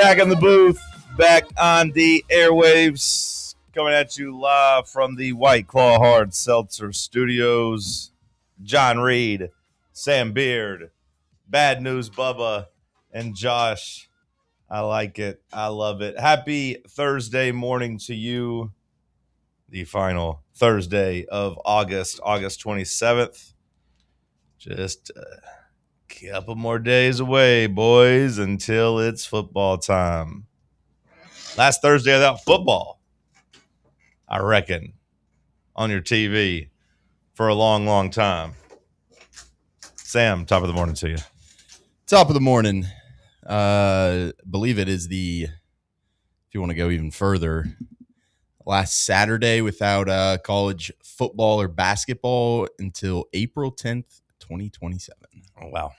Back in the booth, back on the airwaves, coming at you live from the White Claw Hard Seltzer Studios. John Reed, Sam Beard, Bad News Bubba, and Josh. I like it. I love it. Happy Thursday morning to you. The final Thursday of August 27th. Just a couple more days away, boys, until it's football time. Last Thursday without football, I reckon, on your TV for a long, long time. Sam, top of the morning to you. Top of the morning. Believe it is if you want to go even further, last Saturday without college football or basketball until April 10th, 2027. Oh, wow.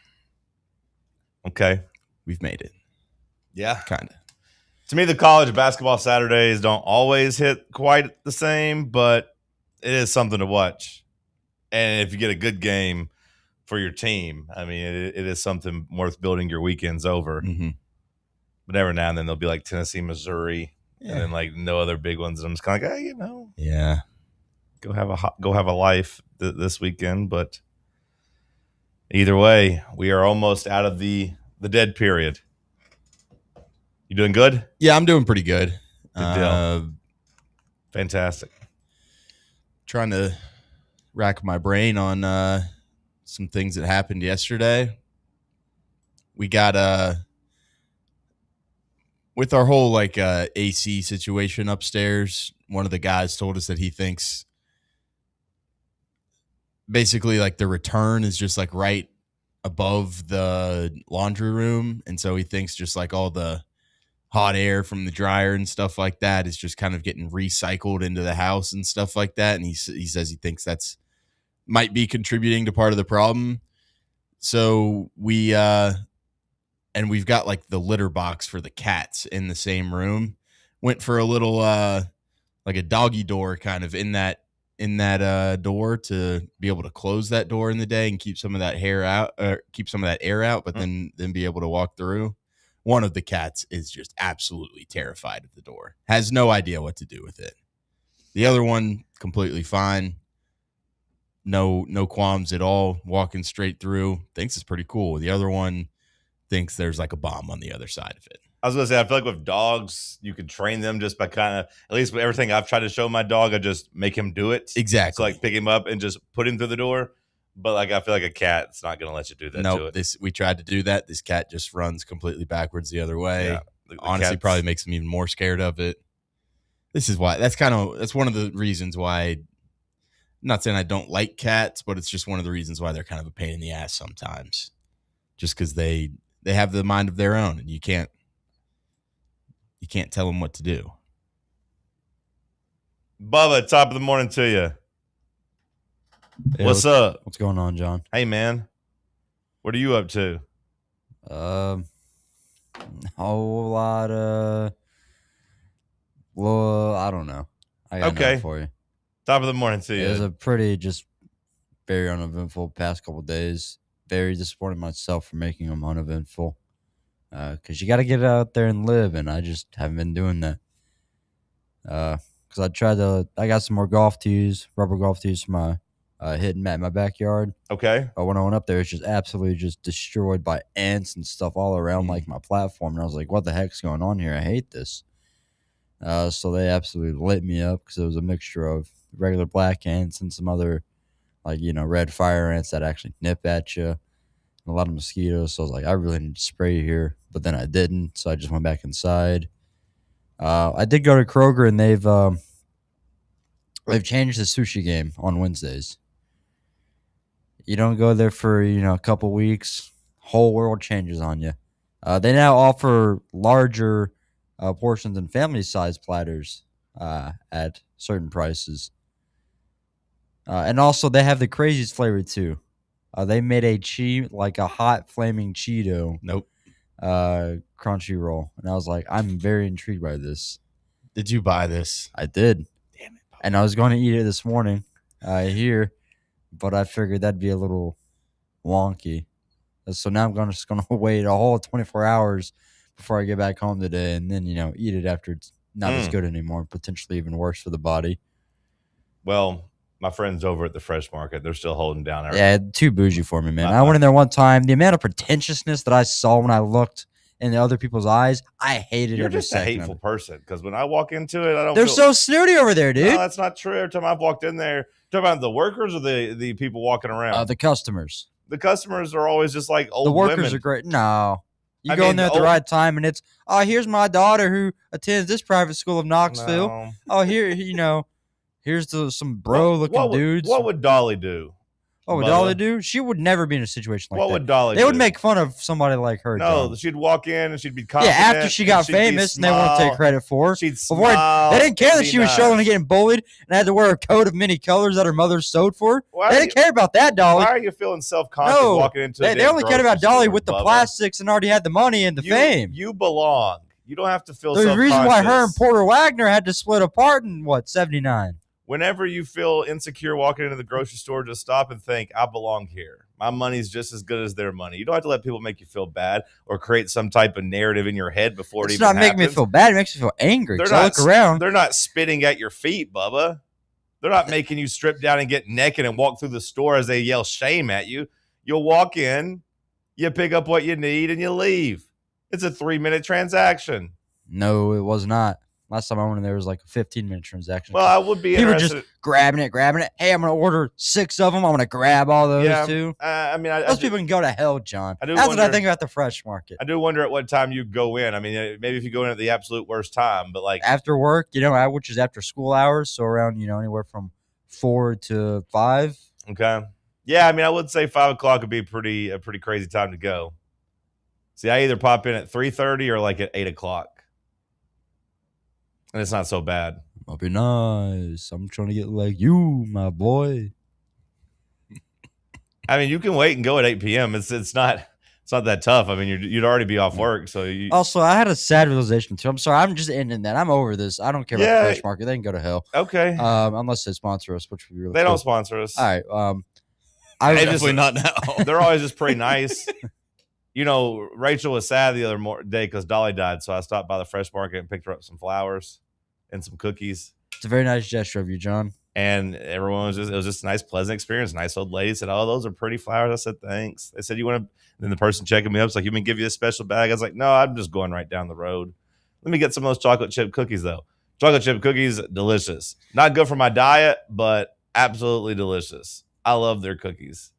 Okay. We've made it. Yeah. Kind of. To me, the college basketball Saturdays don't always hit quite the same, but it is something to watch. And if you get a good game for your team, I mean, it is something worth building your weekends over. Mm-hmm. But every now and then there'll be like Tennessee, Missouri, and then like no other big ones. And I'm just kind of like, yeah, go have a life this weekend. But either way, we are almost out of the dead period. You doing good? Yeah, I'm doing pretty good. Good deal. Fantastic. Trying to rack my brain on some things that happened yesterday. We got with our whole AC situation upstairs, one of the guys told us that he thinks basically like the return is just like right above the laundry room. And so he thinks just like all the hot air from the dryer and stuff like that is just kind of getting recycled into the house and stuff like that. And he says he thinks that's might be contributing to part of the problem. So we've got like the litter box for the cats in the same room. Went for a little like a doggy door kind of in that door to be able to close that door in the day and keep some of that air out, but then be able to walk through. One of the cats is just absolutely terrified of the door. Has no idea what to do with it. The other one completely fine. No qualms at all, walking straight through. Thinks it's pretty cool. The other one thinks there's like a bomb on the other side of it. I was going to say, I feel like with dogs, you can train them just by kind of, at least with everything I've tried to show my dog, I just make him do it. Exactly. So like pick him up and just put him through the door. But like I feel like a cat, it's not going to let you do that to it. We tried to do that. This cat just runs completely backwards the other way. Yeah, honestly, probably makes him even more scared of it. This is why. That's one of the reasons why. I'm not saying I don't like cats, but it's just one of the reasons why they're kind of a pain in the ass sometimes. Just because they have the mind of their own, and you can't tell them what to do. Bubba, top of the morning to you. Hey, what's up? What's going on, John? Hey, man. What are you up to? A whole lot of, well, I don't know. I got nothing for you. Top of the morning to you. It was a pretty, just very uneventful past couple of days. Very disappointed myself for making them uneventful. Because you got to get out there and live, and I just haven't been doing that. Because I got some more rubber golf tees for my hitting mat in my backyard. Okay. But when I went up there, it's just absolutely just destroyed by ants and stuff all around like my platform. And I was like, what the heck's going on here? I hate this. So they absolutely lit me up because it was a mixture of regular black ants and some other, red fire ants that actually nip at you. And a lot of mosquitoes. So I was like, I really need to spray here. But then I didn't. So I just went back inside. I did go to Kroger, and they've changed the sushi game on Wednesdays. You don't go there for, a couple weeks, whole world changes on you. They now offer larger portions and family-sized platters at certain prices. And also, they have the craziest flavor, too. They made a hot flaming Cheeto. Nope. Crunchy roll. And I was like, I'm very intrigued by this. Did you buy this? I did. Damn it. And I was going to eat it this morning here. But I figured that'd be a little wonky. So now I'm just going to wait a whole 24 hours before I get back home today, and then eat it after it's not as good anymore, potentially even worse for the body. Well, my friends over at the Fresh Market, they're still holding down. Yeah, too bougie for me, man. I went in there one time. The amount of pretentiousness that I saw when I looked in the other people's eyes, I hated You're every just a second hateful of it. person because when I walk into it, I don't. They're feel, so snooty over there, dude. No, that's not true. Every time I've walked in there, talking about the workers or the people walking around. The customers. The customers are always just like old The workers women. are great. No. You go in there at the right time, and it's, here's my daughter who attends this private school of Knoxville. No. Oh, here's some bro-looking dudes. What would Dolly do? What would Dolly do? She would never be in a situation like that. What would Dolly do? They would make fun of somebody like her. No, John. she'd walk in and she'd be confident. Yeah, after she got famous and they won't take credit for her. She'd smile. They didn't care that she was struggling and getting bullied and had to wear a coat of many colors that her mother sewed for her. They didn't care about that, Dolly. Why are you feeling self-conscious walking into they only cared about Dolly with the plastics and already had the money and the fame. You belong. You don't have to feel self-conscious. There's a reason why her and Porter Wagner had to split apart in, 79? Whenever you feel insecure walking into the grocery store, just stop and think, I belong here. My money's just as good as their money. You don't have to let people make you feel bad or create some type of narrative in your head before it even happens. It's not making me feel bad. It makes me feel angry. I look around. They're not spitting at your feet, Bubba. They're not making you strip down and get naked and walk through the store as they yell shame at you. You'll walk in, you pick up what you need, and you leave. It's a 3-minute transaction. No, it was not. Last time I went in there was like a 15-minute transaction. Well, I would be interested. People just grabbing it. Hey, I'm going to order 6 of them. I'm going to grab all those too. Those people can go to hell, John. That's what I think about the Fresh Market. I do wonder at what time you go in. I mean, maybe if you go in at the absolute worst time, but like after work, which is after school hours, so around anywhere from 4 to 5. Okay. Yeah, I mean, I would say 5 o'clock would be a pretty crazy time to go. See, I either pop in at 3:30 or like at 8 o'clock. And it's not so bad. I'll be nice. I'm trying to get like you, my boy. I mean, you can wait and go at 8 p.m. It's not that tough. I mean, you'd already be off work. So also, I had a sad realization too. I'm sorry. I'm just ending that. I'm over this. I don't care about the Fresh Market. They can go to hell. Okay. Unless they sponsor us, which would be really They cool. don't sponsor us. All right. Definitely not now. They're always just pretty nice. Rachel was sad the other day because Dolly died. So I stopped by the Fresh Market and picked her up some flowers and some cookies. It's a very nice gesture of you, John. And everyone it was just a nice, pleasant experience. Nice old lady said, "Oh, those are pretty flowers." I said, "Thanks." They said, "You want to?" Then the person checking me up was like, "You want me to give you a special bag?" I was like, "No, I'm just going right down the road. Let me get some of those chocolate chip cookies, though. Chocolate chip cookies, delicious. Not good for my diet, but absolutely delicious. I love their cookies."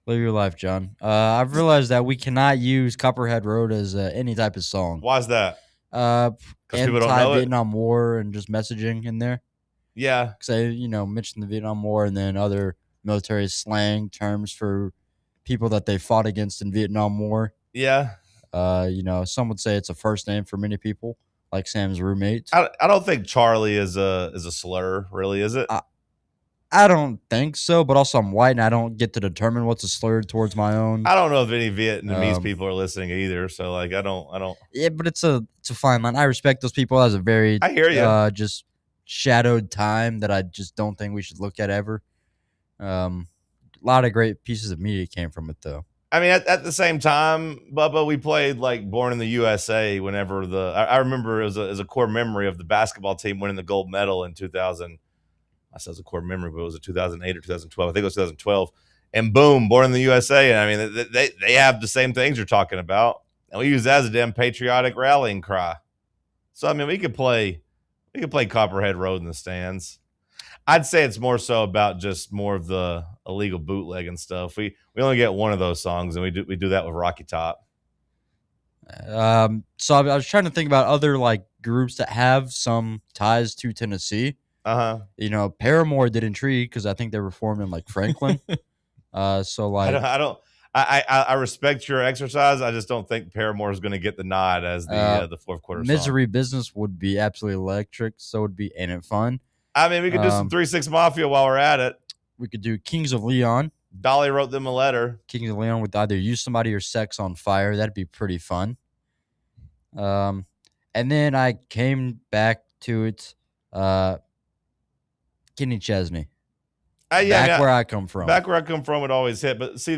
Live your life, John. I've realized that we cannot use Copperhead Road as any type of song. Why is that? Because people don't know it? Vietnam War and just messaging in there. Yeah. Because I, mentioned the Vietnam War and then other military slang terms for people that they fought against in Vietnam War. Yeah. Some would say it's a first name for many people, like Sam's roommate. I don't think Charlie is a slur, really, is it? I don't think so, but also I'm white and I don't get to determine what's a slur towards my own. I don't know if any Vietnamese people are listening either, so like I don't. Yeah, but it's a fine line. I respect those people as a very I hear you. Just shadowed time that I just don't think we should look at ever. A lot of great pieces of media came from it though. I mean, at the same time, Bubba, we played like Born in the USA whenever I remember it was a core memory of the basketball team winning the gold medal in 2000. I said it was a core memory, but it was a 2008 or 2012. I think it was 2012. And boom, Born in the USA. And I mean, they have the same things you're talking about. And we use that as a damn patriotic rallying cry. So, I mean, we could play Copperhead Road in the stands. I'd say it's more so about just more of the illegal bootleg and stuff. We only get one of those songs, and we do that with Rocky Top. So I was trying to think about other like groups that have some ties to Tennessee. Paramore did intrigue because I think they were formed in like Franklin. So like I respect your exercise. I just don't think Paramore is going to get the nod as the fourth quarter Misery song. Business would be absolutely electric. So would be Ain't It Fun. I mean, we could do some 3-6 Mafia while we're at it. We could do Kings of Leon. Dolly wrote them a letter. Kings of Leon with either Use Somebody or Sex on Fire. That'd be pretty fun. And then I came back to it. Kenny Chesney. Where I come from. Back where I come from would always hit. But see,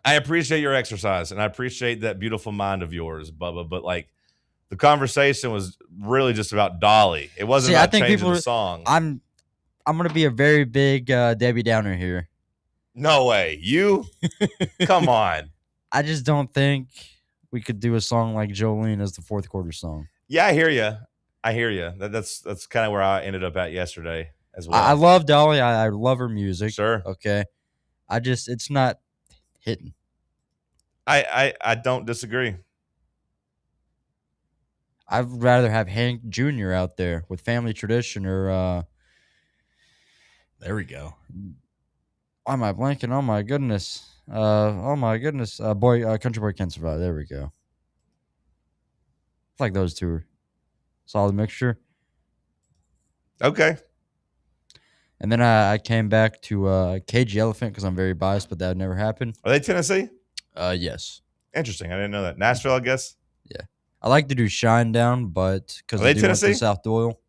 I appreciate your exercise and I appreciate that beautiful mind of yours, Bubba. But like the conversation was really just about Dolly. It wasn't See, I about think changing people. the song. I'm gonna be a very big Debbie Downer here. No way. You? Come on. I just don't think we could do a song like Jolene as the fourth quarter song. Yeah, I hear you. I hear you. That's kind of where I ended up at yesterday as well. I love Dolly. I love her music. Sure. Okay. It's not hitting. I don't disagree. I'd rather have Hank Jr. out there with Family Tradition or There we go. why am I blanking? Oh my goodness. Country Boy Can't Survive. There we go. It's like those two are solid mixture. Okay. And then I came back to Cage Elephant because I'm very biased, but that would never happen. Are they Tennessee? Yes. Interesting. I didn't know that. Nashville, I guess. Yeah. I like to do Shine Down, but because Are the they dude went Tennessee? to South Doyle.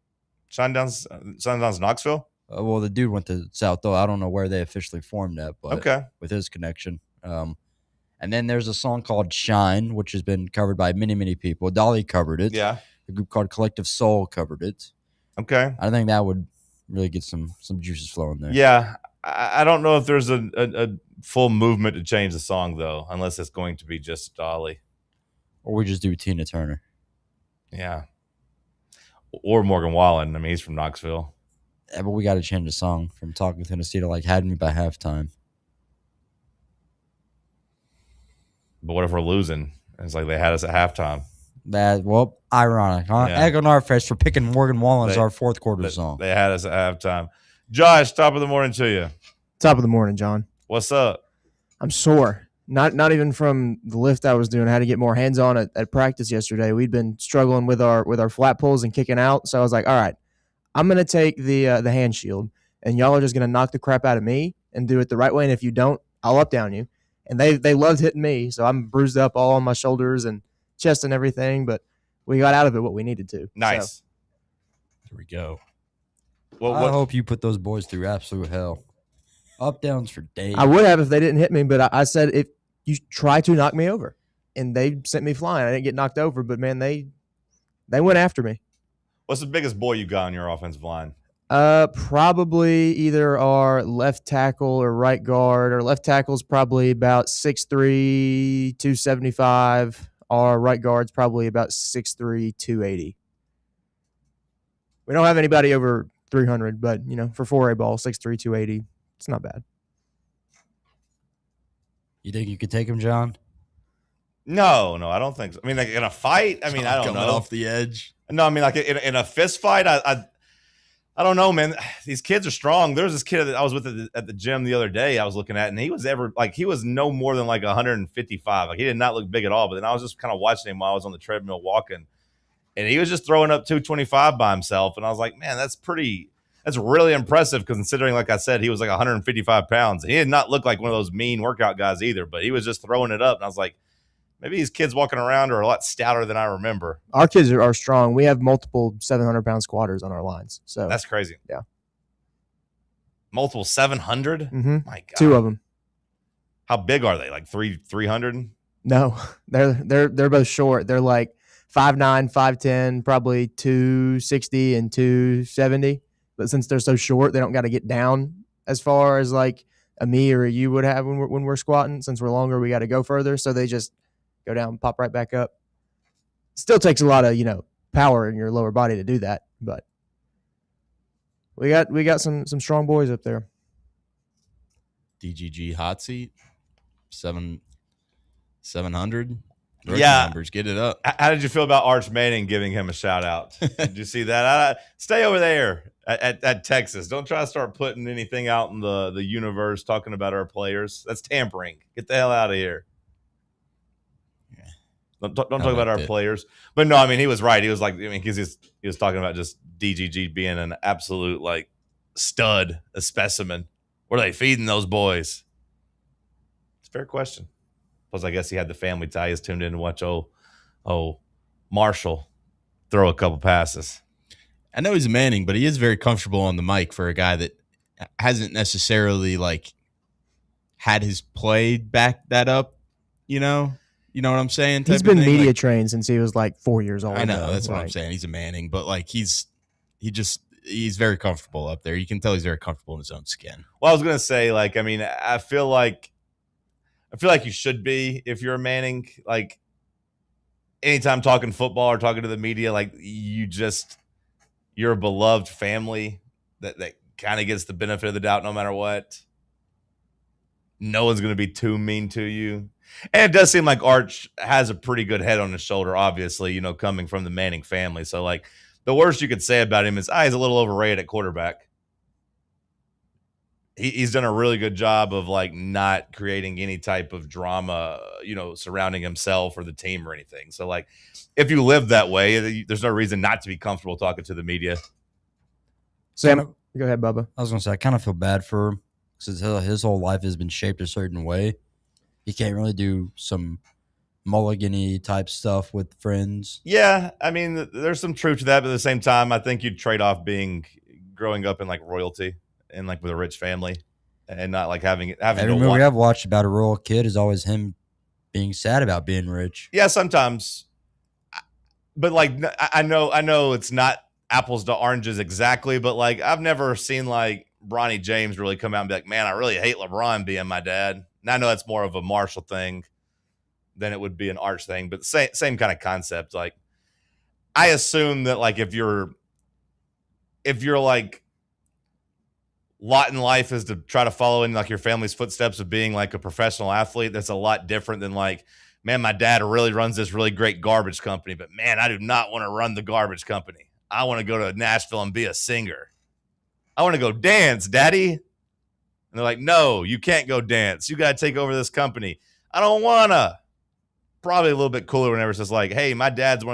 Shinedown's Knoxville. Well, the dude went to South Doyle. I don't know where they officially formed at, but Okay. with his connection. And then there's a song called Shine, which has been covered by many, many people. Dolly covered it. Yeah. A group called Collective Soul covered it. Okay. I think that would really get some juices flowing there. Yeah. I don't know if there's a full movement to change the song though, unless it's going to be just Dolly. Or we just do Tina Turner. Yeah. Or Morgan Wallen. I mean, he's from Knoxville. Yeah, but we got to change the song from Talking Tennessee to like Had Me by Halftime. But what if we're losing? It's like they had us at halftime. Ironic, huh? Yeah. Egg on our face for picking Morgan Wallen as They- our fourth quarter song. They had us at halftime. Josh, top of the morning to you. Top of the morning, John. What's up? I'm sore. Not even from the lift I was doing. I had to get more hands on at practice yesterday. We'd been struggling with our flat pulls and kicking out. So I was like, all right, I'm gonna take the hand shield, and y'all are just gonna knock the crap out of me and do it the right way. And if you don't, I'll up down you. And they loved hitting me, so I'm bruised up all on my shoulders and chest and everything. But we got out of it what we needed to. Nice. So, There we go. I hope you put those boys through absolute hell. Up downs for days. I would have if they didn't hit me, but I said if you try to knock me over, and they sent me flying. I didn't get knocked over, but man, they went after me. What's the biggest boy you got on your offensive line? Probably either our left tackle or right guard. Our left tackle's probably about 6'3", 275. Our right guard's probably about 6'3", 280. We don't have anybody over 300, but for 4A ball, 6'3", 280, it's not bad. You think you could take him, John? No, I don't think so. I mean, like in a fight, I mean, I don't Coming know. off the edge. No, I mean, like in a fist fight, I don't know, man. These kids are strong. There was this kid that I was with at the gym the other day I was looking at, and he was no more than like 155. Like he did not look big at all. But then I was just kind of watching him while I was on the treadmill walking, and he was just throwing up 225 by himself. And I was like, man, that's really impressive considering, like I said, he was like 155 pounds. And he did not look like one of those mean workout guys either, but he was just throwing it up. And I was like, maybe these kids walking around are a lot stouter than I remember. Our kids are strong. We have multiple 700-pound squatters on our lines. So That's crazy. Yeah. Multiple 700? Mm-hmm. My God. 2 of them. How big are they? Like 300? No, they're both short. They're like 5'9", 5'10", probably 260 and 270. But since they're so short, they don't got to get down as far as like a me or a you would have when we're squatting. Since we're longer, we got to go further. So they just go down, pop right back up. Still takes a lot of power in your lower body to do that, but we got some strong boys up there. DGG hot seat 700. Rookie Yeah. numbers, get it up. How did you feel about Arch Manning giving him a shout out? Did you see that? Stay over there at Texas. Don't try to start putting anything out in the universe talking about our players. That's tampering. Get the hell out of here. Don't talk about our players. But no, I mean, he was right. He was like, because he was talking about just DGG being an absolute like stud, a specimen. What are they feeding those boys? It's a fair question. Plus, I guess he had the family tie. He's tuned in to watch Marshall throw a couple passes. I know he's a Manning, but he is very comfortable on the mic for a guy that hasn't necessarily like had his play back that up, you know what I'm saying? He's been media trained since he was like 4 years old. I know, that's what I'm saying. He's a Manning, but like he's very comfortable up there. You can tell he's very comfortable in his own skin. Well, I was gonna say, like, I mean, I feel like you should be if you're a Manning. Like, anytime talking football or talking to the media, like you're a beloved family that kind of gets the benefit of the doubt no matter what. No one's going to be too mean to you. And it does seem like Arch has a pretty good head on his shoulder, obviously, coming from the Manning family. So, like, the worst you could say about him is, he's a little overrated at quarterback. He's done a really good job of, like, not creating any type of drama, surrounding himself or the team or anything. So, like, if you live that way, there's no reason not to be comfortable talking to the media. Sam, go ahead, Bubba. I was going to say, I kind of feel bad for him because his whole life has been shaped a certain way. He can't really do some mulligan-y type stuff with friends. Yeah, I mean, there's some truth to that, but at the same time, I think you'd trade off growing up in, like, royalty and, like, with a rich family and not, like, having Every movie I've watched about a royal kid is always him being sad about being rich. Yeah, sometimes. But, like, I know it's not apples to oranges exactly, but, like, I've never seen, like, Bronny James really come out and be like, man, I really hate LeBron being my dad. And I know that's more of a Marshall thing than it would be an Arch thing, but same kind of concept. Like, I assume that, like, if you're like, lot in life is to try to follow in, like, your family's footsteps of being, like, a professional athlete, that's a lot different than, like, man, my dad really runs this really great garbage company, but man, I do not want to run the garbage company. I want to go to Nashville and be a singer. I want to go dance, daddy. And they're like, no, you can't go dance. You got to take over this company. I don't want to. Probably a little bit cooler whenever it's just like, hey, my dad's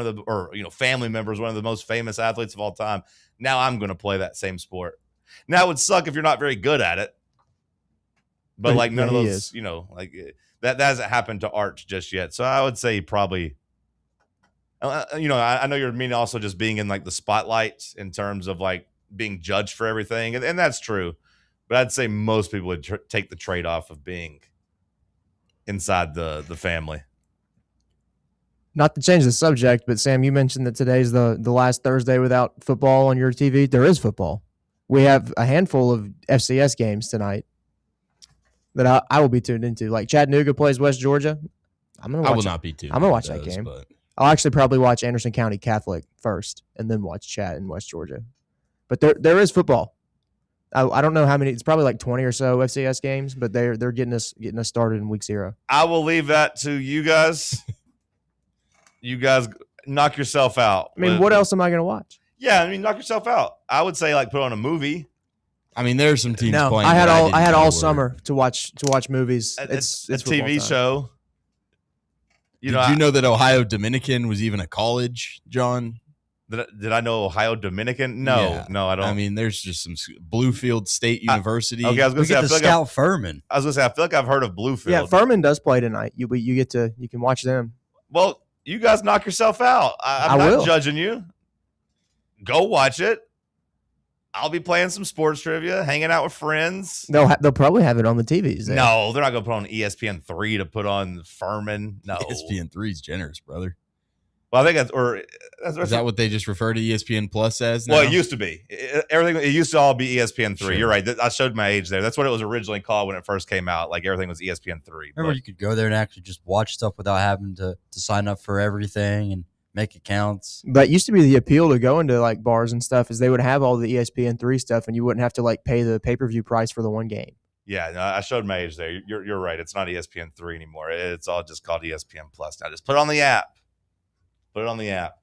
family members, one of the most famous athletes of all time. Now I'm going to play that same sport. Now it would suck if you're not very good at it. But like none of those, like that hasn't happened to Arch just yet. So I would say probably, I know you're meaning also just being in, like, the spotlight in terms of, like, being judged for everything. And that's true. But I'd say most people would take the trade-off of being inside the family. Not to change the subject, but Sam, you mentioned that today's the last Thursday without football on your TV. There is football. We have a handful of FCS games tonight that I will be tuned into. Like, Chattanooga plays West Georgia. I will not be tuned. I'm gonna watch that game. But I'll actually probably watch Anderson County Catholic first, and then watch Chat in West Georgia. But there is football. I don't know how many. It's probably like 20 or so FCS games, but they're getting us started in week 0. I will leave that to you guys. You guys knock yourself out. I mean, what else am I going to watch? Yeah, I mean, knock yourself out. I would say, like, put on a movie. I mean, there are some teams playing. I had all summer to watch movies. It's a TV show. Did you know that Ohio Dominican was even a college, John? Did I know Ohio Dominican? No, yeah. No, I don't. I mean, there's just some Bluefield State University. Okay, I was going to say Scout Furman. I was going to say I feel like I've heard of Bluefield. Yeah, Furman does play tonight. You can watch them. Well, you guys knock yourself out. I'm not judging you. Go watch it. I'll be playing some sports trivia, hanging out with friends. They'll probably have it on the TVs. There. No, they're not going to put on ESPN3 to put on Furman. No, ESPN3 is generous, brother. Well, I think is that what they just refer to ESPN Plus as now? Well, it used to be. It used to all be ESPN3. Sure. You're right. I showed my age there. That's what it was originally called when it first came out. Like, everything was ESPN3. Remember, you could go there and actually just watch stuff without having to sign up for everything and make accounts. That used to be the appeal to go into, like, bars and stuff, is they would have all the ESPN3 stuff, and you wouldn't have to, like, pay the pay-per-view price for the one game. Yeah, no, I showed my age there. You're right. It's not ESPN3 anymore. It's all just called ESPN Plus now. Just put it on the app. Put it on the app.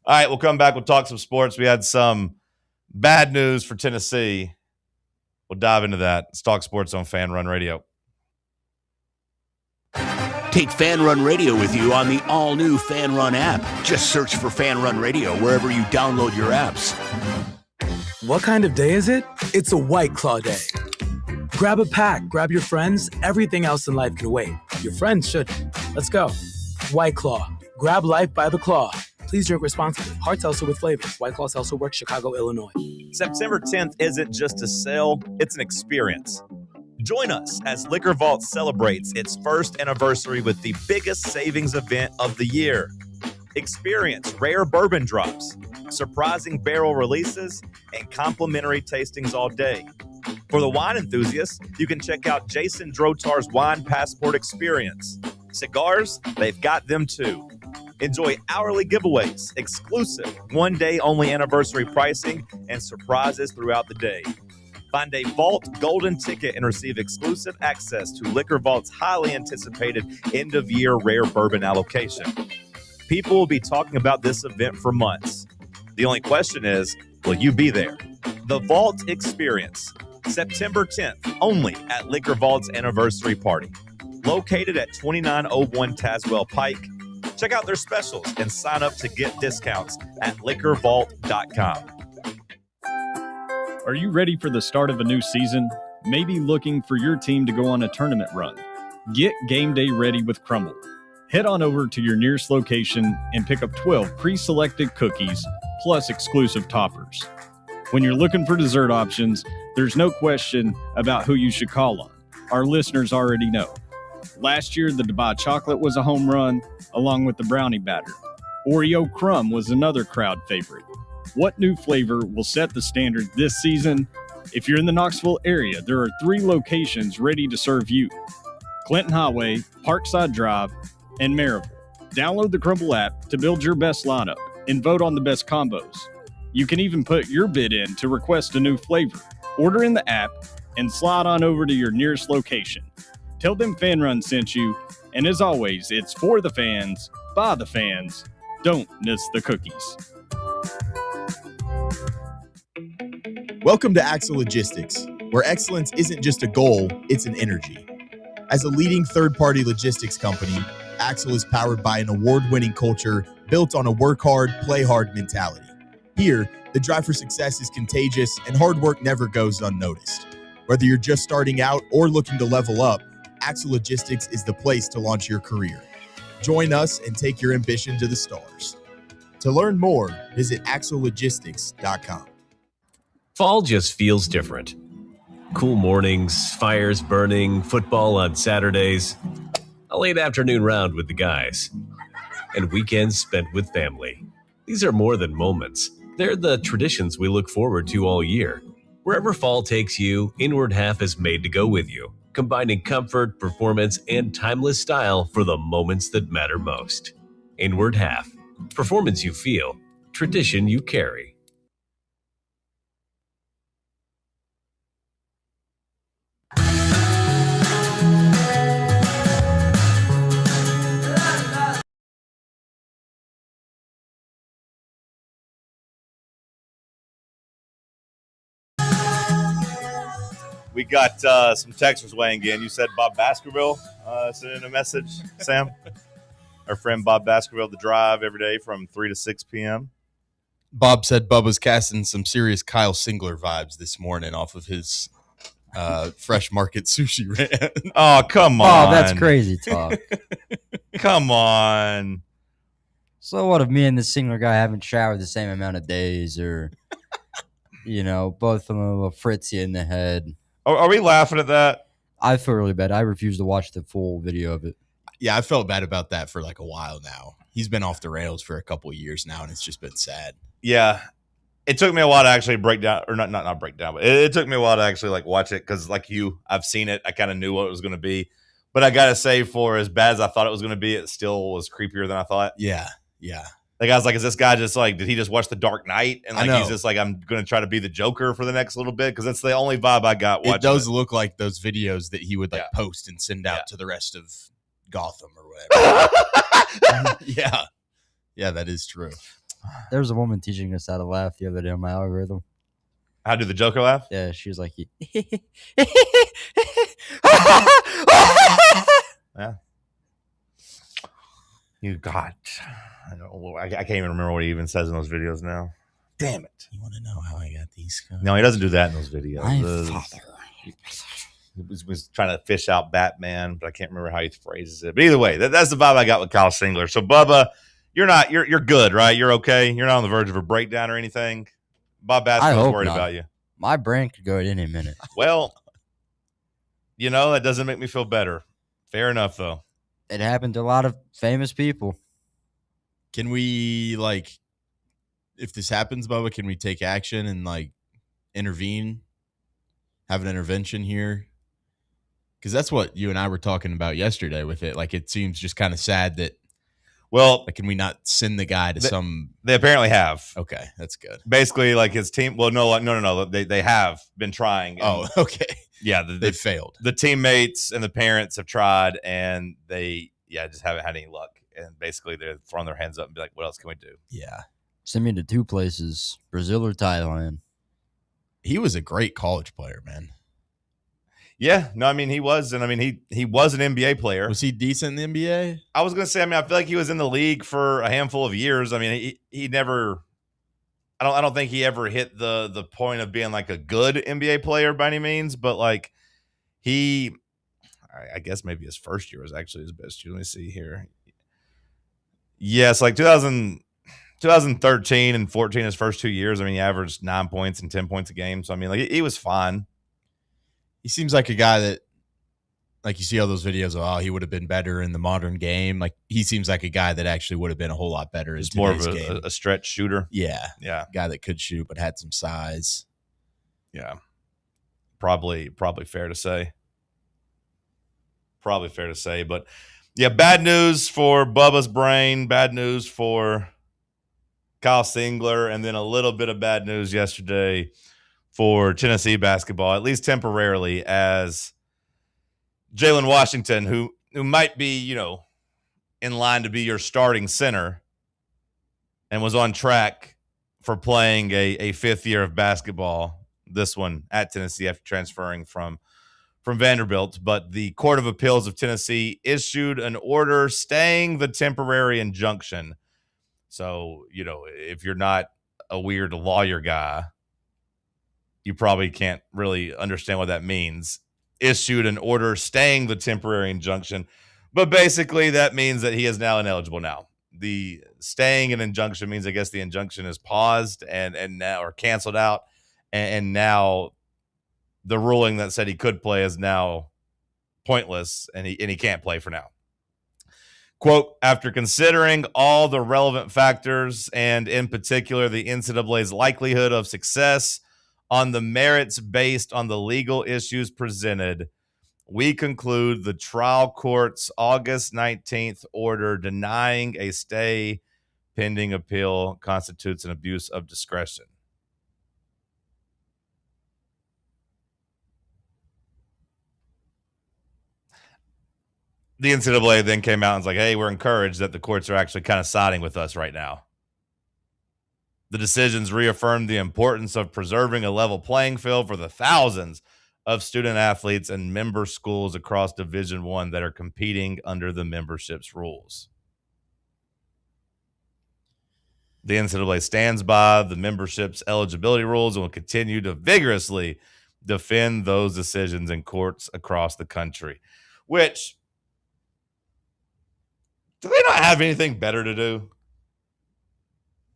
All right, we'll come back. We'll talk some sports. We had some bad news for Tennessee. We'll dive into that. It's Talk Sports on Fan Run Radio. Take Fan Run Radio with you on the all-new Fan Run app. Just search for Fan Run Radio wherever you download your apps. What kind of day is it? It's a White Claw day. Grab a pack, grab your friends. Everything else in life can wait. Your friends shouldn't. Let's go. White Claw. Grab life by the claw. Please drink responsibly. Hard seltzer with flavor. White Claw Seltzer Works, Chicago, Illinois. September 10th isn't just a sale, it's an experience. Join us as Liquor Vault celebrates its first anniversary with the biggest savings event of the year. Experience rare bourbon drops, surprising barrel releases, and complimentary tastings all day. For the wine enthusiasts, you can check out Jason Drotar's Wine Passport Experience. Cigars, they've got them too. Enjoy hourly giveaways, exclusive one-day only anniversary pricing, and surprises throughout the day. Find a Vault Golden ticket and receive exclusive access to Liquor Vault's highly anticipated end-of-year rare bourbon allocation. People will be talking about this event for months. The only question is, will you be there? The Vault Experience, September 10th, only at Liquor Vault's anniversary party. Located at 2901 Tazewell Pike. Check out their specials and sign up to get discounts at liquorvault.com. Are you ready for the start of a new season? Maybe looking for your team to go on a tournament run? Get game day ready with Crumble. Head on over to your nearest location and pick up 12 pre-selected cookies plus exclusive toppers. When you're looking for dessert options, there's no question about who you should call on. Our listeners already know. Last year, the Dubai chocolate was a home run, along with the brownie batter. Oreo crumb was another crowd favorite. What new flavor will set the standard this season? If you're in the Knoxville area, there are 3 locations ready to serve you: Clinton Highway, Parkside Drive, and Maryville. Download the Crumble app to build your best lineup and vote on the best combos. You can even put your bid in to request a new flavor. Order in the app and slide on over to your nearest location. Tell them Fan Run sent you, and as always, it's for the fans, by the fans. Don't miss the cookies. Welcome to Axle Logistics, where excellence isn't just a goal, it's an energy. As a leading third-party logistics company, Axle is powered by an award-winning culture built on a work hard, play hard mentality. Here, the drive for success is contagious and hard work never goes unnoticed. Whether you're just starting out or looking to level up, Axle Logistics is the place to launch your career. Join us and take your ambition to the stars. To learn more, visit axlelogistics.com. Fall just feels different. Cool mornings, fires burning, football on Saturdays, a late afternoon round with the guys, and weekends spent with family. These are more than moments. They're the traditions we look forward to all year. Wherever fall takes you, Inward Half is made to go with you, combining comfort, performance, and timeless style for the moments that matter most. Inward Half. Performance you feel, tradition you carry. We got some texters weighing in. You said Bob Baskerville sent in a message, Sam. Our friend Bob Baskerville, the drive every day from 3 to 6 p.m. Bob said Bubba's casting some serious Kyle Singler vibes this morning off of his Fresh Market sushi rant. Oh, come on. Oh, that's crazy talk. Come on. So what if me and this Singler guy haven't showered the same amount of days, or, both of them a little fritzy in the head? Are we laughing at that? I feel really bad. I refuse to watch the full video of it. Yeah, I felt bad about that for like a while now. He's been off the rails for a couple of years now, and it's just been sad. Yeah. It took me a while to actually break down, or not break down, but it took me a while to actually like watch it because like you, I've seen it. I kind of knew what it was going to be. But I got to say, for as bad as I thought it was going to be, it still was creepier than I thought. Yeah. Like I was like, is this guy just like, did he just watch The Dark Knight? And like, he's just like, I'm going to try to be the Joker for the next little bit. Cause that's the only vibe I got watching. It does look like those videos that he would like post and send out to the rest of Gotham or whatever. Yeah, that is true. There was a woman teaching us how to laugh the other day on my algorithm. How do the Joker laugh? Yeah, she was like, yeah. You got. I can't even remember what he even says in those videos now. Damn it. You want to know how I got these guys? No, he doesn't do that in those videos. My father. He was trying to fish out Batman, but I can't remember how he phrases it. But either way, that's the vibe I got with Kyle Singler. So, Bubba, you're good, right? You're okay? You're not on the verge of a breakdown or anything? Bob Baskerville's worried about you. My brain could go at any minute. Well, that doesn't make me feel better. Fair enough, though. It happened to a lot of famous people. Can we, like, if this happens, Bubba, can we take action and, like, intervene? Have an intervention here? Because that's what you and I were talking about yesterday with it. Like, it seems just kind of sad that, well, like, can we not send the guy to some? They apparently have. Okay, that's good. Basically, like his team. Well, no. They have been trying. Oh, okay. Yeah, they failed. The teammates and the parents have tried, and they just haven't had any luck. And basically, they're throwing their hands up and be like, "What else can we do?" Yeah, send me to 2 places: Brazil or Thailand. He was a great college player, man. Yeah, no, I mean he was, and I mean he was an NBA player. Was he decent in the NBA? I was gonna say, I mean, I feel like he was in the league for a handful of years. I mean, he never. I don't think he ever hit the point of being like a good NBA player by any means, but like I guess maybe his first year was actually his best year. Let me see here. Yes, like 2013 and 14, his first 2 years. I mean, he averaged 9 points and 10 points a game. So I mean, like he was fine. He seems like a guy that, like, you see all those videos of, he would have been better in the modern game. Like, he seems like a guy that actually would have been a whole lot better. He's more of a stretch shooter. Yeah. Yeah. Guy that could shoot but had some size. Yeah. Probably fair to say. But yeah, bad news for Bubba's brain, bad news for Kyle Singler, and then a little bit of bad news yesterday for Tennessee basketball, at least temporarily, as Jalen Washington, who might be, in line to be your starting center and was on track for playing a fifth year of basketball, this one at Tennessee after transferring from Vanderbilt. But the Court of Appeals of Tennessee issued an order staying the temporary injunction. So, if you're not a weird lawyer guy, you probably can't really understand what that means. Issued an order staying the temporary injunction. But basically, that means that he is now ineligible now. The staying an injunction means, I guess, the injunction is paused and now, or canceled out. And now the ruling that said he could play is now pointless, and he can't play for now. Quote, after considering all the relevant factors and in particular the NCAA's likelihood of success on the merits based on the legal issues presented, we conclude the trial court's August 19th order denying a stay pending appeal constitutes an abuse of discretion. The NCAA then came out and was like, hey, we're encouraged that the courts are actually kind of siding with us right now. The decisions reaffirmed the importance of preserving a level playing field for the thousands of student athletes and member schools across Division I that are competing under the membership's rules. The NCAA stands by the membership's eligibility rules and will continue to vigorously defend those decisions in courts across the country. Which, do they not have anything better to do?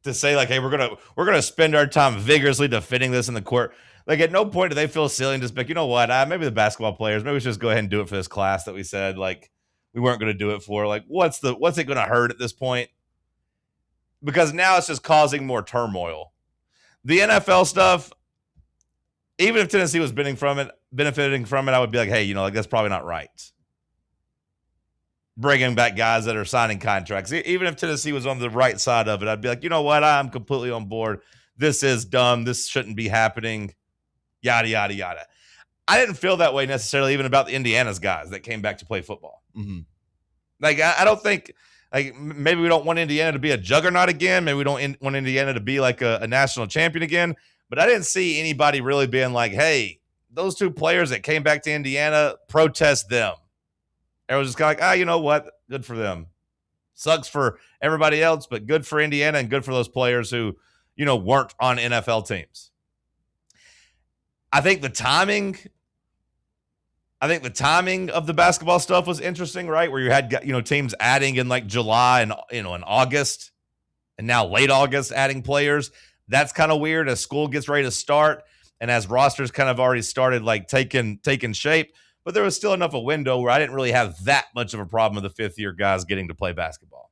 To say, like, hey, we're gonna spend our time vigorously defending this in the court. Like, at no point do they feel silly and just be like, you know what? Maybe the basketball players, maybe we should just go ahead and do it for this class that we said like we weren't going to do it for. Like, what's it going to hurt at this point? Because now it's just causing more turmoil. The NFL stuff, even if Tennessee was benefiting from it, I would be like, hey, like that's probably not right. Bringing back guys that are signing contracts. Even if Tennessee was on the right side of it, I'd be like, you know what? I'm completely on board. This is dumb. This shouldn't be happening. Yada, yada, yada. I didn't feel that way necessarily even about the Indiana's guys that came back to play football. Mm-hmm. Like, I don't think, like, maybe we don't want Indiana to be a juggernaut again. Maybe we don't want Indiana to be like a national champion again. But I didn't see anybody really being like, hey, those two players that came back to Indiana, protest them. Everyone's just kind of like, you know what? Good for them. Sucks for everybody else, but good for Indiana and good for those players who, weren't on NFL teams. I think the timing of the basketball stuff was interesting, right? Where you had, teams adding in like July and, in August and now late August adding players. That's kind of weird as school gets ready to start and as rosters kind of already started like taking shape. but there was still enough a window where I didn't really have that much of a problem with the fifth-year guys getting to play basketball.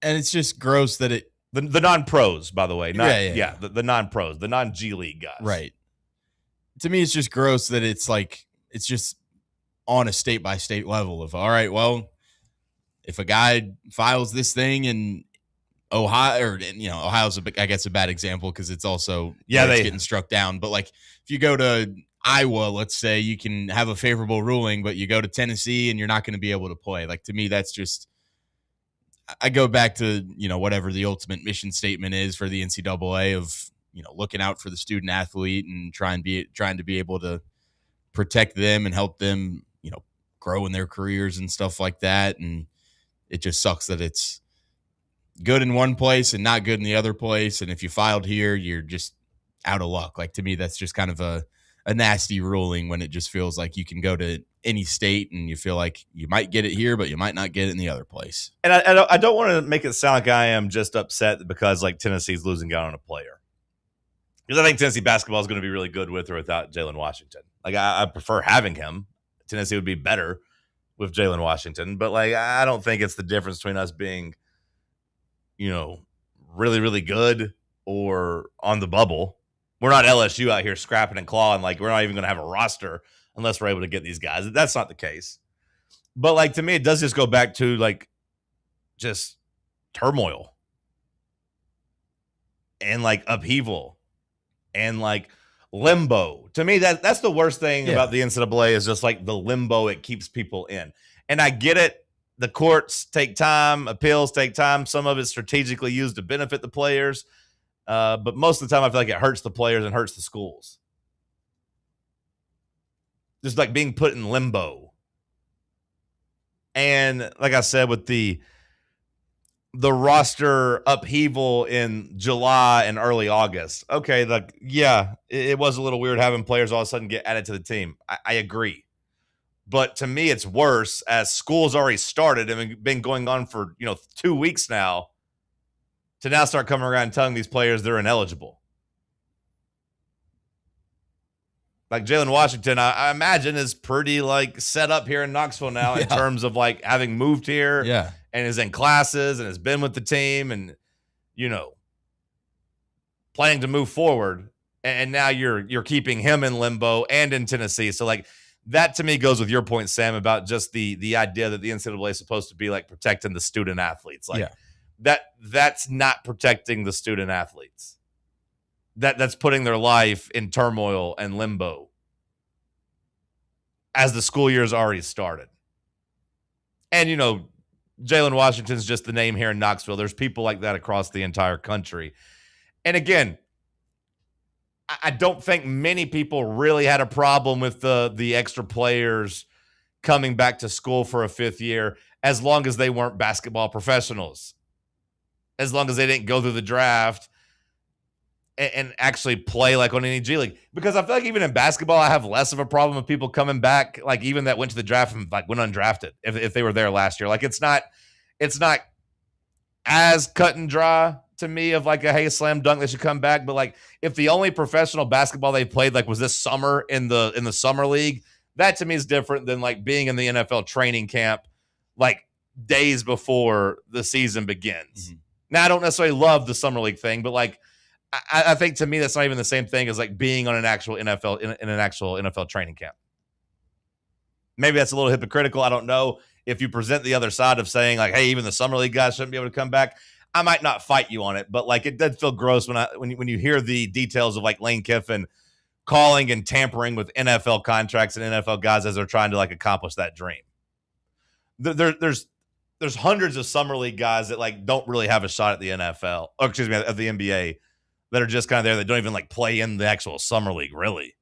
And it's just gross that it the non-pros, by the way, the non-pros, the non-G League guys, right. To me, it's just gross that it's like it's just on a state-by-state level of, all right, well, if a guy files this thing in Ohio, or Ohio's I guess a bad example because it's also it's getting struck down. But like if you go to Iowa, let's say, you can have a favorable ruling, but you go to Tennessee and you're not going to be able to play. Like, to me, that's just, I go back to whatever the ultimate mission statement is for the NCAA of looking out for the student athlete and trying to be able to protect them and help them grow in their careers and stuff like that. And it just sucks that it's good in one place and not good in the other place. And if you filed here, you're just out of luck. Like, to me, that's just kind of a nasty ruling when it just feels like you can go to any state and you feel like you might get it here, but you might not get it in the other place. And I don't want to make it sound like I am just upset because like Tennessee's losing out on a player. Because I think Tennessee basketball is going to be really good with or without Jalen Washington. Like, I prefer having him. Tennessee would be better with Jalen Washington. But, like, I don't think it's the difference between us being, really, really good or on the bubble. We're not LSU out here scrapping and clawing. Like, we're not even going to have a roster unless we're able to get these guys. That's not the case. But, like, to me, it does just go back to, like, just turmoil and, like, upheaval. And like limbo. To me, that's the worst thing about the NCAA is just like the limbo it keeps people in. And I get it. The courts take time. Appeals take time. Some of it's strategically used to benefit the players. But most of the time, I feel like it hurts the players and hurts the schools. Just like being put in limbo. And like I said, with the roster upheaval in July and early August. Okay, it was a little weird having players all of a sudden get added to the team. I agree. But to me, it's worse as school's already started and been going on for 2 weeks now to now start coming around and telling these players they're ineligible. Like Jalen Washington, I imagine is pretty like set up here in Knoxville now in terms of like having moved here. Yeah. And is in classes and has been with the team and, planning to move forward. And now you're keeping him in limbo and in Tennessee. So, like, that to me goes with your point, Sam, about just the idea that the NCAA is supposed to be, like, protecting the student athletes. Like, that's not protecting the student athletes. That's putting their life in turmoil and limbo as the school year has already started. And, Jalen Washington's just the name here in Knoxville. There's people like that across the entire country. And again, I don't think many people really had a problem with the extra players coming back to school for a fifth year as long as they weren't basketball professionals. As long as they didn't go through the draft and actually play like on any G League. Because I feel like even in basketball, I have less of a problem with people coming back, like even that went to the draft and like went undrafted if they were there last year. Like it's not as cut and dry to me of like a hey, slam dunk, they should come back. But like if the only professional basketball they played like was this summer in the summer league, that to me is different than like being in the NFL training camp like days before the season begins. Mm-hmm. Now I don't necessarily love the summer league thing, but like I think to me that's not even the same thing as like being on an actual NFL in an actual NFL training camp. Maybe that's a little hypocritical. I don't know. If you present the other side of saying like, hey, even the summer league guys shouldn't be able to come back, I might not fight you on it. But like it did feel gross when you hear the details of like Lane Kiffin calling and tampering with NFL contracts and NFL guys as they're trying to like accomplish that dream. There's hundreds of summer league guys that like don't really have a shot at the NFL, or excuse me, at the NBA. That are just kind of there that don't even like play in the actual summer league, really.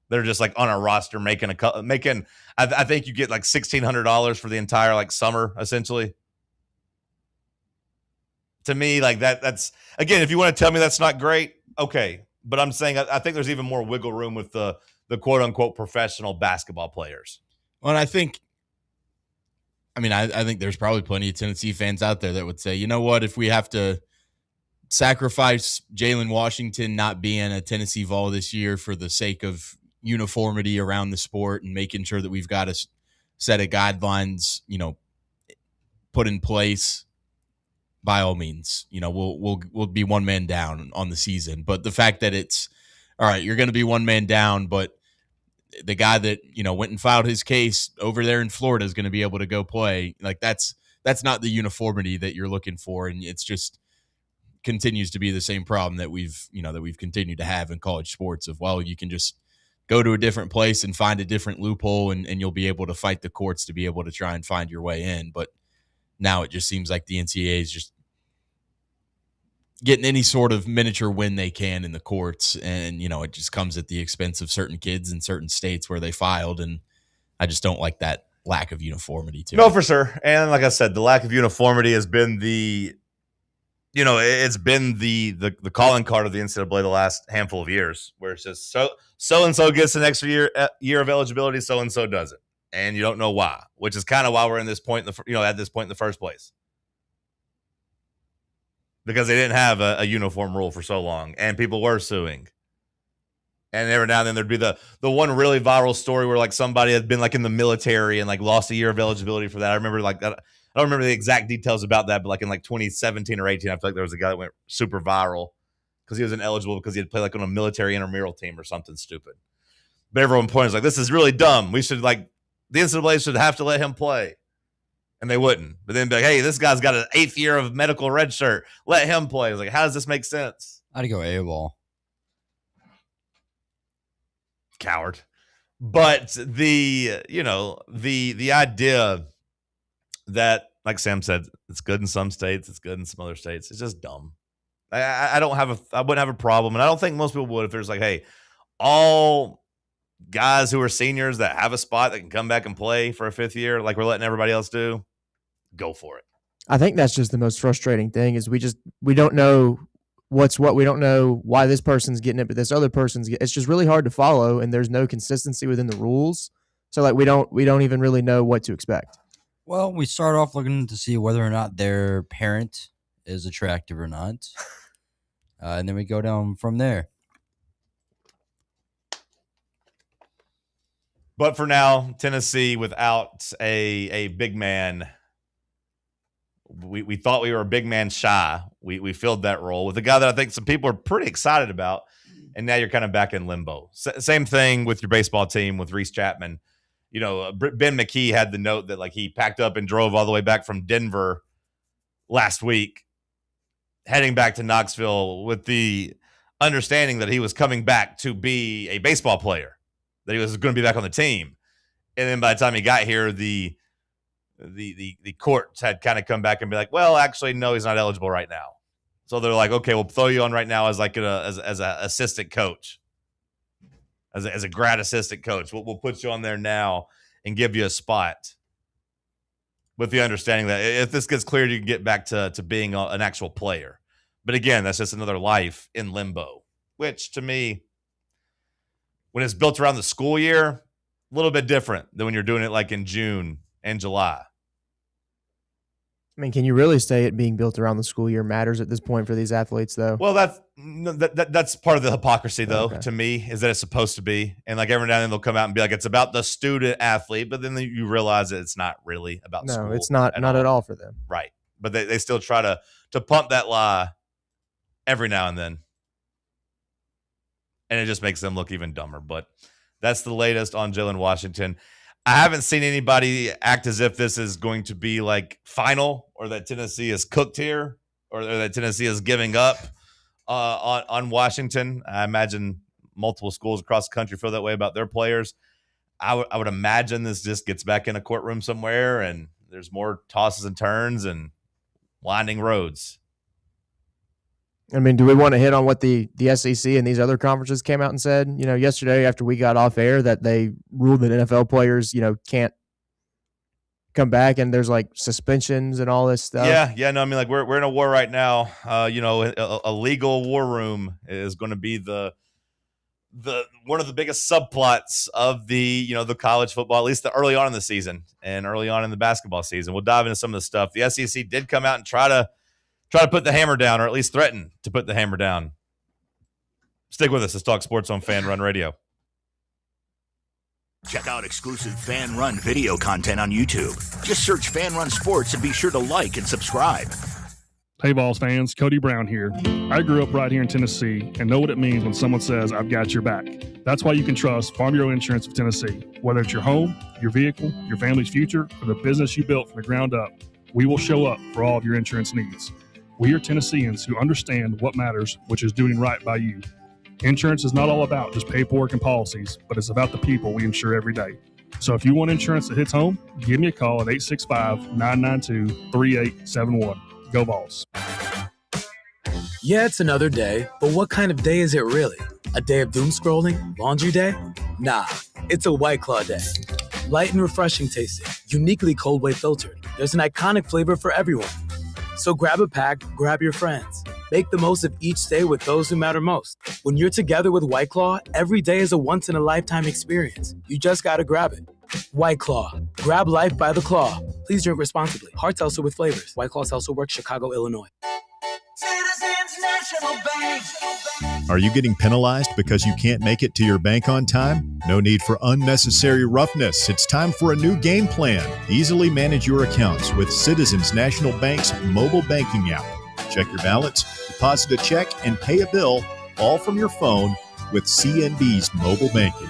They're just like on a roster making I think you get like $1,600 for the entire like summer, essentially. To me, like that's again, if you want to tell me that's not great, okay. But I'm saying I think there's even more wiggle room with the quote unquote professional basketball players. Well, and I think there's probably plenty of Tennessee fans out there that would say, you know what, if we have to sacrifice Jalen Washington not being a Tennessee Vol this year for the sake of, uniformity around the sport and making sure that we've got a set of guidelines, put in place, by all means, we'll be one man down on the season. But the fact that it's all right, you're going to be one man down, but the guy that went and filed his case over there in Florida is going to be able to go play. Like that's not the uniformity that you're looking for, and it's just continues to be the same problem that we've continued to have in college sports. Of you can just go to a different place and find a different loophole, and you'll be able to fight the courts to be able to try and find your way in. But now it just seems like the NCAA is just getting any sort of miniature win they can in the courts. And, it just comes at the expense of certain kids in certain states where they filed. And I just don't like that lack of uniformity too. No, for sure. And like I said, the lack of uniformity has been it's been the calling card of the NCAA the last handful of years, where it's just so-and-so gets an extra year of eligibility, so-and-so doesn't. And you don't know why, which is kind of why we're in this point, at this point in the first place. Because they didn't have a uniform rule for so long, and people were suing. And every now and then there'd be the one really viral story where like somebody had been like in the military and like lost a year of eligibility for that. I remember like that. I don't remember the exact details about that, but like in like 2017 or 18, I feel like there was a guy that went super viral because he was ineligible because he had played like on a military intramural team or something stupid. But everyone points like, this is really dumb. We should the NCAA should have to let him play. And they wouldn't. But then be like, hey, this guy's got an 8th year of medical red shirt. Let him play. I was like, how does this make sense? I'd go AWOL. Coward. But the idea that, like Sam said, it's good in some states, it's good in some other states, it's just dumb. I wouldn't have a problem. And I don't think most people would if there's like, hey, all guys who are seniors that have a spot that can come back and play for a 5th year, like we're letting everybody else do, go for it. I think that's just the most frustrating thing is we don't know what's what. We don't know why this person's getting it, but this other person's it's just really hard to follow, and there's no consistency within the rules. So like we don't even really know what to expect. Well, we start off looking to see whether or not their parent is attractive or not, and then we go down from there. But for now, Tennessee without a big man, we thought we were a big man shy. We filled that role with a guy that I think some people are pretty excited about, and now you're kind of back in limbo. Same thing with your baseball team with Reese Chapman. Ben McKee had the note that like he packed up and drove all the way back from Denver last week, heading back to Knoxville with the understanding that he was coming back to be a baseball player, that he was going to be back on the team. And then by the time he got here, the courts had kind of come back and be like, well, actually, no, he's not eligible right now. So they're like, okay, we'll throw you on right now as like as an assistant coach, as a grad assistant coach. We'll put you on there now and give you a spot with the understanding that if this gets cleared, you can get back to being an actual player. But again, that's just another life in limbo, which to me, when it's built around the school year, a little bit different than when you're doing it like in June and July. I mean, can you really say it being built around the school year matters at this point for these athletes, though? Well, that's part of the hypocrisy, though, to me, is that it's supposed to be. And like every now and then they'll come out and be like, it's about the student athlete, but then you realize that it's not really about school. No, it's not at all for them. Right. But they still try to pump that lie every now and then. And it just makes them look even dumber. But that's the latest on Jalen Washington. I haven't seen anybody act as if this is going to be like final, or that Tennessee is cooked here, or that Tennessee is giving up on Washington. I imagine multiple schools across the country feel that way about their players. I would imagine this just gets back in a courtroom somewhere and there's more tosses and turns and winding roads. I mean, do we want to hit on what the SEC and these other conferences came out and said? Yesterday after we got off air, that they ruled that NFL players, can't come back, and there's like suspensions and all this stuff. Yeah. No, I mean, like we're in a war right now. A legal war room is going to be the one of the biggest subplots of the college football, at least the early on in the season and early on in the basketball season. We'll dive into some of the stuff. The SEC did come out and try to put the hammer down, or at least threaten to put the hammer down. Stick with us. Let's talk sports on Fan Run Radio. Check out exclusive Fan Run video content on YouTube. Just search Fan Run Sports and be sure to like and subscribe. Hey, Vols fans, Cody Brown here. I grew up right here in Tennessee and know what it means when someone says, I've got your back. That's why you can trust Farm Bureau Insurance of Tennessee. Whether it's your home, your vehicle, your family's future, or the business you built from the ground up, we will show up for all of your insurance needs. We are Tennesseans who understand what matters, which is doing right by you. Insurance is not all about just paperwork and policies, but it's about the people we insure every day. So if you want insurance that hits home, give me a call at 865-992-3871. Go Vols. Yeah, it's another day, but what kind of day is it really? A day of doom scrolling? Laundry day? Nah, it's a White Claw day. Light and refreshing tasting, uniquely cold way filtered. There's an iconic flavor for everyone. So grab a pack, grab your friends. Make the most of each day with those who matter most. When you're together with White Claw, every day is a once-in-a-lifetime experience. You just gotta grab it. White Claw. Grab life by the claw. Please drink responsibly. Hard seltzer with flavors. White Claw Seltzer Works, Chicago, Illinois. Citizens National Bank. Are you getting penalized because you can't make it to your bank on time? No need for unnecessary roughness. It's time for a new game plan. Easily manage your accounts with Citizens National Bank's mobile banking app. Check your balance, deposit a check, and pay a bill all from your phone with CNB's mobile banking.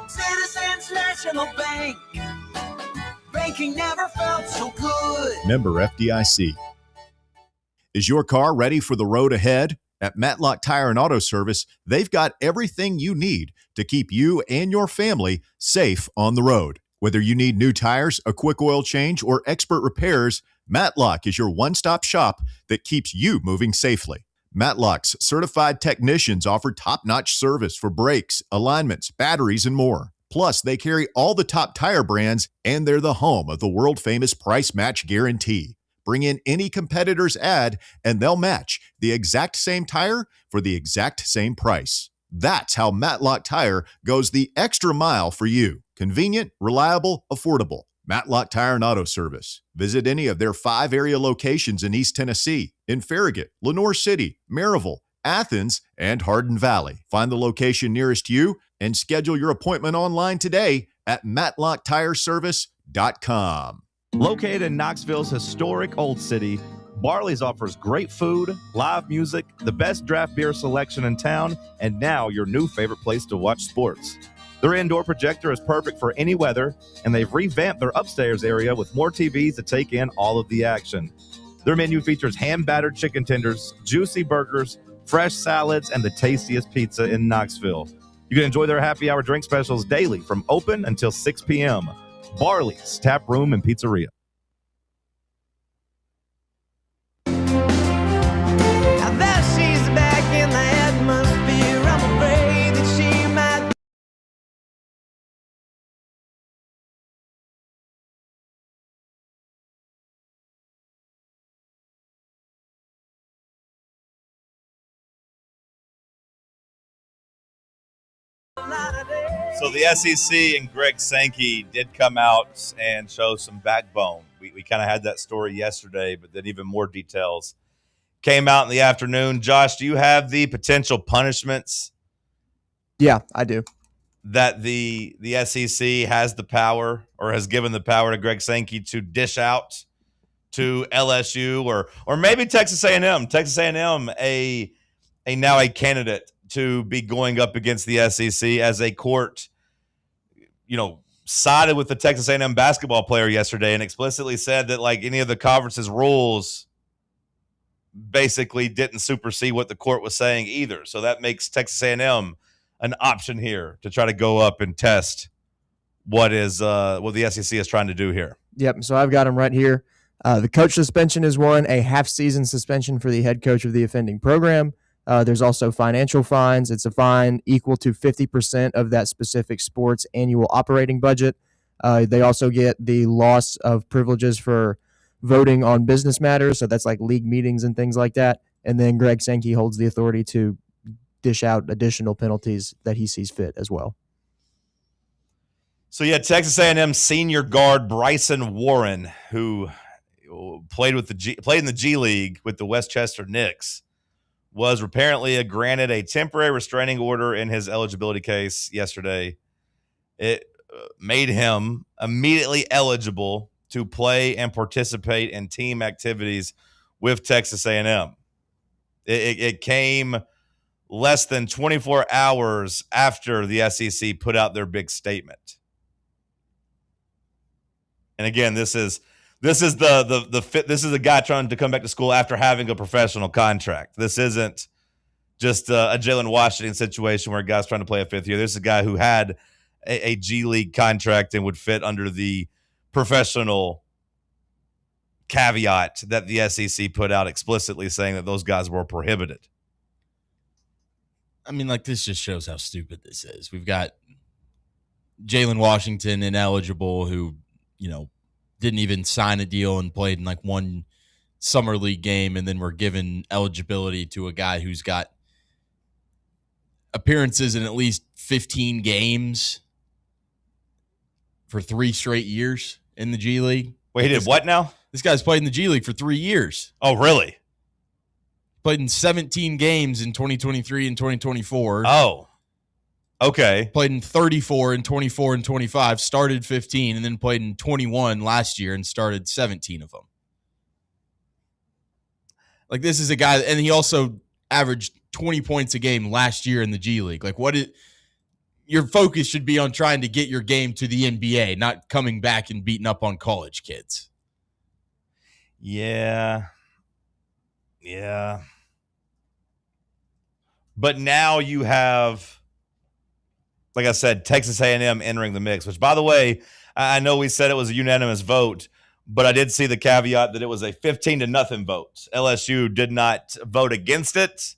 Citizens National Bank. Banking never felt so good. Member FDIC. Is your car ready for the road ahead? At Matlock Tire and Auto Service, they've got everything you need to keep you and your family safe on the road. Whether you need new tires, a quick oil change, or expert repairs, Matlock is your one-stop shop that keeps you moving safely. Matlock's certified technicians offer top-notch service for brakes, alignments, batteries, and more. Plus, they carry all the top tire brands, and they're the home of the world-famous price match guarantee. Bring in any competitor's ad, and they'll match the exact same tire for the exact same price. That's how Matlock Tire goes the extra mile for you. Convenient, reliable, affordable. Matlock Tire and Auto Service. Visit any of their 5 area locations in East Tennessee, in Farragut, Lenoir City, Maryville, Athens, and Hardin Valley. Find the location nearest you and schedule your appointment online today at matlocktireservice.com. Located in Knoxville's historic Old City, Barley's offers great food, live music, the best draft beer selection in town, and now your new favorite place to watch sports. Their indoor projector is perfect for any weather, and they've revamped their upstairs area with more TVs to take in all of the action. Their menu features hand-battered chicken tenders, juicy burgers, fresh salads, and the tastiest pizza in Knoxville. You can enjoy their happy hour drink specials daily from open until 6 p.m. Barley's Tap Room and Pizzeria. Now that she's back in the atmosphere, I'm afraid that she might. So the SEC and Greg Sankey did come out and show some backbone. We kind of had that story yesterday, but then even more details came out in the afternoon. Josh, do you have the potential punishments? Yeah, I do. That the SEC has the power or has given the power to Greg Sankey to dish out to LSU or maybe Texas A&M. Texas A&M, a now a candidate to be going up against the SEC as a court, sided with the Texas A&M basketball player yesterday and explicitly said that like any of the conference's rules basically didn't supersede what the court was saying either. So that makes Texas A&M an option here to try to go up and test what the SEC is trying to do here. Yep. So I've got them right here. The coach suspension is one, a half-season suspension for the head coach of the offending program. There's also financial fines. It's a fine equal to 50% of that specific sport's annual operating budget. They also get the loss of privileges for voting on business matters. So that's like league meetings and things like that. And then Greg Sankey holds the authority to dish out additional penalties that he sees fit as well. So yeah, Texas A&M senior guard Bryson Warren, who played in the G League with the Westchester Knicks, was apparently granted a temporary restraining order in his eligibility case yesterday. made him immediately eligible to play and participate in team activities with Texas A&M. It came less than 24 hours after the SEC put out their big statement. And again, this is a guy trying to come back to school after having a professional contract. This isn't just a Jalen Washington situation where a guy's trying to play a fifth year. This is a guy who had a G League contract and would fit under the professional caveat that the SEC put out explicitly saying that those guys were prohibited. I mean, like, this just shows how stupid this is. We've got Jalen Washington ineligible who, didn't even sign a deal and played in like one summer league game, and then we're given eligibility to a guy who's got appearances in at least 15 games for 3 straight years in the G League. Wait, he did what now? This guy's played in the G League for 3 years. Oh, really? Played in 17 games in 2023 and 2024. Oh, okay. Played in 34 and 24 and 25, started 15, and then played in 21 last year and started 17 of them. Like, this is a guy, and he also averaged 20 points a game last year in the G League. Like, your focus should be on trying to get your game to the NBA, not coming back and beating up on college kids. Yeah. But now you have, like I said, Texas A&M entering the mix, which, by the way, I know we said it was a unanimous vote, but I did see the caveat that it was a 15-0 vote. LSU did not vote against it,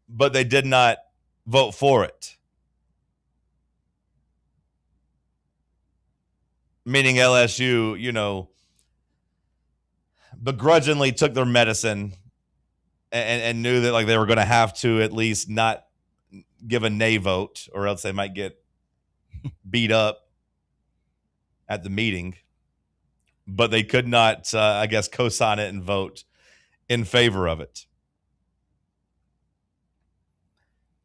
but they did not vote for it. Meaning LSU, begrudgingly took their medicine and knew that like they were going to have to at least not give a nay vote, or else they might get beat up at the meeting. But they could not, co-sign it and vote in favor of it.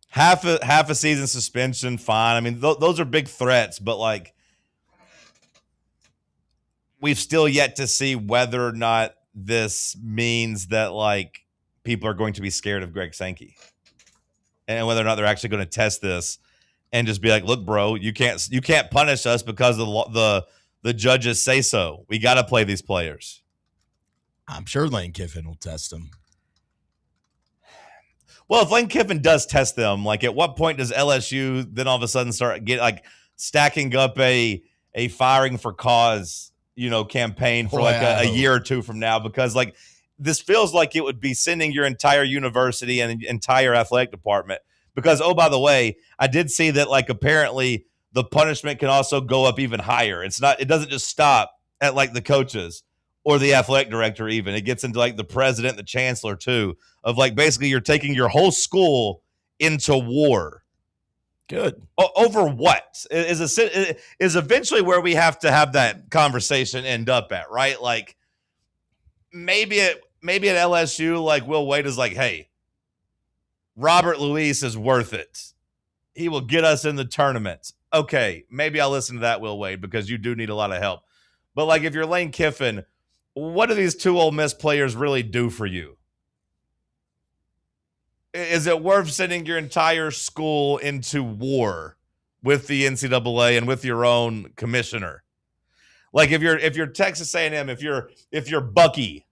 Half a season suspension, fine. I mean, those are big threats, but like, we've still yet to see whether or not this means that like people are going to be scared of Greg Sankey, and whether or not they're actually going to test this and just be like, look, bro, you can't punish us because the judges say so. We got to play these players. I'm sure Lane Kiffin will test them. Well, if Lane Kiffin does test them, like, at what point does LSU then all of a sudden start stacking up a firing for cause, campaign for a year or two from now? Because like, this feels like it would be sending your entire university and entire athletic department. Because, oh, by the way, I did see that like apparently the punishment can also go up even higher. It doesn't just stop at like the coaches or the athletic director even. It gets into like the president, the chancellor too, of like basically you're taking your whole school into war. Good. Over what? Is eventually where we have to have that conversation end up at, right? Like maybe at LSU, like Will Wade is like, hey, Robert Luis is worth it. He will get us in the tournament. Okay, maybe I'll listen to that, Will Wade, because you do need a lot of help. But like, if you're Lane Kiffin, what do these 2 Ole Miss players really do for you? Is it worth sending your entire school into war with the NCAA and with your own commissioner? Like, if you're Texas A&M, if you're Bucky,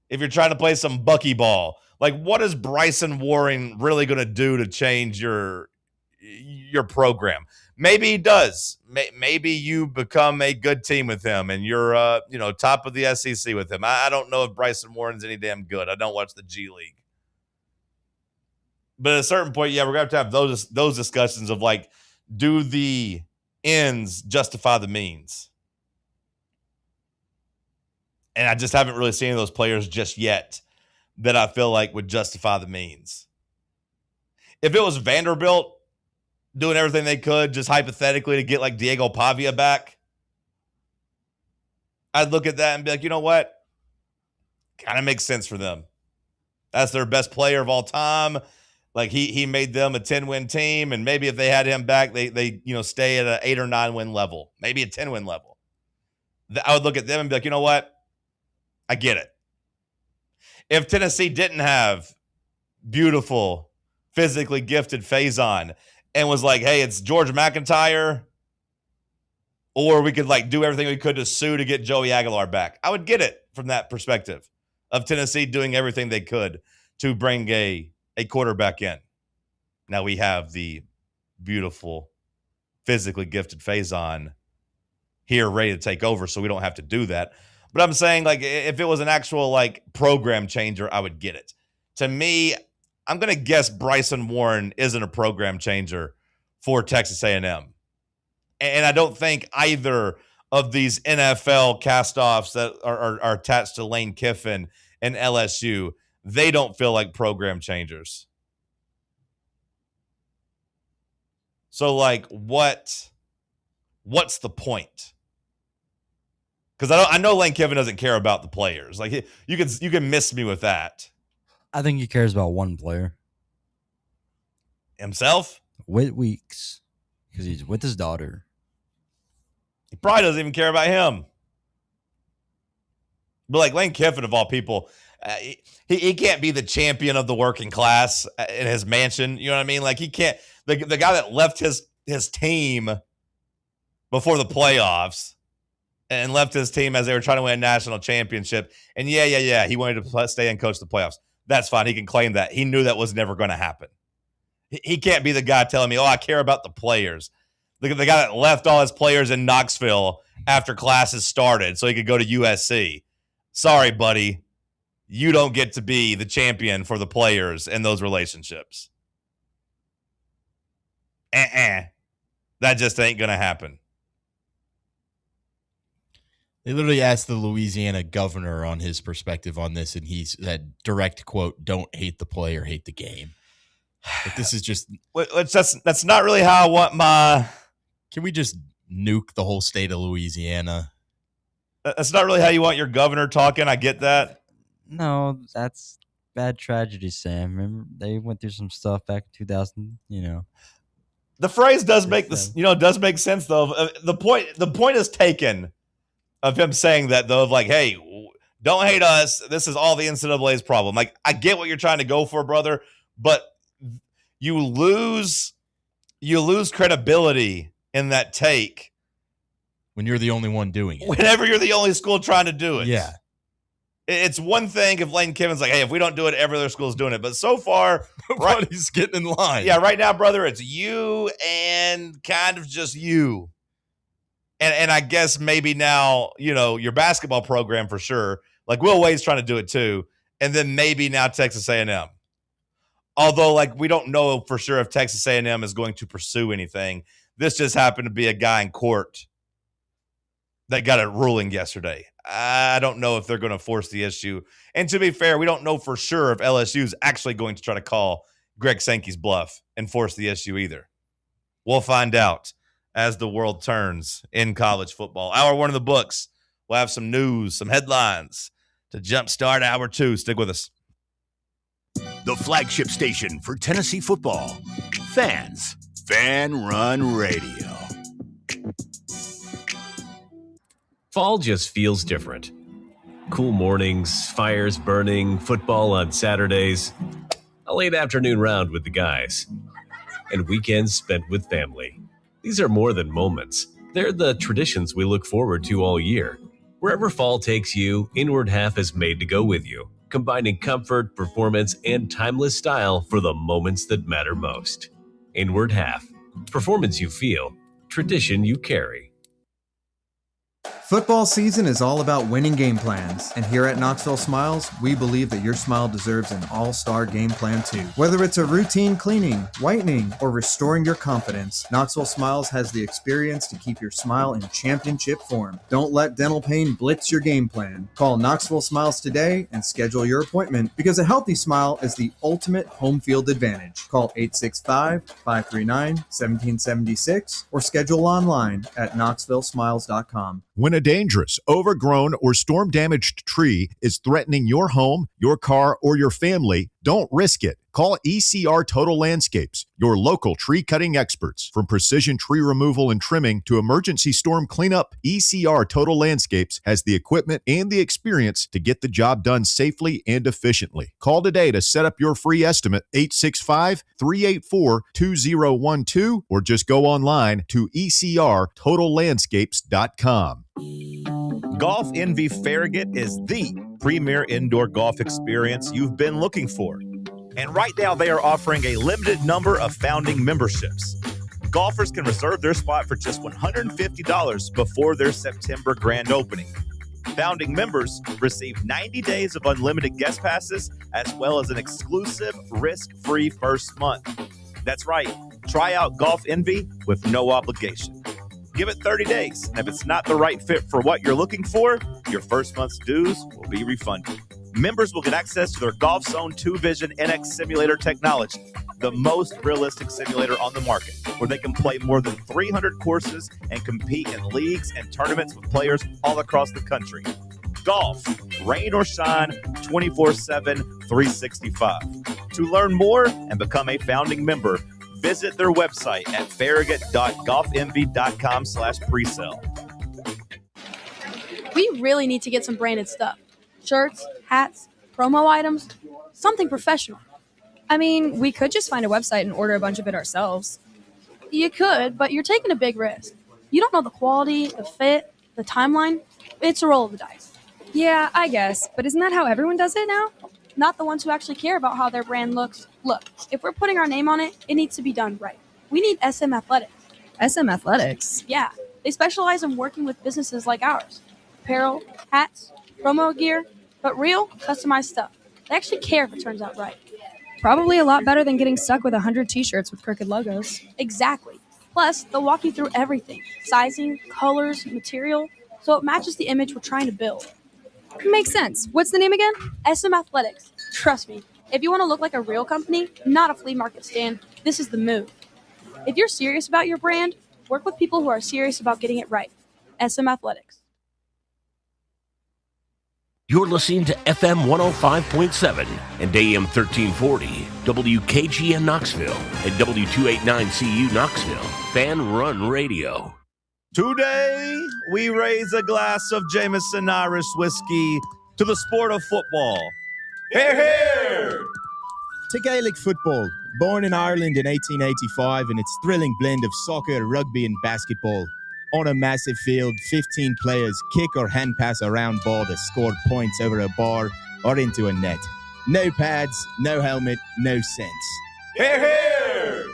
if you're trying to play some Bucky ball, like, what is Bryson Warren really going to do to change your program? Maybe he does. Maybe you become a good team with him and you're top of the SEC with him. I don't know if Bryson Warren's any damn good. I don't watch the G League. But at a certain point, yeah, we're going to have those discussions of like, do the ends justify the means? And I just haven't really seen those players just yet that I feel like would justify the means. If it was Vanderbilt doing everything they could, just hypothetically, to get like Diego Pavia back, I'd look at that and be like, you know what? Kind of makes sense for them. That's their best player of all time. Like he made them a 10-win team, and maybe if they had him back, they stay at an 8 or 9 win level, maybe a 10-win level. I would look at them and be like, you know what? I get it. If Tennessee didn't have beautiful, physically gifted Faison and was like, hey, it's George McIntyre, or we could like do everything we could to sue to get Joey Aguilar back, I would get it from that perspective of Tennessee doing everything they could to bring a quarterback in. Now we have the beautiful, physically gifted Faison here ready to take over, so we don't have to do that. But I'm saying, like, if it was an actual, like, program changer, I would get it. To me, I'm going to guess Bryson Warren isn't a program changer for Texas A&M. And I don't think either of these NFL cast-offs that are attached to Lane Kiffin and LSU, they don't feel like program changers. So, like, what's the point? Because I know Lane Kiffin doesn't care about the players. Like, you can miss me with that. I think he cares about one player. Himself? Whit Weeks. Because he's with his daughter. He probably doesn't even care about him. But like Lane Kiffin, of all people, he can't be the champion of the working class in his mansion. You know what I mean? Like, he can't. The guy that left his team before the playoffs and left his team as they were trying to win a national championship. And yeah, he wanted to stay and coach the playoffs. That's fine. He can claim that. He knew that was never going to happen. He can't be the guy telling me, oh, I care about the players. The guy that left all his players in Knoxville after classes started so he could go to USC. Sorry, buddy. You don't get to be the champion for the players in those relationships. That just ain't going to happen. They literally asked the Louisiana governor on his perspective on this, and he said, direct quote, don't hate the player, hate the game. But this is just... That's not really how I want my... Can we just nuke the whole state of Louisiana? That's not really how you want your governor talking. I get that. No, that's bad tragedy, Sam. Remember, they went through some stuff back in 2000, The phrase does make does make sense, though. The point is taken of him saying that, though, of like, hey, don't hate us. This is all the NCAA's problem. Like, I get what you're trying to go for, brother, but you lose credibility in that take when you're the only one doing it. Whenever you're the only school trying to do it. Yeah. It's one thing if Lane Kiffin's like, hey, if we don't do it, every other school's doing it. But so far, nobody's getting in line. Yeah, right now, brother, it's you and kind of just you. And I guess maybe now, your basketball program for sure. Like Will Wade's trying to do it too. And then maybe now Texas A&M. Although, like, we don't know for sure if Texas A&M is going to pursue anything. This just happened to be a guy in court that got a ruling yesterday. I don't know if they're going to force the issue. And to be fair, we don't know for sure if LSU is actually going to try to call Greg Sankey's bluff and force the issue either. We'll find out as the world turns in college football. Hour one of the books. We'll have some news, some headlines to jumpstart hour two. Stick with us. The flagship station for Tennessee football. Fans. Fan Run Radio. Fall just feels different. Cool mornings, fires burning, football on Saturdays, a late afternoon round with the guys, and weekends spent with family. These are more than moments. They're the traditions we look forward to all year. Wherever fall takes you, Inward Half is made to go with you, combining comfort, performance, and timeless style for the moments that matter most. Inward Half. Performance you feel, tradition you carry. Football season is all about winning game plans, and here at Knoxville Smiles, we believe that your smile deserves an all-star game plan too. Whether it's a routine cleaning, whitening, or restoring your confidence, Knoxville Smiles has the experience to keep your smile in championship form. Don't let dental pain blitz your game plan. Call Knoxville Smiles today and schedule your appointment, because a healthy smile is the ultimate home field advantage. Call 865-539-1776 or schedule online at knoxvillesmiles.com. When a dangerous, overgrown, or storm-damaged tree is threatening your home, your car, or your family, don't risk it. Call ECR Total Landscapes, your local tree cutting experts. From precision tree removal and trimming to emergency storm cleanup, ECR Total Landscapes has the equipment and the experience to get the job done safely and efficiently. Call today to set up your free estimate, 865-384-2012, or just go online to ecrtotallandscapes.com. Golf Envy Farragut is the premier indoor golf experience you've been looking for. And right now, they are offering a limited number of founding memberships. Golfers can reserve their spot for just $150 before their September grand opening. Founding members receive 90 days of unlimited guest passes, as well as an exclusive risk-free first month. That's right. Try out Golf Envy with no obligation. Give it 30 days, and if it's not the right fit for what you're looking for, your first month's dues will be refunded. Members will get access to their Golf Zone 2 Vision NX simulator technology, the most realistic simulator on the market, where they can play more than 300 courses and compete in leagues and tournaments with players all across the country. Golf, rain or shine, 24/7, 365. To learn more and become a founding member, visit their website at farragut.golfenvy.com/presale. We really need to get some branded stuff. Shirts, hats, promo items, something professional. I mean, we could just find a website and order a bunch of it ourselves. You could, but you're taking a big risk. You don't know the quality, the fit, the timeline. It's a roll of the dice. Yeah, I guess. But isn't that how everyone does it now? Not the ones who actually care about how their brand looks. Look, if we're putting our name on it, it needs to be done right. We need SM Athletics. SM Athletics? Yeah, they specialize in working with businesses like ours. Apparel, hats, promo gear, but real, customized stuff. They actually care if it turns out right. Probably a lot better than getting stuck with 100 t-shirts with crooked logos. Exactly. Plus, they'll walk you through everything. Sizing, colors, material, so it matches the image we're trying to build. Makes sense. What's the name again? SM Athletics. Trust me, if you want to look like a real company, not a flea market stand, this is the move. If you're serious about your brand, work with people who are serious about getting it right. SM Athletics. You're listening to FM 105.7 and AM 1340, WKGN Knoxville, and W289CU Knoxville, Fan Run Radio. Today, we raise a glass of Jameson Irish whiskey to the sport of football. Hear, hear! To Gaelic football, born in Ireland in 1885 in its thrilling blend of soccer, rugby and basketball. On a massive field, 15 players kick or hand pass a round ball to score points over a bar or into a net. No pads, no helmet, no sense. Hear, hear!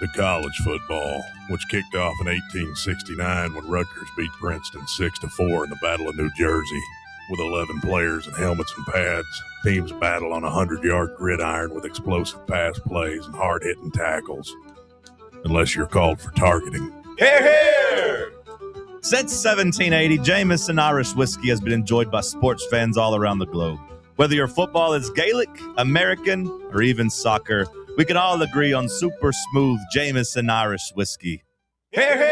To college football, which kicked off in 1869 when Rutgers beat Princeton 6-4 in the Battle of New Jersey. With 11 players and helmets and pads, teams battle on a 100-yard gridiron with explosive pass plays and hard-hitting tackles. Unless you're called for targeting. Hear, hear! Since 1780, Jameson Irish whiskey has been enjoyed by sports fans all around the globe. Whether your football is Gaelic, American, or even soccer, we can all agree on super smooth Jameson Irish whiskey. Hear, hear!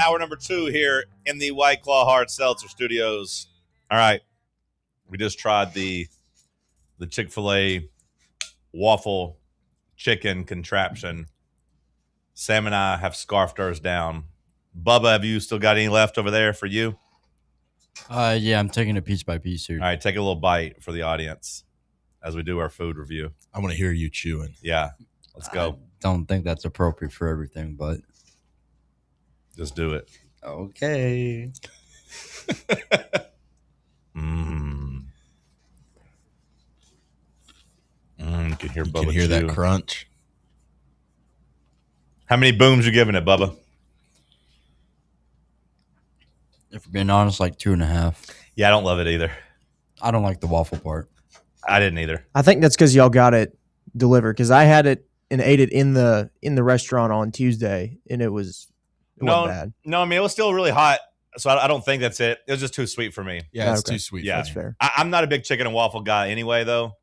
Hour number 2 here in the White Claw Hard Seltzer Studios. All right. We just tried the Chick-fil-A waffle chicken contraption. Sam and I have scarfed ours down. Bubba, have you still got any left over there for you? Yeah, I'm taking it piece by piece here. All right, take a little bite for the audience as we do our food review. I want to hear you chewing. Yeah, let's go. I don't think that's appropriate for everything, but just do it. Okay. You can hear Bubba. You can hear that crunch. How many booms you giving it, Bubba? If we're being honest, like 2.5. Yeah, I don't love it either. I don't like the waffle part. I didn't either. I think that's because y'all got it delivered, because I had it and ate it in the restaurant on Tuesday, and it wasn't bad. No, I mean, it was still really hot, so I don't think that's it. It was just too sweet for me. Yeah, it's too sweet. Yeah, that's fair. I'm not a big chicken and waffle guy anyway, though.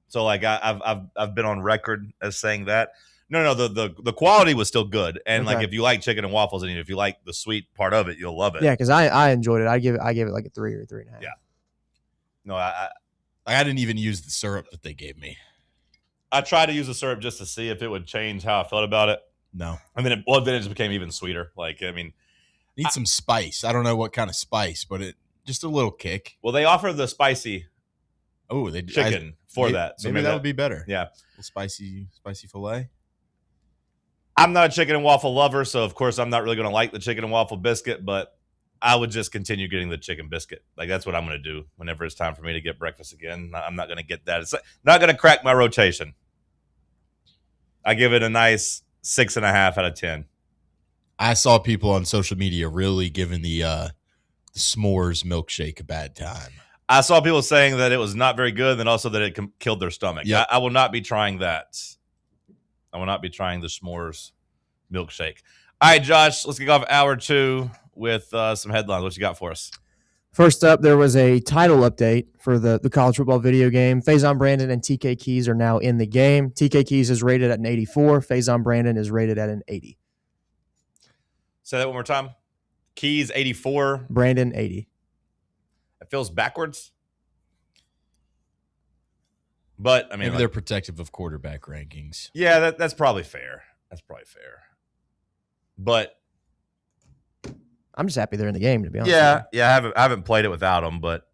So like I've been on record as saying that. No, the quality was still good, and like if you like chicken and waffles, and if you like the sweet part of it, you'll love it. Yeah, because I enjoyed it. I gave it like a 3 or 3.5. Yeah. No, I didn't even use the syrup that they gave me. I tried to use the syrup just to see if it would change how I felt about it. No, and then it just became even sweeter. Like I mean, need some spice. I don't know what kind of spice, but it just a little kick. Well, they offer the spicy. Oh, they chicken for that. So maybe that would be better. Yeah, a little spicy fillet. I'm not a chicken and waffle lover, so of course I'm not really going to like the chicken and waffle biscuit, but I would just continue getting the chicken biscuit. Like that's what I'm going to do whenever it's time for me to get breakfast again. I'm not going to get that. It's not going to crack my rotation. I give it a nice 6.5 out of 10. I saw people on social media really giving the s'mores milkshake a bad time. I saw people saying that it was not very good, and also that it killed their stomach. Yep. I will not be trying that. I will not be trying the s'mores milkshake. All right, Josh, let's kick off hour 2 with some headlines. What you got for us? First up, there was a title update for the college football video game. Faison Brandon and TK Keys are now in the game. TK Keys is rated at an 84. Faison Brandon is rated at an 80. Say that one more time. Keys 84. Brandon 80. It feels backwards. But I mean, maybe they're protective of quarterback rankings. Yeah, that's probably fair. But I'm just happy they're in the game, to be honest. Yeah. I haven't played it without them, but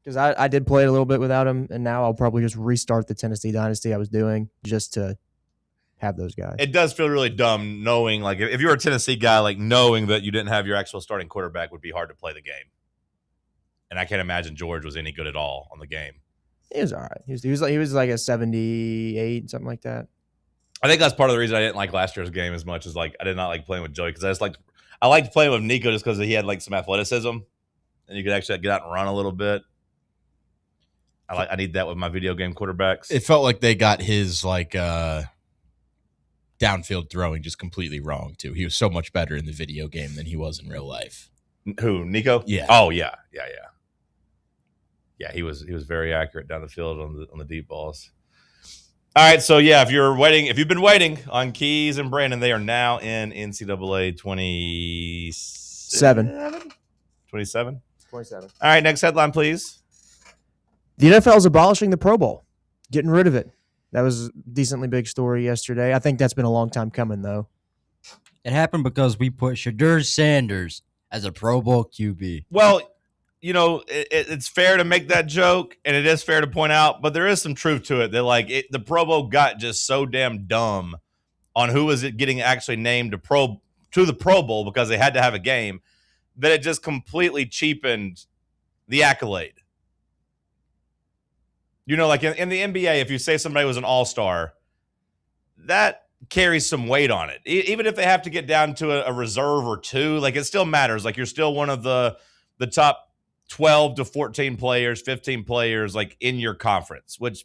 because I did play it a little bit without him, and now I'll probably just restart the Tennessee Dynasty I was doing just to have those guys. It does feel really dumb knowing, like, if you're a Tennessee guy, like knowing that you didn't have your actual starting quarterback would be hard to play the game. And I can't imagine George was any good at all on the game. He was all right. He was like a 78, something like that. I think that's part of the reason I didn't like last year's game as much as like I did not like playing with Joey, because I liked playing with Nico just because he had like some athleticism and you could actually get out and run a little bit. I need that with my video game quarterbacks. It felt like they got his like downfield throwing just completely wrong too. He was so much better in the video game than he was in real life. Who, Nico? Yeah. Oh yeah. Yeah, he was very accurate down the field on the deep balls. All right, so yeah, if you've been waiting on Keys and Brandon, they are now in NCAA 27. 27? 27. All right, next headline, please. The NFL is abolishing the Pro Bowl, getting rid of it. That was a decently big story yesterday. I think that's been a long time coming, though. It happened because we put Shedeur Sanders as a Pro Bowl QB. Well, you know, it's fair to make that joke, and it is fair to point out, but there is some truth to it. That the Pro Bowl got just so damn dumb on who was it getting actually named to the Pro Bowl because they had to have a game, that it just completely cheapened the accolade. You know, like in the NBA, if you say somebody was an all-star, that carries some weight on it. Even if they have to get down to a reserve or two, like it still matters. Like you're still one of the top 12 to 14 players, 15 players, like in your conference, which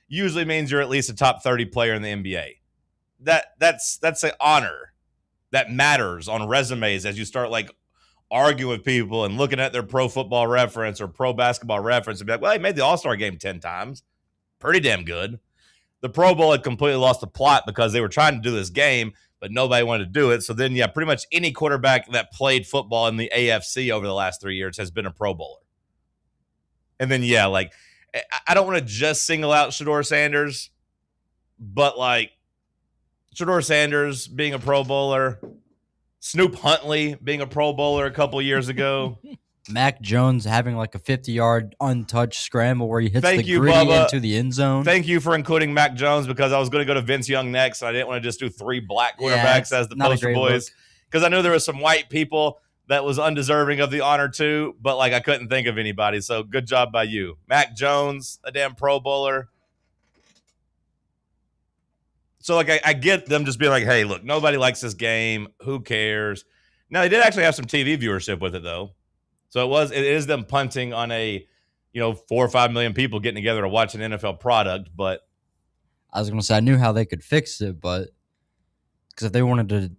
usually means you're at least a top 30 player in the NBA. That's an honor that matters on resumes as you start like arguing with people and looking at their Pro Football Reference or Pro Basketball Reference and be like, well, he made the All-Star game 10 times. Pretty damn good. The Pro Bowl had completely lost the plot because they were trying to do this game, but nobody wanted to do it. So then, yeah, pretty much any quarterback that played football in the AFC over the last 3 years has been a Pro Bowler. And then, yeah, like, I don't want to just single out Shedeur Sanders, but, like, Shedeur Sanders being a Pro Bowler, Snoop Huntley being a Pro Bowler a couple years ago. Mac Jones having like a 50-yard untouched scramble where he hits Thank the you, gritty Bubba. into the end zone. Thank you for including Mac Jones because I was going to go to Vince Young next, and I didn't want to just do 3 black quarterbacks as the poster boys because I knew there were some white people that was undeserving of the honor too, but like I couldn't think of anybody. So good job by you. Mac Jones, a damn Pro Bowler. So like I get them just being like, hey, look, nobody likes this game. Who cares? Now they did actually have some TV viewership with it though. So it is them punting on 4 or 5 million people getting together to watch an NFL product, but I was going to say I knew how they could fix it, but because if they wanted to,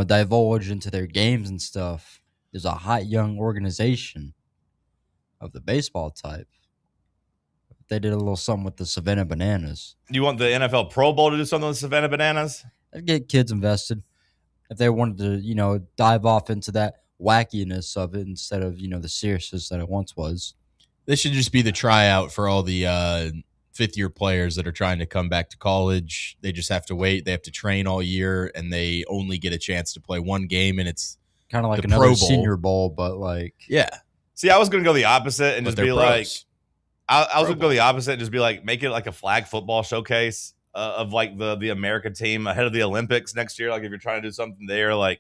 divulge into their games and stuff, there's a hot young organization of the baseball type. They did a little something with the Savannah Bananas. You want the NFL Pro Bowl to do something with Savannah Bananas? That'd get kids invested if they wanted to, dive off into that wackiness of it instead of, the seriousness that it once was. This should just be the tryout for all the fifth-year players that are trying to come back to college. They just have to wait. They have to train all year, and they only get a chance to play one game, and it's kind of like the another Pro Bowl. Senior Bowl, but like See, I was going to go the opposite and But just they're be pros. like, I was going to go the opposite and just be like, make it like a flag football showcase of like the America team ahead of the Olympics next year. Like if you're trying to do something there, like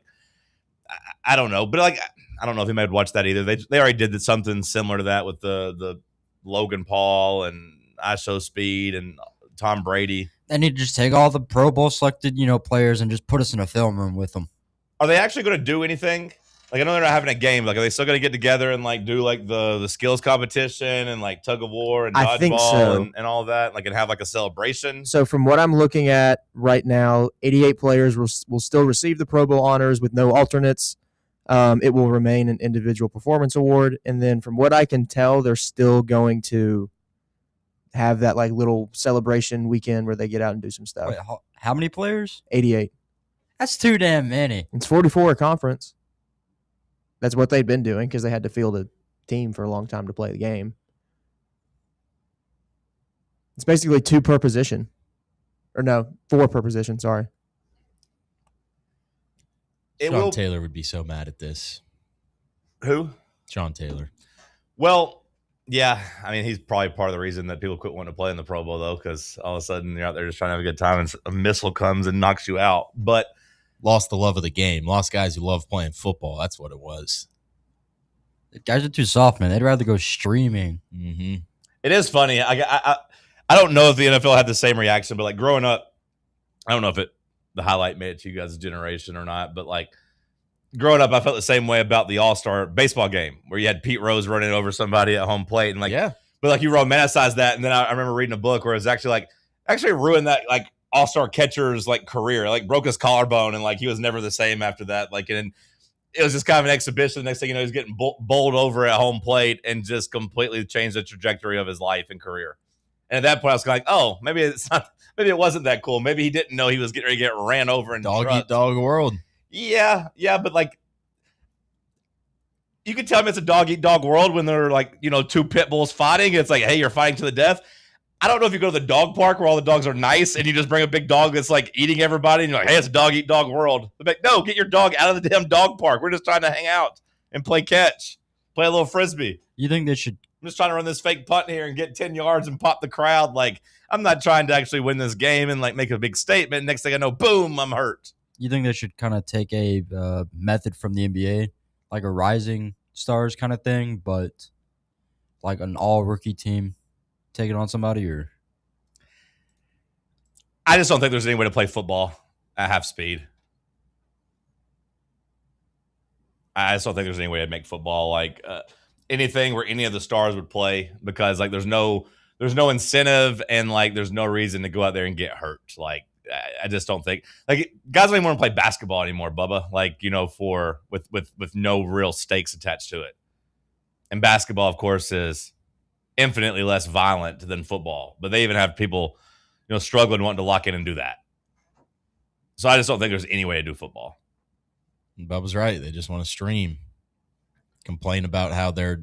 I don't know, but like I don't know if you might watch that either. They already did something similar to that with the Logan Paul and ISO Speed and Tom Brady. They need to just take all the Pro Bowl selected, players and just put us in a film room with them. Are they actually going to do anything? Like I know they're not having a game. Like are they still going to get together and like do like the skills competition and like tug of war and I think dodgeball so. and all that? Like and have like a celebration. So from what I'm looking at right now, 88 players will still receive the Pro Bowl honors with no alternates. It will remain an individual performance award. And then from what I can tell, they're still going to have that like little celebration weekend where they get out and do some stuff. Wait, how many players? 88. That's too damn many. It's 44 a conference. That's what they've been doing because they had to field a team for a long time to play the game. It's basically 2 per position. Or no, 4 per position, sorry. Sean Taylor would be so mad at this. Who? Sean Taylor. Well, yeah. I mean, he's probably part of the reason that people quit wanting to play in the Pro Bowl, though, because all of a sudden you're out there just trying to have a good time and a missile comes and knocks you out. But lost the love of the game. Lost guys who love playing football. That's what it was. The guys are too soft, man. They'd rather go streaming. Mm-hmm. It is funny. I don't know if the NFL had the same reaction, but like growing up, I don't know if the highlight made it to you guys' generation or not, but like growing up, I felt the same way about the All-Star baseball game where you had Pete Rose running over somebody at home plate and like, but like you romanticized that. And then I remember reading a book where it was actually ruined that like All-Star catcher's like career, like broke his collarbone and like he was never the same after that. Like, and it was just kind of an exhibition. The next thing you know, he's getting bowled over at home plate and just completely changed the trajectory of his life and career. And at that point, I was like, oh, maybe it's not. Maybe it wasn't that cool. Maybe he didn't know he was getting ready to get ran over and dog eat dog world. Yeah, but like, you can tell me it's a dog eat dog world when they're like, 2 pit bulls fighting. It's like, hey, you're fighting to the death. I don't know if you go to the dog park where all the dogs are nice and you just bring a big dog that's like eating everybody and you're like, hey, it's a dog eat dog world. They're like, no, get your dog out of the damn dog park. We're just trying to hang out and play catch, play a little frisbee. You think they should? I'm just trying to run this fake punt here and get 10 yards and pop the crowd. Like, I'm not trying to actually win this game and like make a big statement. Next thing I know, boom, I'm hurt. You think they should kind of take a method from the NBA, like a rising stars kind of thing, but like an all rookie team taking on somebody? Or I just don't think there's any way to play football at half speed. I just don't think there's any way to make football like anything where any of the stars would play because like there's no incentive and like there's no reason to go out there and get hurt. Like I just don't think like guys don't even want to play basketball anymore, Bubba. Like for with no real stakes attached to it. And basketball, of course, is infinitely less violent than football. But they even have people struggling wanting to lock in and do that. So I just don't think there's any way to do football. And Bubba's right. They just want to stream, complain about how their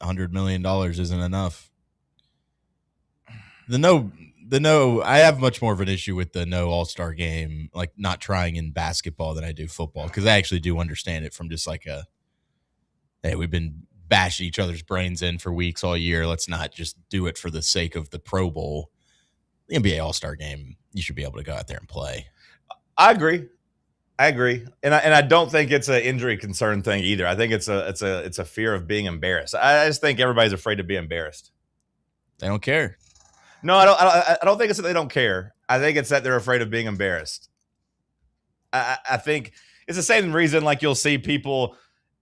$100 million isn't enough. I have much more of an issue with the no all-star game, like not trying in basketball than I do football, because I actually do understand it from just like hey, we've been bashing each other's brains in for weeks all year. Let's not just do it for the sake of the Pro Bowl. The NBA all-star game, you should be able to go out there and play. I agree. And I don't think it's an injury concern thing either. I think it's a fear of being embarrassed. I just think everybody's afraid to be embarrassed. They don't care. No, I don't think it's that they don't care. I think it's that they're afraid of being embarrassed. I think it's the same reason like you'll see people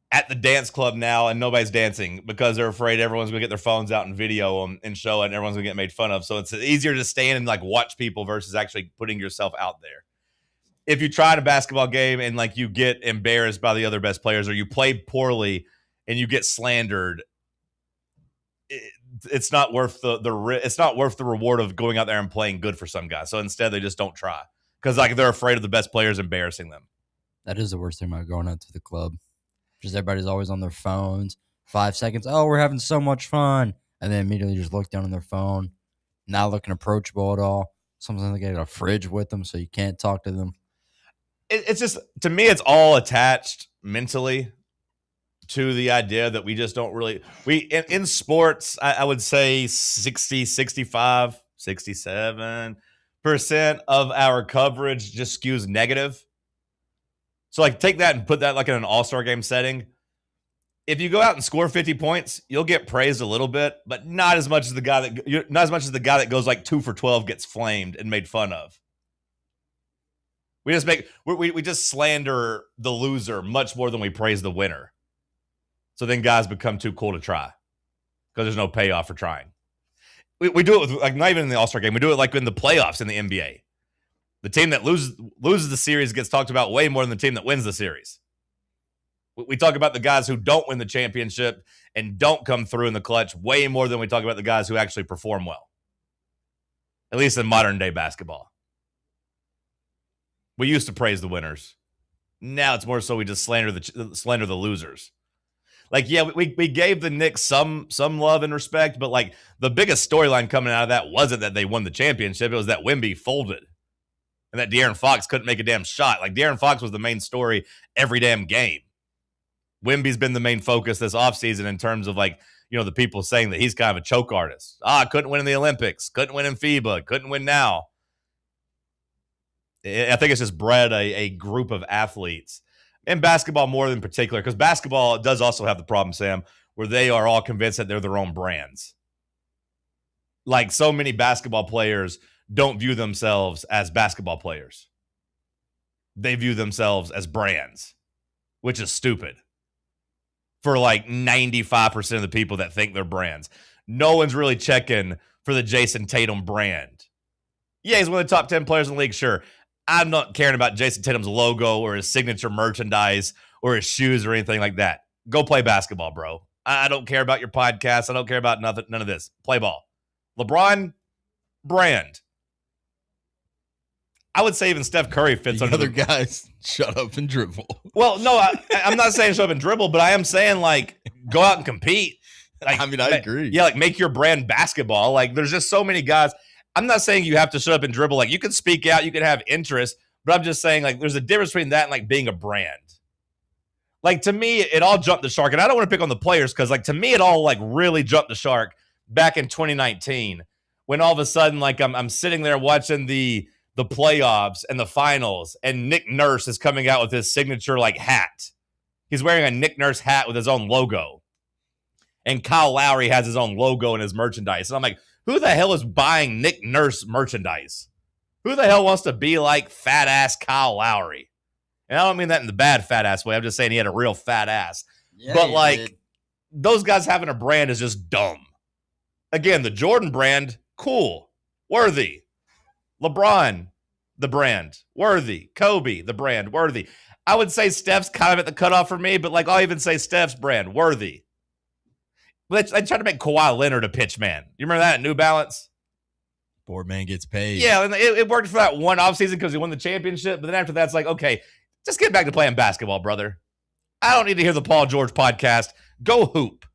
at the dance club now and nobody's dancing because they're afraid everyone's going to get their phones out and video them and show it and everyone's going to get made fun of. So it's easier to stand and like watch people versus actually putting yourself out there. If you try a basketball game and like you get embarrassed by the other best players or you play poorly and you get slandered, it's not worth it's not worth the reward of going out there and playing good for some guys. So instead they just don't try because like they're afraid of the best players embarrassing them. That is the worst thing about going out to the club. Because everybody's always on their phones. 5 seconds. Oh, we're having so much fun. And then immediately just look down on their phone. Not looking approachable at all. Sometimes they get a fridge with them so you can't talk to them. It's just, to me, it's all attached mentally to the idea that we just don't really, in sports, I would say 60, 65, 67% of our coverage just skews negative. So like take that and put that like in an all-star game setting. If you go out and score 50 points, you'll get praised a little bit, but not as much as the guy that goes like 2 for 12 gets flamed and made fun of. We just slander the loser much more than we praise the winner. So then guys become too cool to try because there's no payoff for trying. We do it with, like, not even in the all-star game. We do it like in the playoffs in the NBA. The team that loses the series gets talked about way more than the team that wins the series. We talk about the guys who don't win the championship and don't come through in the clutch way more than we talk about the guys who actually perform well. At least in modern day basketball. We used to praise the winners. Now it's more so we just slander the losers. Like, yeah, we gave the Knicks some love and respect, but like the biggest storyline coming out of that wasn't that they won the championship. It was that Wemby folded. And that De'Aaron Fox couldn't make a damn shot. Like, De'Aaron Fox was the main story every damn game. Wemby's been the main focus this offseason in terms of, like, you know, the people saying that he's kind of a choke artist. Couldn't win in the Olympics. Couldn't win in FIBA. Couldn't win now. I think it's just bred a group of athletes. And basketball more in particular, because basketball does also have the problem, Sam, where they are all convinced that they're their own brands. Like, so many basketball players don't view themselves as basketball players. They view themselves as brands, which is stupid for like 95% of the people that think they're brands. No one's really checking for the Jason Tatum brand. Yeah, he's one of the top 10 players in the league, sure. I'm not caring about Jason Tatum's logo or his signature merchandise or his shoes or anything like that. Go play basketball, bro. I don't care about your podcast. I don't care about none of this. Play ball. LeBron, brand. I would say even Steph Curry fits under other guys. Shut up and dribble. Well, no, I'm not saying shut up and dribble, but I am saying, like, go out and compete. Like, I mean, I agree. Yeah, like, make your brand basketball. Like, there's just so many guys. I'm not saying you have to shut up and dribble. Like, you can speak out, you can have interest, but I'm just saying, like, there's a difference between that and, like, being a brand. Like, to me, it all jumped the shark, and I don't want to pick on the players because, like, to me, it all, like, really jumped the shark back in 2019 when all of a sudden, like, I'm sitting there watching the playoffs and the finals, and Nick Nurse is coming out with his signature, like, hat. He's wearing a Nick Nurse hat with his own logo. And Kyle Lowry has his own logo in his merchandise. And I'm like, who the hell is buying Nick Nurse merchandise? Who the hell wants to be like fat-ass Kyle Lowry? And I don't mean that in the bad fat-ass way. I'm just saying he had a real fat ass. Yeah, but, like, those guys having a brand is just dumb. Again, the Jordan brand, cool. Worthy. LeBron, the brand, worthy. Kobe, the brand, worthy. I would say Steph's kind of at the cutoff for me, but like I'll even say Steph's brand, worthy. But I tried to make Kawhi Leonard a pitch man. You remember that at New Balance? Board man gets paid. Yeah, and it worked for that one offseason because he won the championship. But then after that, it's like, okay, just get back to playing basketball, brother. I don't need to hear the Paul George podcast. Go hoop.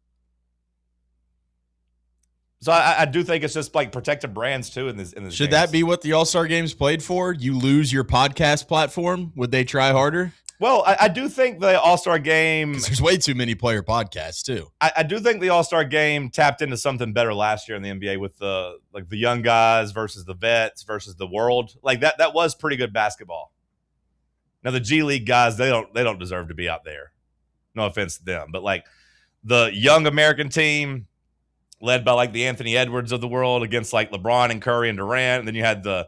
So I do think it's just like protected brands too in this. Should that be what the All-Star Game's played for? You lose your podcast platform? Would they try harder? Well, I do think the All-Star Game. There's way too many player podcasts too. I do think the All-Star Game tapped into something better last year in the NBA with the young guys versus the vets versus the world. Like that was pretty good basketball. Now the G League guys, they don't deserve to be out there. No offense to them, but like the young American team, led by like the Anthony Edwards of the world against like LeBron and Curry and Durant. And then you had the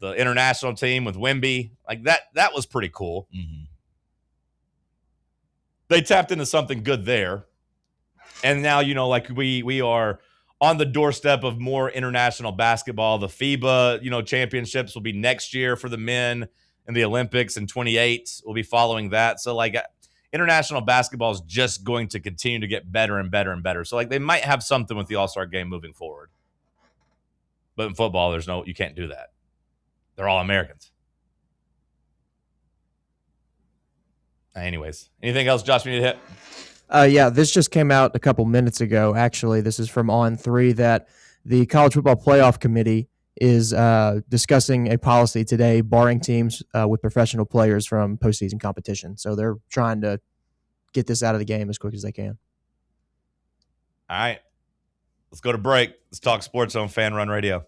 international team with Wemby. Like that was pretty cool. Mm-hmm. they tapped into something good there. And now, like we are on the doorstep of more international basketball. The FIBA, championships will be next year for the men, and the Olympics in 2028 will be following that. So international basketball is just going to continue to get better and better and better. So they might have something with the All-Star game moving forward. But in football, you can't do that. They're all Americans. Anyways, anything else, Josh, we need to hit? Yeah, this just came out a couple minutes ago. Actually, this is from On3 that the College Football Playoff Committee is discussing a policy today barring teams with professional players from postseason competition. So they're trying to get this out of the game as quick as they can. All right, let's go to break. Let's talk sports on Fan Run Radio.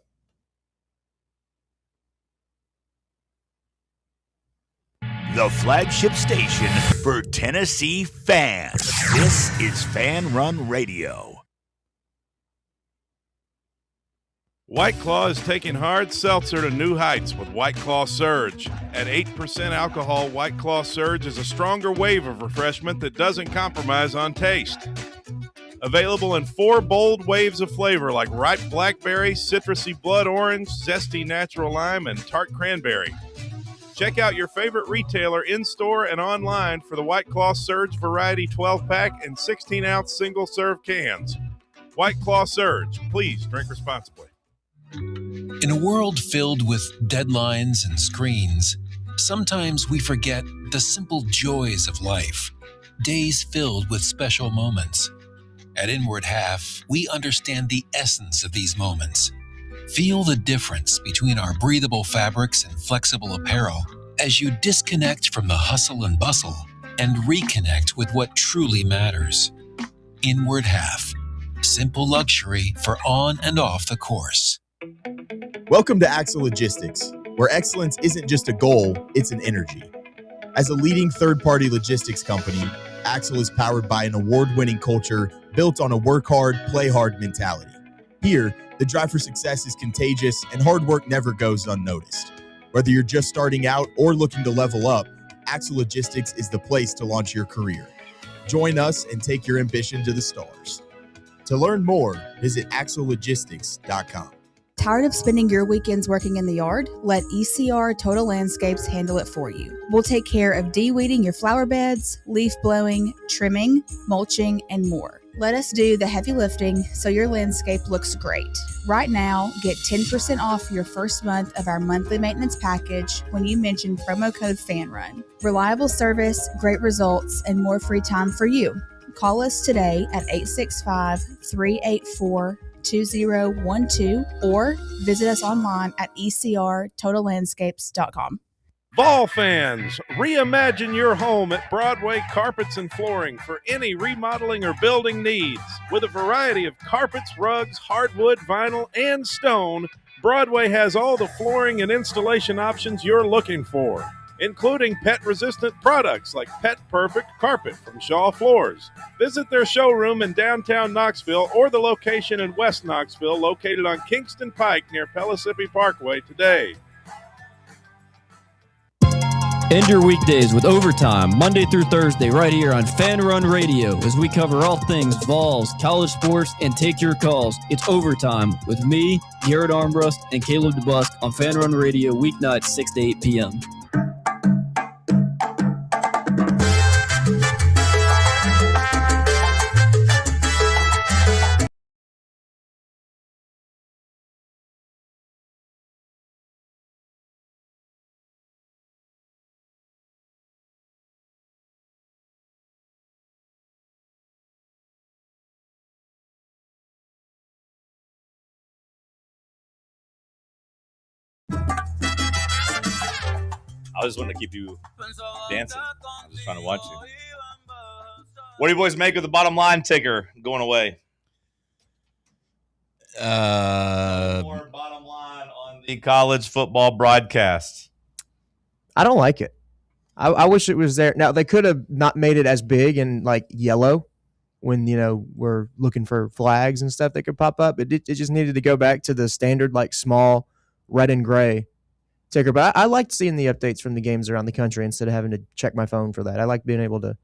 The flagship station for Tennessee fans. This is Fan Run Radio. White Claw is taking hard seltzer to new heights with White Claw Surge. At 8% alcohol, White Claw Surge is a stronger wave of refreshment that doesn't compromise on taste. Available in 4 bold waves of flavor like ripe blackberry, citrusy blood orange, zesty natural lime, and tart cranberry. Check out your favorite retailer in-store and online for the White Claw Surge Variety 12-pack and 16-ounce single-serve cans. White Claw Surge. Please drink responsibly. In a world filled with deadlines and screens, sometimes we forget the simple joys of life, days filled with special moments. At Inward Half, we understand the essence of these moments. Feel the difference between our breathable fabrics and flexible apparel as you disconnect from the hustle and bustle and reconnect with what truly matters. Inward Half. Simple luxury for on and off the course. Welcome to Axle Logistics, where excellence isn't just a goal, it's an energy. As a leading third-party logistics company, Axle is powered by an award-winning culture built on a work hard, play hard mentality. Here, the drive for success is contagious and hard work never goes unnoticed. Whether you're just starting out or looking to level up, Axle Logistics is the place to launch your career. Join us and take your ambition to the stars. To learn more, visit axlelogistics.com. Tired of spending your weekends working in the yard? Let ECR Total Landscapes handle it for you. We'll take care of de-weeding your flower beds, leaf blowing, trimming, mulching, and more. Let us do the heavy lifting so your landscape looks great. Right now, get 10% off your first month of our monthly maintenance package when you mention promo code FANRUN. Reliable service, great results, and more free time for you. Call us today at 865-384-2012 or visit us online at ecrtotallandscapes.com. Ball fans, reimagine your home at Broadway Carpets and Flooring for any remodeling or building needs. With a variety of carpets, rugs, hardwood, vinyl, and stone, Broadway has all the flooring and installation options you're looking for, including pet-resistant products like Pet Perfect Carpet from Shaw Floors. Visit their showroom in downtown Knoxville or the location in West Knoxville located on Kingston Pike near Pellissippi Parkway today. End your weekdays with Overtime, Monday through Thursday, right here on Fan Run Radio, as we cover all things Vols, college sports, and take your calls. It's Overtime with me, Garrett Armbrust, and Caleb DeBusk on Fan Run Radio, weeknights 6 to 8 p.m. I just wanted to keep you dancing. I was just trying to watch you. What do you boys make of the bottom line ticker going away? More bottom line on the college football broadcast. I don't like it. I wish it was there. Now, they could have not made it as big and like yellow when, we're looking for flags and stuff that could pop up. It just needed to go back to the standard, like small red and gray ticker. But I liked seeing the updates from the games around the country instead of having to check my phone for that. I like being able to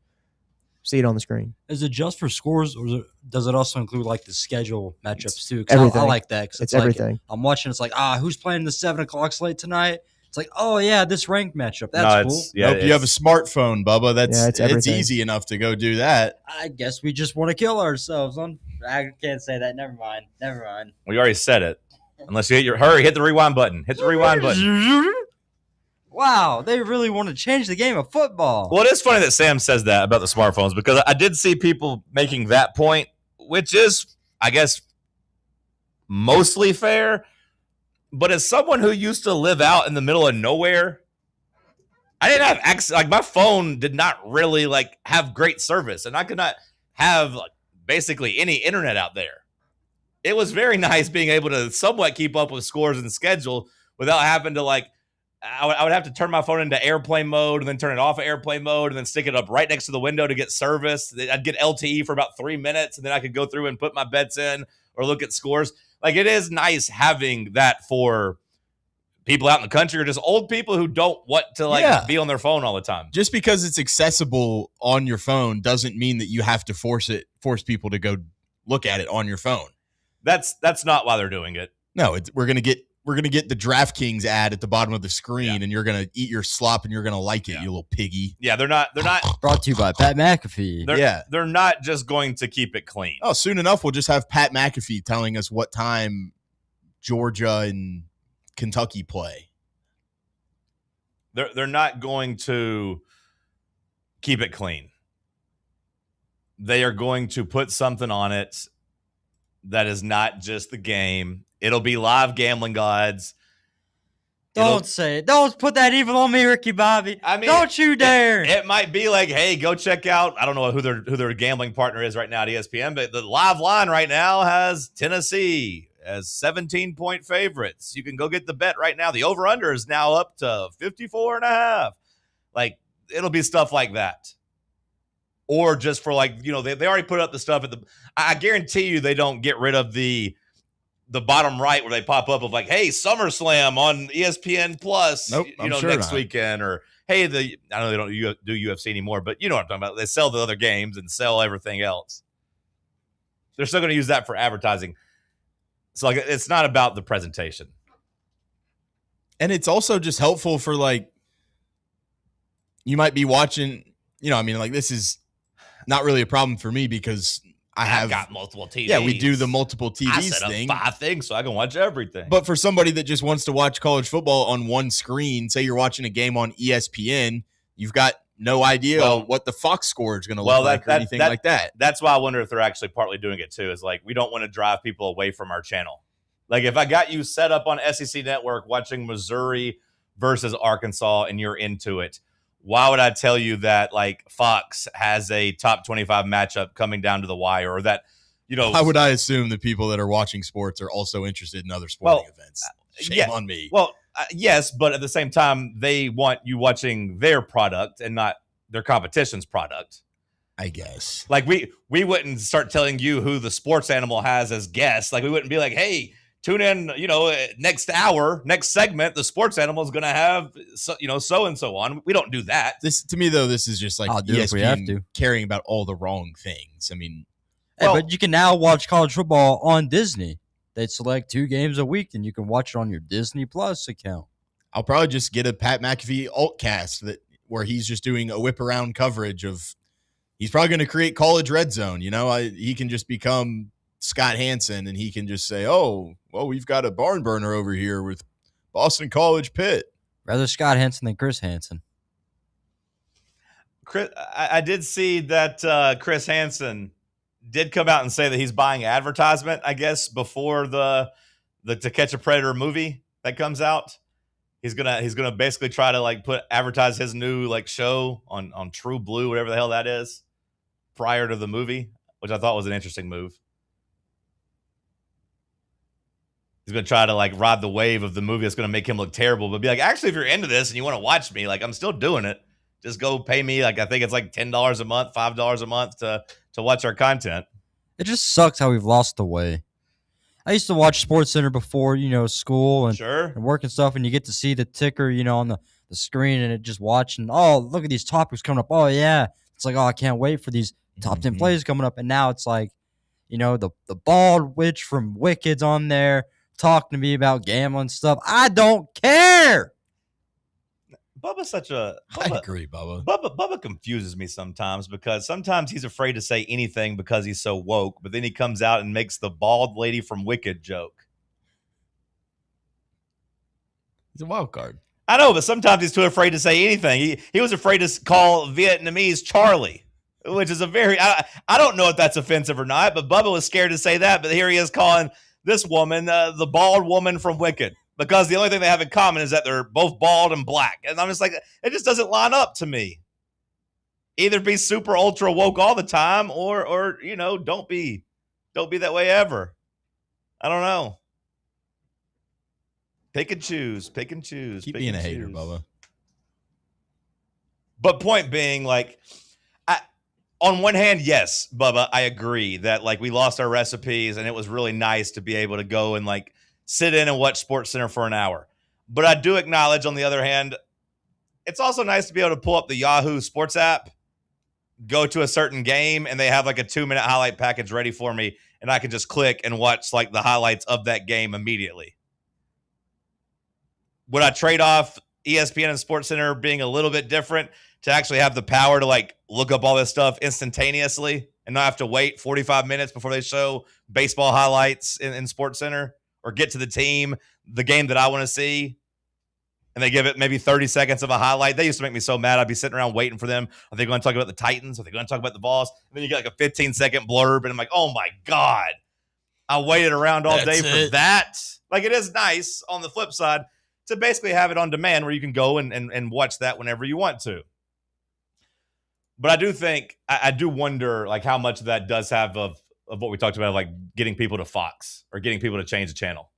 see it on the screen. Is it just for scores, or does it also include like the schedule matchups too? 'Cause Everything. I like that because It's like, everything. I'm watching. It's like, who's playing the 7:00 slate tonight? It's like, oh yeah, this ranked matchup. No, That's it's- cool. yeah, Nope, you have a smartphone, Bubba. Yeah, it's It's everything. easy enough to go do that. I guess we just want to kill ourselves. I can't say that. Never mind. We already said it. Unless you hit the rewind button. Hit the rewind button. Wow, they really want to change the game of football. Well, it is funny that Sam says that about the smartphones because I did see people making that point, which is, I guess, mostly fair. But as someone who used to live out in the middle of nowhere, I didn't have access. Like, my phone did not really like have great service, and I could not have like basically any internet out there. It was very nice being able to somewhat keep up with scores and schedule without having to like. I would have to turn my phone into airplane mode and then turn it off of airplane mode and then stick it up right next to the window to get service. I'd get LTE for about 3 minutes, and then I could go through and put my bets in or look at scores. Like, it is nice having that for people out in the country or just old people who don't want to be on their phone all the time. Just because it's accessible on your phone doesn't mean that you have to force people to go look at it on your phone. That's not why they're doing it. No, we're gonna get the DraftKings ad at the bottom of the screen, and you're gonna eat your slop, and you're gonna like it, you little piggy. Yeah, they're not brought to you by Pat McAfee. They're not just going to keep it clean. Oh, soon enough, we'll just have Pat McAfee telling us what time Georgia and Kentucky play. They're not going to keep it clean. They are going to put something on it that is not just the game. It'll be live gambling odds. Don't say it. Don't put that evil on me, Ricky Bobby. I mean, don't you dare. It might be like, hey, go check out. I don't know who their gambling partner is right now at ESPN, but the live line right now has Tennessee as 17-point favorites. You can go get the bet right now. The over/under is now up to 54.5. Like, it'll be stuff like that. Or just for like, they already put up the stuff at the. I guarantee you they don't get rid of the bottom right where they pop up of like, hey, SummerSlam on ESPN Plus, Nope, sure next not. weekend, or hey, I know they don't do UFC anymore, but you know what I'm talking about. They sell the other games and sell everything else. They're still going to use that for advertising. So like, it's not about the presentation. And it's also just helpful for like, you might be watching, this is not really a problem for me because I've got multiple TVs. Yeah, we do the multiple TVs I set up thing. 5 things so I can watch everything. But for somebody that just wants to watch college football on one screen, say you're watching a game on ESPN, you've got no idea what the Fox score is going to look like or anything like that. That's why I wonder if they're actually partly doing it too. Is like, we don't want to drive people away from our channel. Like, if I got you set up on SEC Network watching Missouri versus Arkansas and you're into it, why would I tell you that like Fox has a top 25 matchup coming down to the wire, or that, Why would I assume that people that are watching sports are also interested in other sporting events? Shame on me. Well, yes, but at the same time, they want you watching their product and not their competition's product. I guess. Like, we wouldn't start telling you who the sports animal has as guests. Like, we wouldn't be like, hey, tune in, next hour, next segment, the sports animal is going to have, so and so on. We don't do that. This, to me, though, this is just like I'll do it if we have to. ESPN caring about all the wrong things. I mean, but you can now watch college football on Disney. They select 2 games a week, and you can watch it on your Disney Plus account. I'll probably just get a Pat McAfee altcast where he's just doing a whip around coverage of. He's probably going to create College Red Zone. He can just become Scott Hansen, and he can just say, "Oh, well, we've got a barn burner over here with Boston College Pitt." Rather Scott Hansen than Chris Hansen. Chris, I did see that Chris Hansen did come out and say that he's buying advertisement, I guess, before the To Catch a Predator movie that comes out. He's gonna basically try to advertise his new show on True Blue, whatever the hell that is, prior to the movie, which I thought was an interesting move. He's going to try to ride the wave of the movie that's going to make him look terrible, but be like, actually, if you're into this and you want to watch me, I'm still doing it. Just go pay me. I think it's $10 a month, $5 a month to watch our content. It just sucks how we've lost the way. I used to watch SportsCenter before, school and work and stuff, and you get to see the ticker, on the screen, and it just watching, oh, look at these topics coming up. Oh, yeah, it's like, oh, I can't wait for these top 10 plays coming up. And now it's like, the bald witch from Wicked's on there talking to me about gambling stuff. I don't care. Bubba's such a. I agree, Bubba. Bubba confuses me sometimes because sometimes he's afraid to say anything because he's so woke, but then he comes out and makes the bald lady from Wicked joke. He's a wild card. I know, but sometimes he's too afraid to say anything. He was afraid to call Vietnamese Charlie, which is a very. I don't know if that's offensive or not, but Bubba was scared to say that. But here he is calling this woman the bald woman from Wicked. Because the only thing they have in common is that they're both bald and black. And I'm just like, it just doesn't line up to me. Either be super ultra woke all the time or don't be that way ever. I don't know. Pick and choose. Keep being a hater, Bubba. But point being, like, on one hand, yes, Bubba, I agree that, like, we lost our recipes and it was really nice to be able to go and, like, sit in and watch SportsCenter for an hour. But I do acknowledge, on the other hand, it's also nice to be able to pull up the Yahoo Sports app, go to a certain game, and they have like a 2-minute highlight package ready for me, and I can just click and watch like the highlights of that game immediately. Would I trade off ESPN and SportsCenter being a little bit different to actually have the power to like look up all this stuff instantaneously and not have to wait 45 minutes before they show baseball highlights in SportsCenter? Or get to the team, the game that I want to see, and they give it maybe 30 seconds of a highlight. They used to make me so mad. I'd be sitting around waiting for them. Are they going to talk about the Titans? Are they going to talk about the Vols? And then you get like a 15-second blurb, and I'm like, oh, my God. I waited around all day for that. Like, it is nice on the flip side to basically have it on demand where you can go and watch that whenever you want to. But I do think, I do wonder, like, how much of that does have of what we talked about, like getting people to Fox or getting people to change the channel.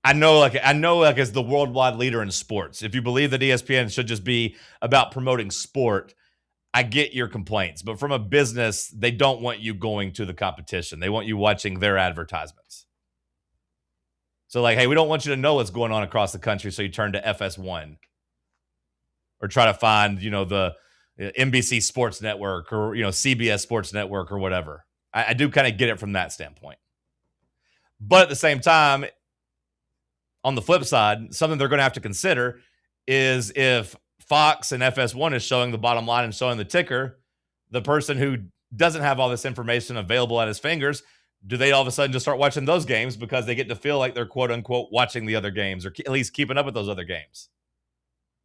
I know, as the worldwide leader in sports, if you believe that ESPN should just be about promoting sport, I get your complaints. But from a business, they don't want you going to the competition. They want you watching their advertisements. So like, hey, we don't want you to know what's going on across the country, so you turn to FS1 or try to find, the NBC Sports Network or, CBS Sports Network or whatever. I do kind of get it from that standpoint. But at the same time, on the flip side, something they're going to have to consider is if Fox and FS1 is showing the bottom line and showing the ticker, the person who doesn't have all this information available at his fingers, do they all of a sudden just start watching those games because they get to feel like they're quote unquote watching the other games or at least keeping up with those other games?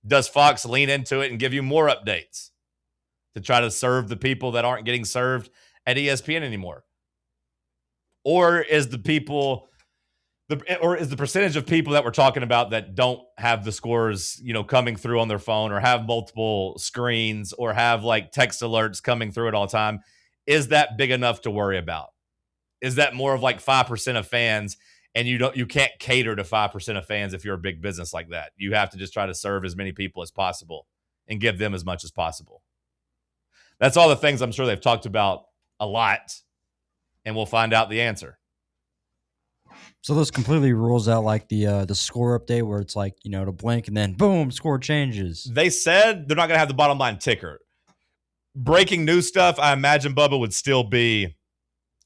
Does Fox lean into it and give you more updates to try to serve the people that aren't getting served at ESPN anymore? Or is the percentage of people that we're talking about that don't have the scores, coming through on their phone or have multiple screens or have like text alerts coming through at all time, is that big enough to worry about? Is that more of like 5% of fans, and you can't cater to 5% of fans if you're a big business like that? You have to just try to serve as many people as possible and give them as much as possible. That's all the things I'm sure they've talked about a lot, and we'll find out the answer. So this completely rules out like the score update where it's like, to blink and then boom, score changes. They said they're not going to have the bottom line ticker. Breaking news stuff, I imagine, Bubba, would still be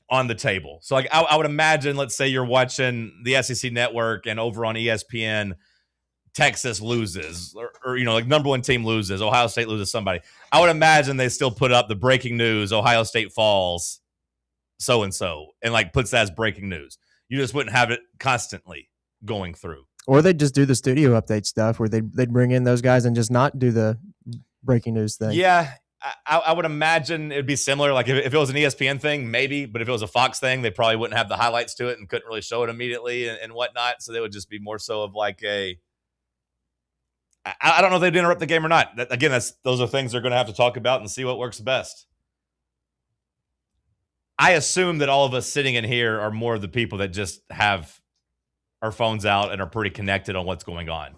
on the table. So like I would imagine, let's say you're watching the SEC network and over on ESPN, Texas loses or like number one team loses, Ohio State loses somebody. I would imagine they still put up the breaking news, Ohio State falls so-and-so, and like puts that as breaking news. You just wouldn't have it constantly going through. Or they'd just do the studio update stuff where they'd bring in those guys and just not do the breaking news thing. Yeah, I would imagine it'd be similar. Like if it was an ESPN thing, maybe, but if it was a Fox thing, they probably wouldn't have the highlights to it and couldn't really show it immediately and whatnot. So they would just be more so of like I don't know if they'd interrupt the game or not. Again, those are things they're going to have to talk about and see what works best. I assume that all of us sitting in here are more of the people that just have our phones out and are pretty connected on what's going on.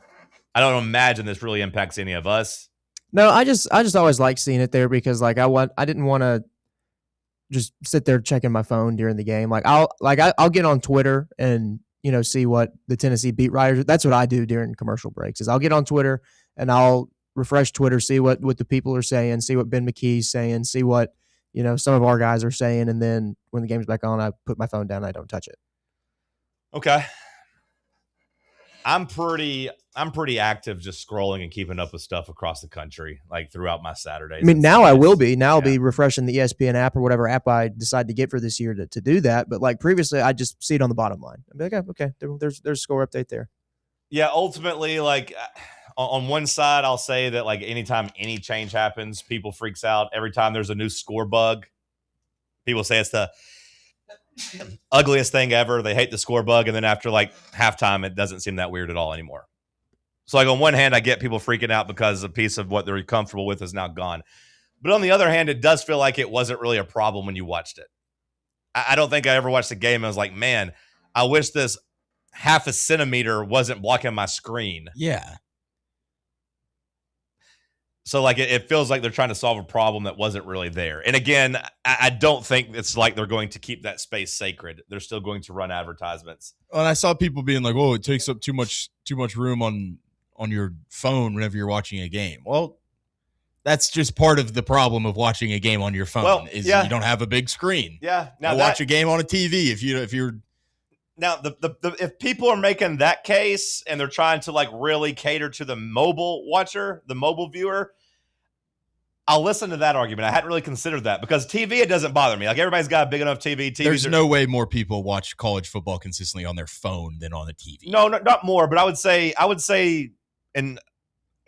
I don't imagine this really impacts any of us. No, I just always like seeing it there because like I didn't want to just sit there checking my phone during the game. Like I'll get on Twitter and see what the Tennessee beat writers. That's what I do during commercial breaks. Is I'll get on Twitter and I'll refresh Twitter, see what the people are saying, see what Ben McKee's saying, see what some of our guys are saying, and then when the game's back on, I put my phone down and I don't touch it. Okay. I'm pretty active just scrolling and keeping up with stuff across the country, like throughout my Saturdays. I mean, now I will be. Now I'll be refreshing the ESPN app or whatever app I decide to get for this year to do that. But like previously, I just see it on the bottom line. I'd be like, okay, there's a score update there. Yeah, ultimately, like on one side, I'll say that like anytime any change happens, people freaks out. Every time there's a new score bug, people say it's the ugliest thing ever. They hate the score bug, and then after like halftime, it doesn't seem that weird at all anymore. So like on one hand, I get people freaking out because a piece of what they're comfortable with is now gone. But on the other hand, it does feel like it wasn't really a problem when you watched it. I don't think I ever watched a game and was like, man, I wish this half a centimeter wasn't blocking my screen. Yeah. So like it feels like they're trying to solve a problem that wasn't really there. And again, I don't think it's like they're going to keep that space sacred. They're still going to run advertisements. Well, and I saw people being like, "Oh, it takes up too much room on your phone whenever you're watching a game." Well, that's just part of the problem of watching a game on your phone you don't have a big screen. Yeah. Now watch a game on a TV if you're now if people are making that case and they're trying to like really cater to the mobile watcher, the mobile viewer, I'll listen to that argument. I hadn't really considered that because TV, it doesn't bother me. Like everybody's got a big enough TV. There's no way more people watch college football consistently on their phone than on a TV. No, not more, but I would say, and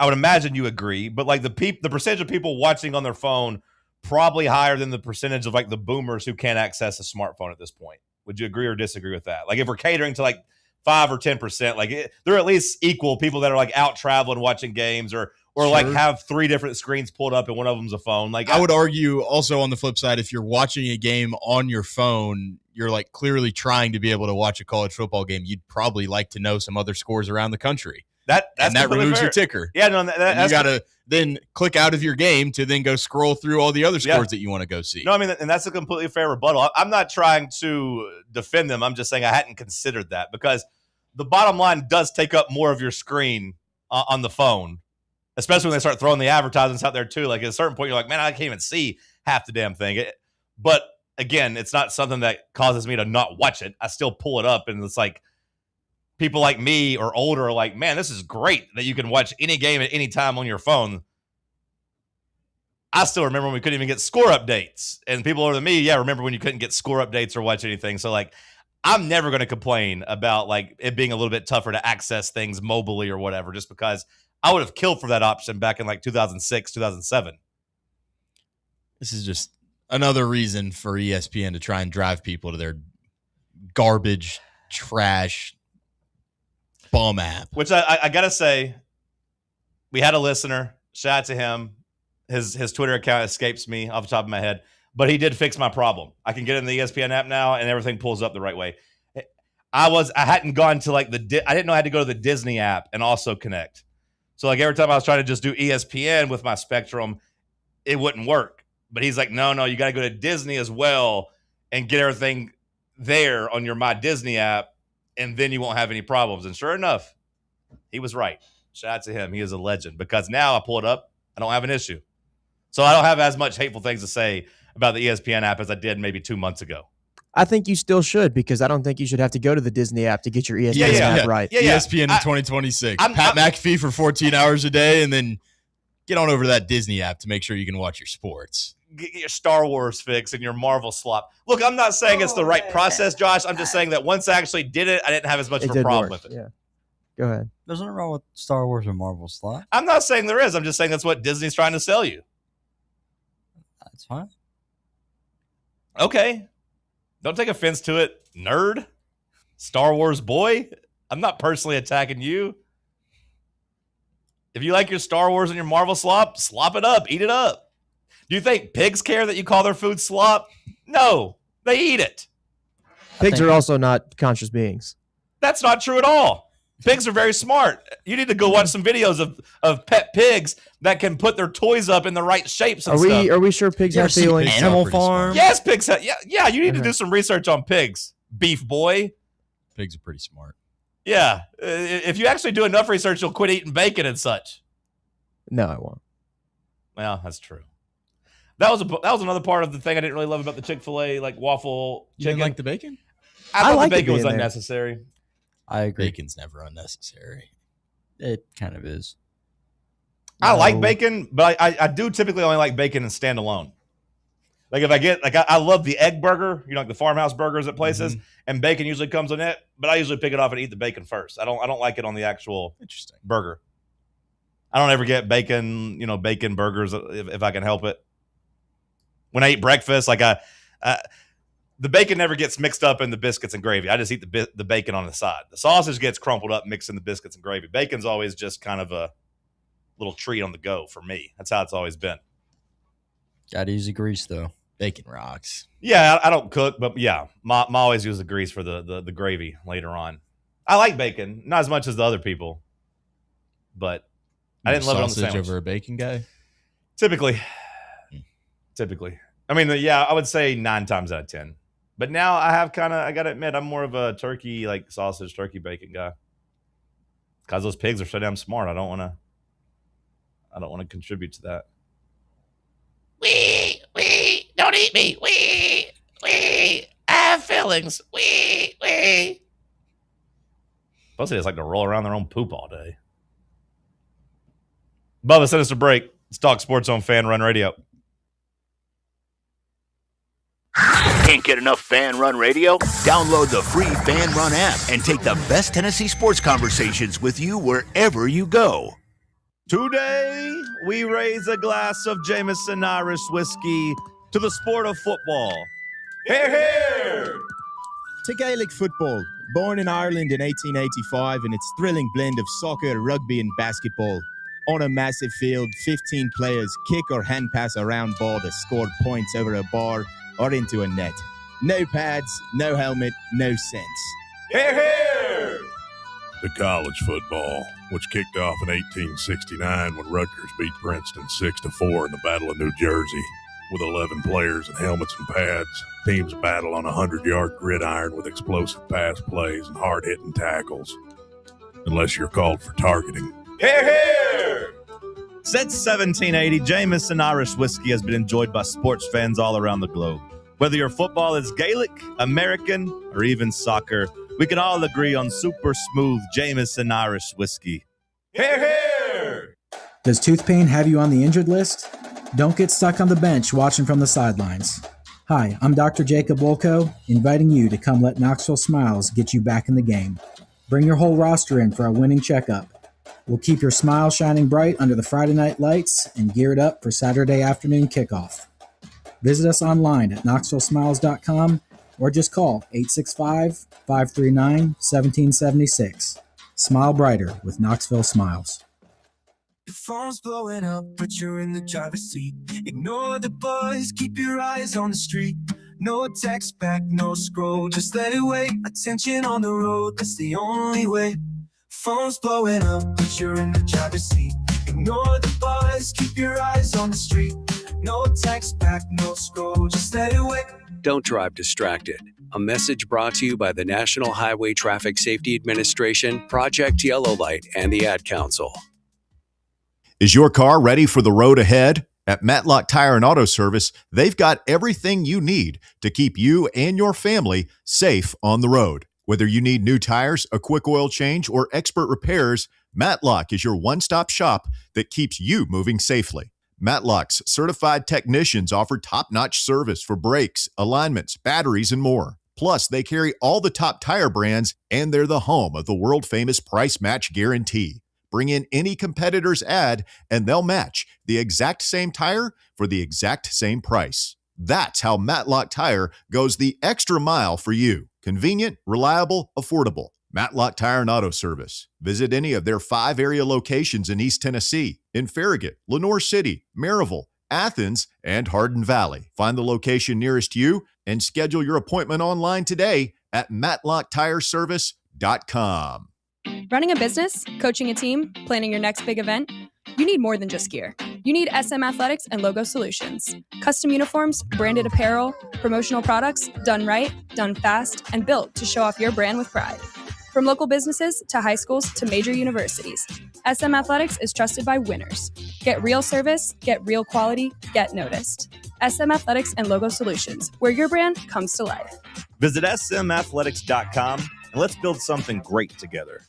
I would imagine you agree, but like the percentage of people watching on their phone probably higher than the percentage of like the boomers who can't access a smartphone at this point. Would you agree or disagree with that? Like if we're catering to like 5 or 10%, like they're at least equal people that are like out traveling, watching games or like have 3 different screens pulled up and one of them's a phone. Like I would argue also on the flip side, if you're watching a game on your phone, you're like clearly trying to be able to watch a college football game. You'd probably like to know some other scores around the country. That removes fair. your ticker. Yeah, no, you got to then click out of your game to then go scroll through all the other scores that you want to go see. No, I mean, and that's a completely fair rebuttal. I'm not trying to defend them. I'm just saying I hadn't considered that because the bottom line does take up more of your screen on the phone, especially when they start throwing the advertisements out there too. Like at a certain point, you're like, man, I can't even see half the damn thing. But again, it's not something that causes me to not watch it. I still pull it up, and it's like people like me or older are like, man, this is great that you can watch any game at any time on your phone. I still remember when we couldn't even get score updates, and people older than me, remember when you couldn't get score updates or watch anything. So like, I'm never going to complain about like it being a little bit tougher to access things mobilely or whatever, just because I would have killed for that option back in like 2006, 2007. This is just another reason for ESPN to try and drive people to their garbage, trash, bum app. Which I got to say, we had a listener, shout out to him. His Twitter account escapes me off the top of my head, but he did fix my problem. I can get in the ESPN app now and everything pulls up the right way. I hadn't gone to like I didn't know I had to go to the Disney app and also connect. So like every time I was trying to just do ESPN with my Spectrum, it wouldn't work. But he's like, no, you got to go to Disney as well and get everything there on your My Disney app, and then you won't have any problems. And sure enough, he was right. Shout out to him. He is a legend because now I pull it up, I don't have an issue. So I don't have as much hateful things to say about the ESPN app as I did maybe 2 months ago. I think you still should because I don't think you should have to go to the Disney app to get your ESPN app right. ESPN in 2026. Pat McAfee for 14 hours a day, and then get on over to that Disney app to make sure you can watch your sports. Get your Star Wars fix and your Marvel slop. Look, I'm not saying it's the right process, Josh. I'm just saying that once I actually did it, I didn't have as much of a problem with it. Yeah. Go ahead. There's nothing wrong with Star Wars or Marvel slot. I'm not saying there is. I'm just saying that's what Disney's trying to sell you. That's fine. Okay. Don't take offense to it, nerd. Star Wars boy. I'm not personally attacking you. If you like your Star Wars and your Marvel slop it up. Eat it up. Do you think pigs care that you call their food slop? No, they eat it. Pigs are also not conscious beings. That's not true at all. Pigs are very smart. You need to go watch some videos of pet pigs that can put their toys up in the right shapes and stuff. Are we sure pigs have feelings? Animal Farm? Yes, pigs have. Yeah, you need to do some research on pigs, beef boy. Pigs are pretty smart. Yeah. If you actually do enough research, you'll quit eating bacon and such. No, I won't. Well, that's true. That was another part of the thing I didn't really love about the Chick-fil-A like waffle You chicken. didn't like the bacon? I thought like the it bacon was being there. unnecessary. I agree. Bacon's never unnecessary. It kind of is. I like No. bacon, but I do typically only like bacon and standalone. Like if I get I love the egg burger, like the farmhouse burgers at places, and bacon usually comes on it. But I usually pick it off and eat the bacon first. I don't like it on the actual burger. I don't ever get bacon, bacon burgers if I can help it. When I eat breakfast, the bacon never gets mixed up in the biscuits and gravy. I just eat the bacon on the side. The sausage gets crumpled up, mixed in the biscuits and gravy. Bacon's always just kind of a little treat on the go for me. That's how it's always been. Gotta use the grease though. Bacon rocks. Yeah, I don't cook, but yeah, Ma always uses the grease for the gravy later on. I like bacon, not as much as the other people, but I didn't love it on the Sausage sandwich. over a bacon guy? Typically. I mean, I would say 9 times out of 10. But now I got to admit, I'm more of a turkey, like sausage, turkey, bacon guy. Because those pigs are so damn smart. I don't want to contribute to that. Don't eat me. I have feelings. Plus, they just like to roll around their own poop all day. Bubba, send us a break. Let's talk sports on Fan Run Radio. Can't get enough Fan Run Radio? Download the free Fan Run app and take the best Tennessee sports conversations with you wherever you go. Today, we raise a glass of Jameson Irish whiskey to the sport of football. Hear, hear! To Gaelic football, born in Ireland in 1885 in its thrilling blend of soccer, rugby and basketball. On a massive field, 15 players kick or hand pass a round ball that scored points over a bar or into a net. No pads, no helmet, no sense. Hear, hear! To college football, which kicked off in 1869 when Rutgers beat Princeton 6-4 in the Battle of New Jersey. With 11 players and helmets and pads, teams battle on a 100-yard gridiron with explosive pass plays and hard-hitting tackles. Unless you're called for targeting. Hear, hear! Since 1780, Jameson Irish whiskey has been enjoyed by sports fans all around the globe. Whether your football is Gaelic, American, or even soccer, we can all agree on super smooth Jameson Irish whiskey. Hear, hear! Does tooth pain have you on the injured list? Don't get stuck on the bench watching from the sidelines. Hi, I'm Dr. Jacob Wolko, inviting you to come let Knoxville Smiles get you back in the game. Bring your whole roster in for a winning checkup. We'll keep your smile shining bright under the Friday night lights and geared up for Saturday afternoon kickoff. Visit us online at knoxvillesmiles.com or just call 865-539-1776. Smile brighter with Knoxville Smiles. The phone's blowing up, but you're in the driver's seat. Ignore the buzz, keep your eyes on the street. No text back, no scroll, just let it wait. Attention on the road, that's the only way. Phone's blowing up, but you're in the driver's seat. Ignore the buzz, keep your eyes on the street. No text back, no scroll, just let it wait. Don't drive distracted. A message brought to you by the National Highway Traffic Safety Administration, Project Yellow Light, and the Ad Council. Is your car ready for the road ahead? At Matlock Tire and Auto Service, they've got everything you need to keep you and your family safe on the road. Whether you need new tires, a quick oil change, or expert repairs, Matlock is your one-stop shop that keeps you moving safely. Matlock's certified technicians offer top-notch service for brakes, alignments, batteries, and more. Plus, they carry all the top tire brands, and they're the home of the world-famous price match guarantee. Bring in any competitor's ad, and they'll match the exact same tire for the exact same price. That's how Matlock Tire goes the extra mile for you. Convenient, reliable, affordable. Matlock Tire and Auto Service. Visit any of their 5 area locations in East Tennessee, in Farragut, Lenoir City, Maryville, Athens, and Hardin Valley. Find the location nearest you and schedule your appointment online today at matlocktireservice.com. Running a business, coaching a team, planning your next big event, you need more than just gear. You need SM Athletics and Logo Solutions. Custom uniforms, branded apparel, promotional products, done right, done fast, and built to show off your brand with pride. From local businesses to high schools to major universities, SM Athletics is trusted by winners. Get real service, get real quality, get noticed. SM Athletics and Logo Solutions, where your brand comes to life. Visit smathletics.com and let's build something great together.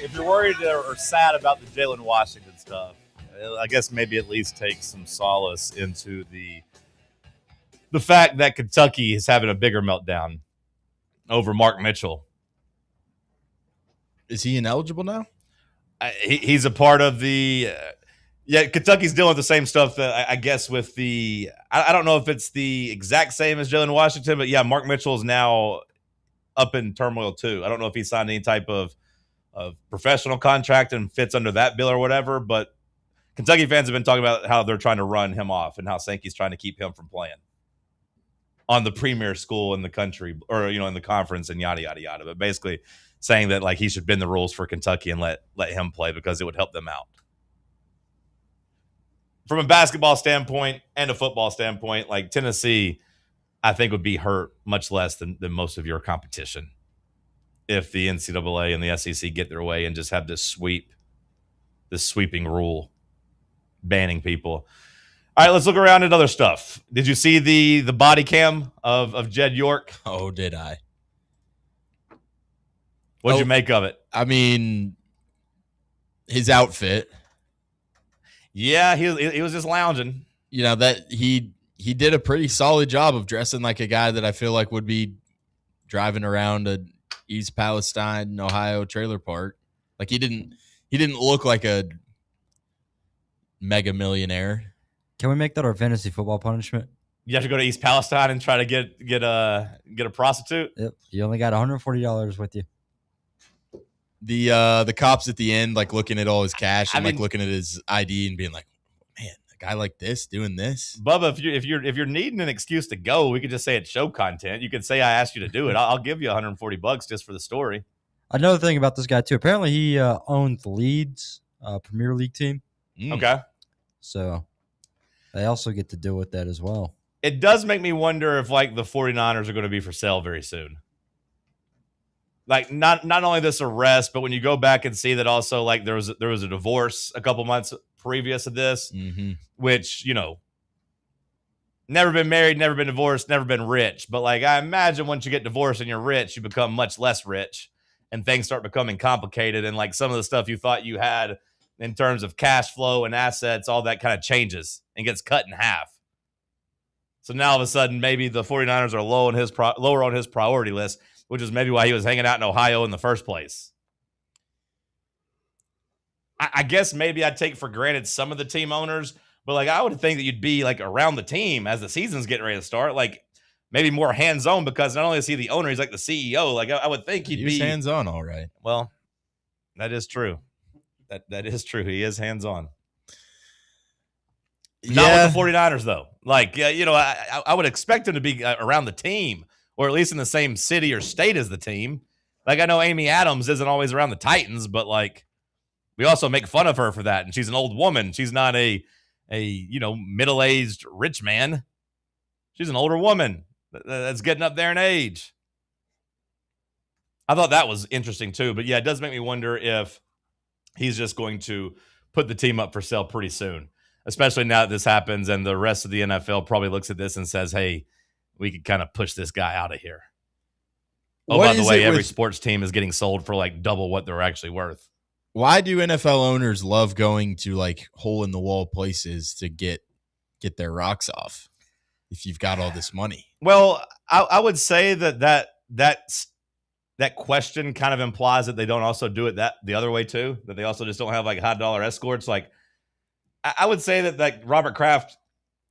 If you're worried or sad about the Jalen Washington stuff, I guess maybe at least take some solace into the fact that Kentucky is having a bigger meltdown over Mark Mitchell. Is he ineligible now? He's a part of the Kentucky's dealing with the same stuff that I guess with the I don't know if it's the exact same as Jalen Washington, but yeah, Mark Mitchell is now up in turmoil too. I don't know if he signed any type of professional contract and fits under that bill or whatever, but Kentucky fans have been talking about how they're trying to run him off and how Sankey's trying to keep him from playing on the premier school in the country or, in the conference and yada, yada, yada. But basically saying that like he should bend the rules for Kentucky and let him play because it would help them out. From a basketball standpoint and a football standpoint, like Tennessee, I think would be hurt much less than most of your competition if the NCAA and the SEC get their way and just have this sweeping rule banning people. All right, let's look around at other stuff. Did you see the body cam of Jed York? Oh, did I? What'd you make of it? I mean, his outfit. Yeah, he was just lounging. That he did a pretty solid job of dressing like a guy that I feel like would be driving around a East Palestine, Ohio trailer park. Like he didn't look like a mega millionaire. Can we make that our fantasy football punishment? You have to go to East Palestine and try to get a prostitute. Yep. You only got $140 with you. The cops at the end, like looking at all his cash and looking at his ID and being like, man, a guy like this doing this. Bubba, if you're needing an excuse to go, we could just say it's show content. You could say I asked you to do it. I'll give you $140 just for the story. Another thing about this guy too. Apparently, he owns Leeds Premier League team. Okay, so they also get to deal with that as well. It does make me wonder if like the 49ers are going to be for sale very soon. Like not only this arrest, but when you go back and see that also like there was a divorce a couple months previous to this, which never been married, never been divorced, never been rich. But like I imagine once you get divorced and you're rich, you become much less rich, and things start becoming complicated. And like some of the stuff you thought you had in terms of cash flow and assets, all that kind of changes and gets cut in half. So now all of a sudden, maybe the 49ers are lower on his priority list, which is maybe why he was hanging out in Ohio in the first place. I guess maybe I'd take for granted some of the team owners, but like I would think that you'd be like around the team as the season's getting ready to start, like maybe more hands-on because not only is he the owner, he's like the CEO. Like I would think he'd be hands-on, all right. Well, that is true. That is true. He is hands-on. Not with the 49ers, though. Like, I would expect him to be around the team or at least in the same city or state as the team. Like, I know Amy Adams isn't always around the Titans, but, like, we also make fun of her for that. And she's an old woman. She's not a middle-aged rich man. She's an older woman that's getting up there in age. I thought that was interesting, too. But, yeah, it does make me wonder if he's just going to put the team up for sale pretty soon. Especially now that this happens and the rest of the NFL probably looks at this and says, hey, we could kind of push this guy out of here. Oh, by the way, every sports team is getting sold for like double what they're actually worth. Why do NFL owners love going to like hole-in-the-wall places to get their rocks off if you've got all this money? Well, I would say that question kind of implies that they don't also do it the other way too, that they also just don't have like high-dollar escorts. Like, I would say that like Robert Kraft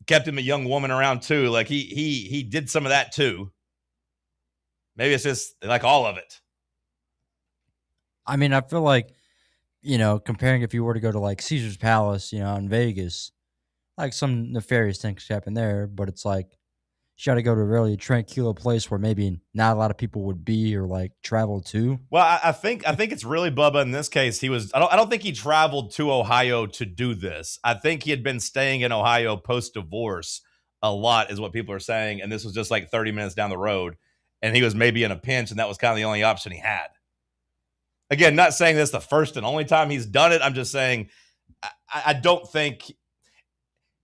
kept him a young woman around too. Like he did some of that too. Maybe it's just like all of it. I mean, I feel like, comparing if you were to go to like Caesar's Palace, in Vegas, like some nefarious things happen there, but it's like you got to go to a really tranquil place where maybe not a lot of people would be or like travel to. Well, I think it's really Bubba in this case. I don't think he traveled to Ohio to do this. I think he had been staying in Ohio post divorce a lot, is what people are saying, and this was just like 30 minutes down the road, and he was maybe in a pinch, and that was kind of the only option he had. Again, not saying this the first and only time he's done it. I'm just saying I don't think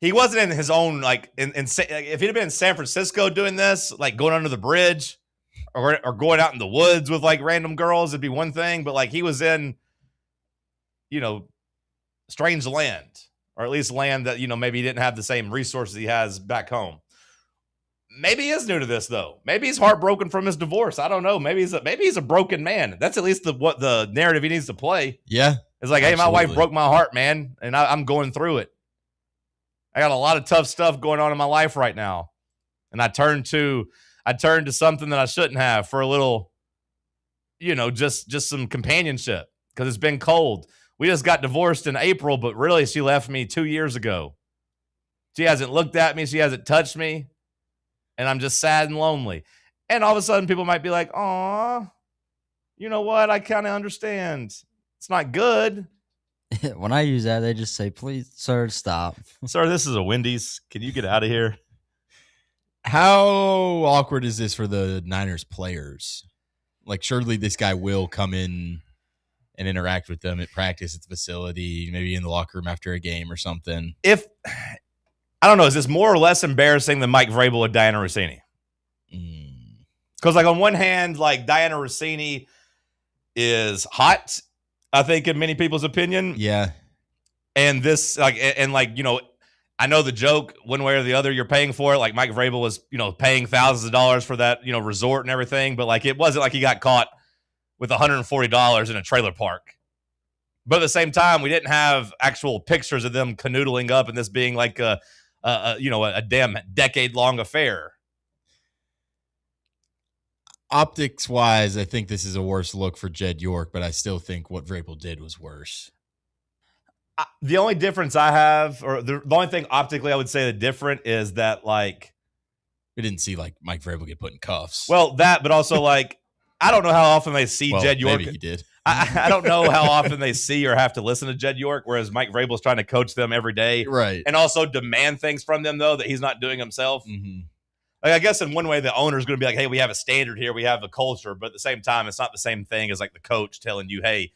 he wasn't in his own like if he'd have been in San Francisco doing this, like going under the bridge. Or going out in the woods with like random girls, it'd be one thing, but like he was in, strange land, or at least land that, maybe he didn't have the same resources he has back home. Maybe he is new to this though. Maybe he's heartbroken from his divorce. I don't know. Maybe he's a broken man. That's at least what the narrative he needs to play. Yeah. It's like, hey, my wife broke my heart, man, and I'm going through it. I got a lot of tough stuff going on in my life right now. And I turned to something that I shouldn't have for a little, just some companionship, because it's been cold. We just got divorced in April, but really she left me 2 years ago. She hasn't looked at me. She hasn't touched me. And I'm just sad and lonely. And all of a sudden people might be like, aw, you know what? I kind of understand. It's not good. When I use that, they just say, please, sir, stop. Sir, this is a Wendy's. Can you get out of here? How awkward is this for the Niners players? Like, surely this guy will come in and interact with them at practice at the facility, maybe in the locker room after a game or something. I don't know, is this more or less embarrassing than Mike Vrabel or Diana Rossini? Because, like, on one hand, like, Diana Rossini is hot, I think, in many people's opinion. Yeah. And this, I know the joke, one way or the other, you're paying for it. Like Mike Vrabel was, paying thousands of dollars for that, resort and everything. But like, it wasn't like he got caught with $140 in a trailer park. But at the same time, we didn't have actual pictures of them canoodling up and this being like a damn decade-long affair. Optics-wise, I think this is a worse look for Jed York, but I still think what Vrabel did was worse. The only difference I have, or the only thing optically I would say the different is that, like, we didn't see like Mike Vrabel get put in cuffs. Well, that, but also like, I don't know how often they see Jed York. Maybe he did. I don't know how often they see or have to listen to Jed York, whereas Mike Vrabel's trying to coach them every day, right? And also demand things from them though that he's not doing himself. Mm-hmm. Like, I guess in one way the owner's going to be like, hey, we have a standard here, we have a culture, but at the same time, it's not the same thing as like the coach telling you, hey,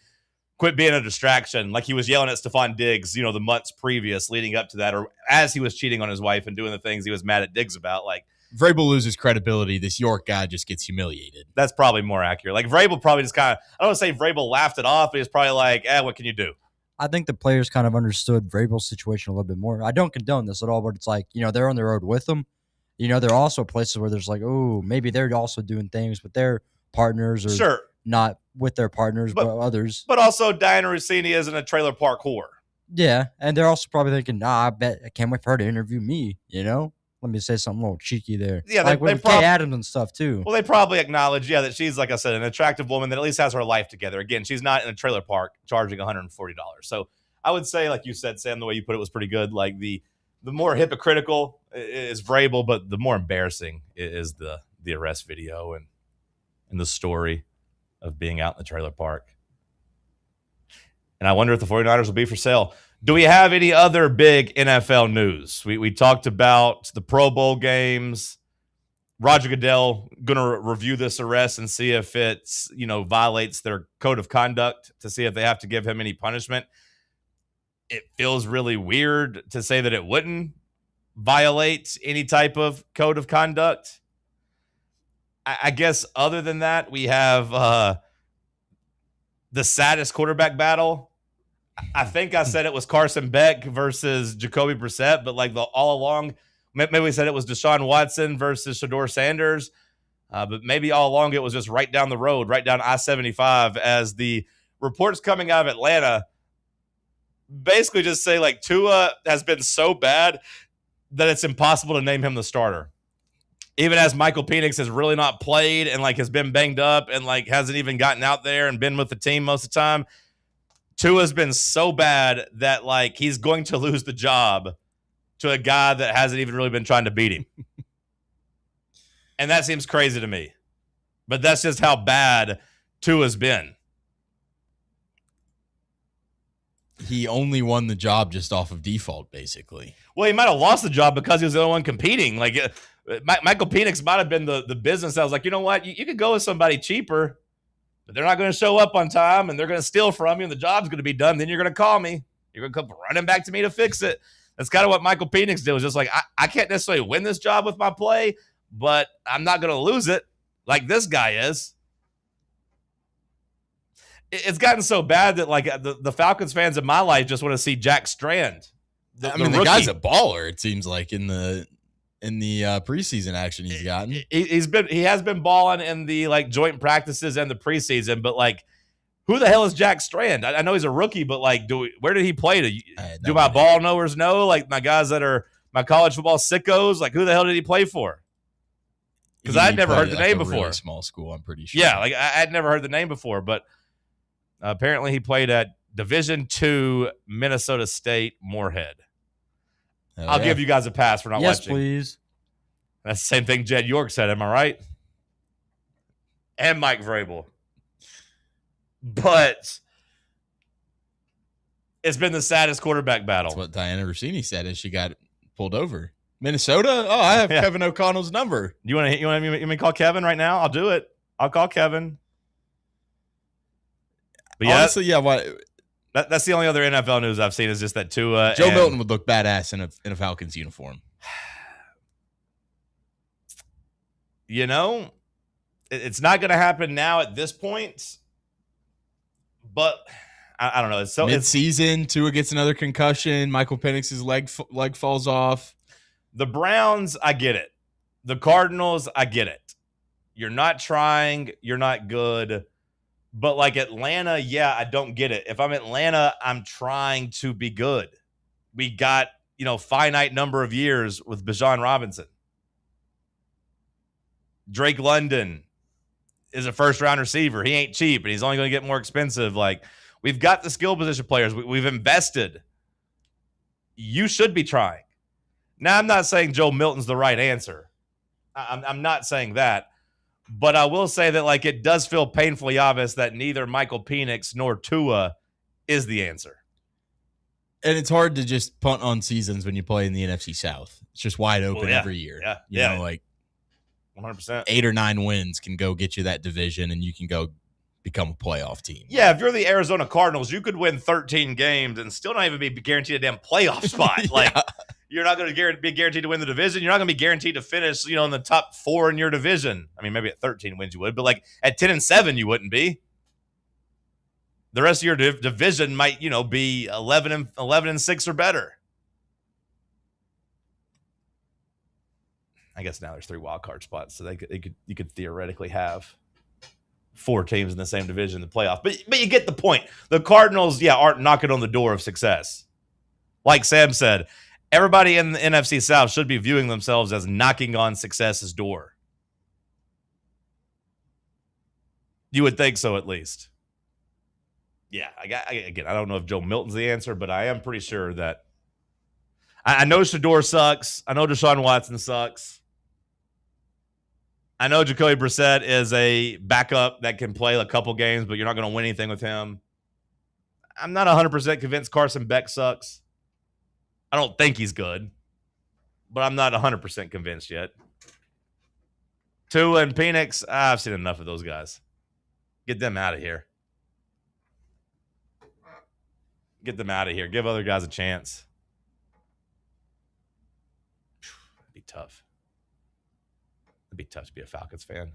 quit being a distraction. Like he was yelling at Stephon Diggs, the months previous leading up to that, or as he was cheating on his wife and doing the things he was mad at Diggs about. Like, Vrabel loses credibility. This York guy just gets humiliated. That's probably more accurate. Like Vrabel probably just kind of, I don't want to say Vrabel laughed it off, but he's probably like, what can you do? I think the players kind of understood Vrabel's situation a little bit more. I don't condone this at all, but it's like, they're on the road with him. There are also places where there's like, oh, maybe they're also doing things with their partners, or sure, not with their partners, but others. But also, Diana Rossini isn't a trailer park whore. Yeah, and they're also probably thinking, I can't wait for her to interview me, Let me say something a little cheeky there. Yeah, like with Kay Adams and stuff, too. Well, they probably acknowledge, that she's, like I said, an attractive woman that at least has her life together. Again, she's not in a trailer park charging $140. So I would say, like you said, Sam, the way you put it was pretty good. Like the more hypocritical is Vrabel, but the more embarrassing is the arrest video and the story of being out in the trailer park. And I wonder if the 49ers will be for sale. Do we have any other big NFL news? We talked about the Pro Bowl games. Roger Goodell going to review this arrest and see if it's, violates their code of conduct, to see if they have to give him any punishment. It feels really weird to say that it wouldn't violate any type of code of conduct. I guess other than that, we have the saddest quarterback battle. I think I said it was Carson Beck versus Jacoby Brissett, but like all along, maybe we said it was Deshaun Watson versus Shedeur Sanders, but maybe all along it was just right down the road, right down I-75, as the reports coming out of Atlanta basically just say like Tua has been so bad that it's impossible to name him the starter. even as Michael Penix has really not played and like has been banged up and like hasn't even gotten out there and been with the team most of the time, Tua's been so bad that like he's going to lose the job to a guy that hasn't even really been trying to beat him. And that seems crazy to me. But that's just how bad Tua's been. He only won the job just off of default, basically. Well, he might have lost the job because he was the only one competing. Like Michael Penix might have been the business that was like, you know what? You could go with somebody cheaper, but they're not going to show up on time and they're going to steal from you and the job's going to be done. Then you're going to call me. You're going to come running back to me to fix it. That's kind of what Michael Penix did. Was just like, I can't necessarily win this job with my play, but I'm not going to lose it like this guy is. It's gotten so bad that like the Falcons fans in my life just want to see Jack Strand. The guy's a baller. It seems like in the preseason action he's gotten. He has been balling in the like joint practices and the preseason, but like, who the hell is Jack Strand? I know he's a rookie, but like, where did he play? Do my ball knowers know? Like my guys that are my college football sickos, like who the hell did he play for? Because I had never heard the name before. Really small school, I'm pretty sure. Yeah, like I had never heard the name before, but apparently he played at Division II Minnesota State Moorhead. I'll give you guys a pass for not watching. Yes, please. That's the same thing Jed York said. Am I right? And Mike Vrabel. But it's been the saddest quarterback battle. That's what Diana Rossini said as she got pulled over. Minnesota? Oh, I have Kevin O'Connell's number. You want me to call Kevin right now? I'll do it. I'll call Kevin. But yeah, honestly, yeah. What? That's the only other NFL news I've seen is just that Tua. Joe Milton would look badass in a Falcons uniform. You know, it's not going to happen now at this point. But I don't know. It's so mid-season. Tua gets another concussion. Michael Penix's leg falls off. The Browns, I get it. The Cardinals, I get it. You're not trying. You're not good. But like Atlanta, yeah, I don't get it. If I'm Atlanta, I'm trying to be good. We got, finite number of years with Bijan Robinson. Drake London is a first-round receiver. He ain't cheap, and he's only going to get more expensive. Like, we've got the skill position players. We've invested. You should be trying. Now, I'm not saying Joe Milton's the right answer. I'm not saying that. But I will say that, like, it does feel painfully obvious that neither Michael Penix nor Tua is the answer. And it's hard to just punt on seasons when you play in the NFC South. It's just wide open every year. Yeah, you know, like 100%. 8 or 9 wins can go get you that division, and you can go become a playoff team. Yeah, if you're the Arizona Cardinals, you could win 13 games and still not even be guaranteed a damn playoff spot. Like, you're not going to be guaranteed to win the division. You're not going to be guaranteed to finish, in the top 4 in your division. I mean, maybe at 13 wins you would, but like at 10-7 you wouldn't be. The rest of your division might, be 11-6 or better. I guess now there's 3 wild card spots, so you could theoretically have 4 teams in the same division in the playoff. But you get the point. The Cardinals, aren't knocking on the door of success. Like Sam said, everybody in the NFC South should be viewing themselves as knocking on success's door. You would think so, at least. Yeah, again, I don't know if Joe Milton's the answer, but I am pretty sure that I know Shador sucks. I know Deshaun Watson sucks. I know Jacoby Brissett is a backup that can play a couple games, but you're not going to win anything with him. I'm not 100% convinced Carson Beck sucks. I don't think he's good, but I'm not 100% convinced yet. Tua and Penix, I've seen enough of those guys. Get them out of here. Get them out of here. Give other guys a chance. It'd be tough. It'd be tough to be a Falcons fan.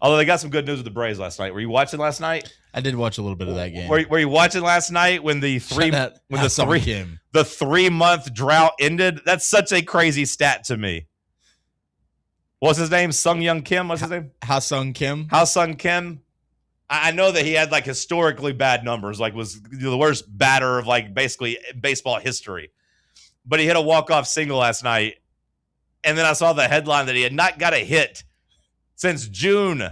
Although they got some good news with the Braves last night. Were you watching last night? I did watch a little bit of that game. Were you watching last night when the 3-month drought ended? That's such a crazy stat to me. What's his name? Sung Young Kim? What's his name? Ha-Sung Kim. Ha-Sung Kim. I know that he had like historically bad numbers, like was the worst batter of like basically baseball history. But he hit a walk-off single last night. And then I saw the headline that he had not got a hit since June.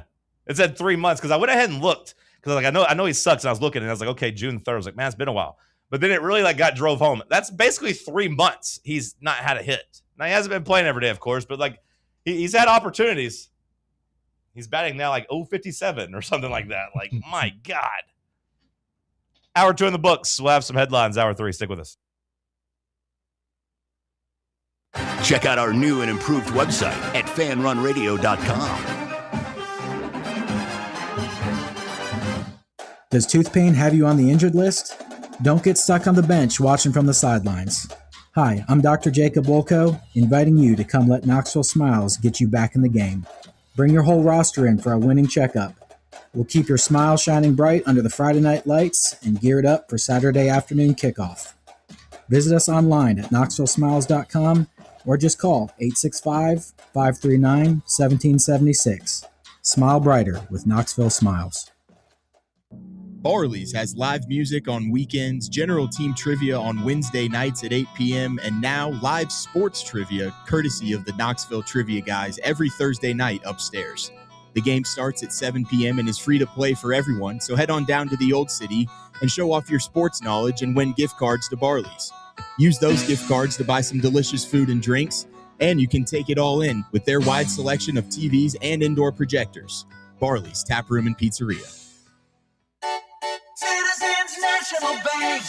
It said 3 months because I went ahead and looked because like I know he sucks. And I was looking and I was like, okay, June 3rd. I was like, man, it's been a while. But then it really like got drove home. That's basically 3 months he's not had a hit. Now he hasn't been playing every day, of course, but like he's had opportunities. He's batting now like 057 or something like that. Like, my God. Hour 2 in the books. We'll have some headlines. Hour 3. Stick with us. Check out our new and improved website at fanrunradio.com. Does tooth pain have you on the injured list? Don't get stuck on the bench watching from the sidelines. Hi, I'm Dr. Jacob Wolko, inviting you to come let Knoxville Smiles get you back in the game. Bring your whole roster in for a winning checkup. We'll keep your smile shining bright under the Friday night lights and gear it up for Saturday afternoon kickoff. Visit us online at knoxvillesmiles.com or just call 865-539-1776. Smile brighter with Knoxville Smiles. Barley's has live music on weekends, general team trivia on Wednesday nights at 8 p.m., and now live sports trivia courtesy of the Knoxville Trivia Guys every Thursday night upstairs. The game starts at 7 p.m. and is free to play for everyone, so head on down to the Old City and show off your sports knowledge and win gift cards to Barley's. Use those gift cards to buy some delicious food and drinks, and you can take it all in with their wide selection of TVs and indoor projectors. Barley's Tap Room and Pizzeria. Citizens National Bank.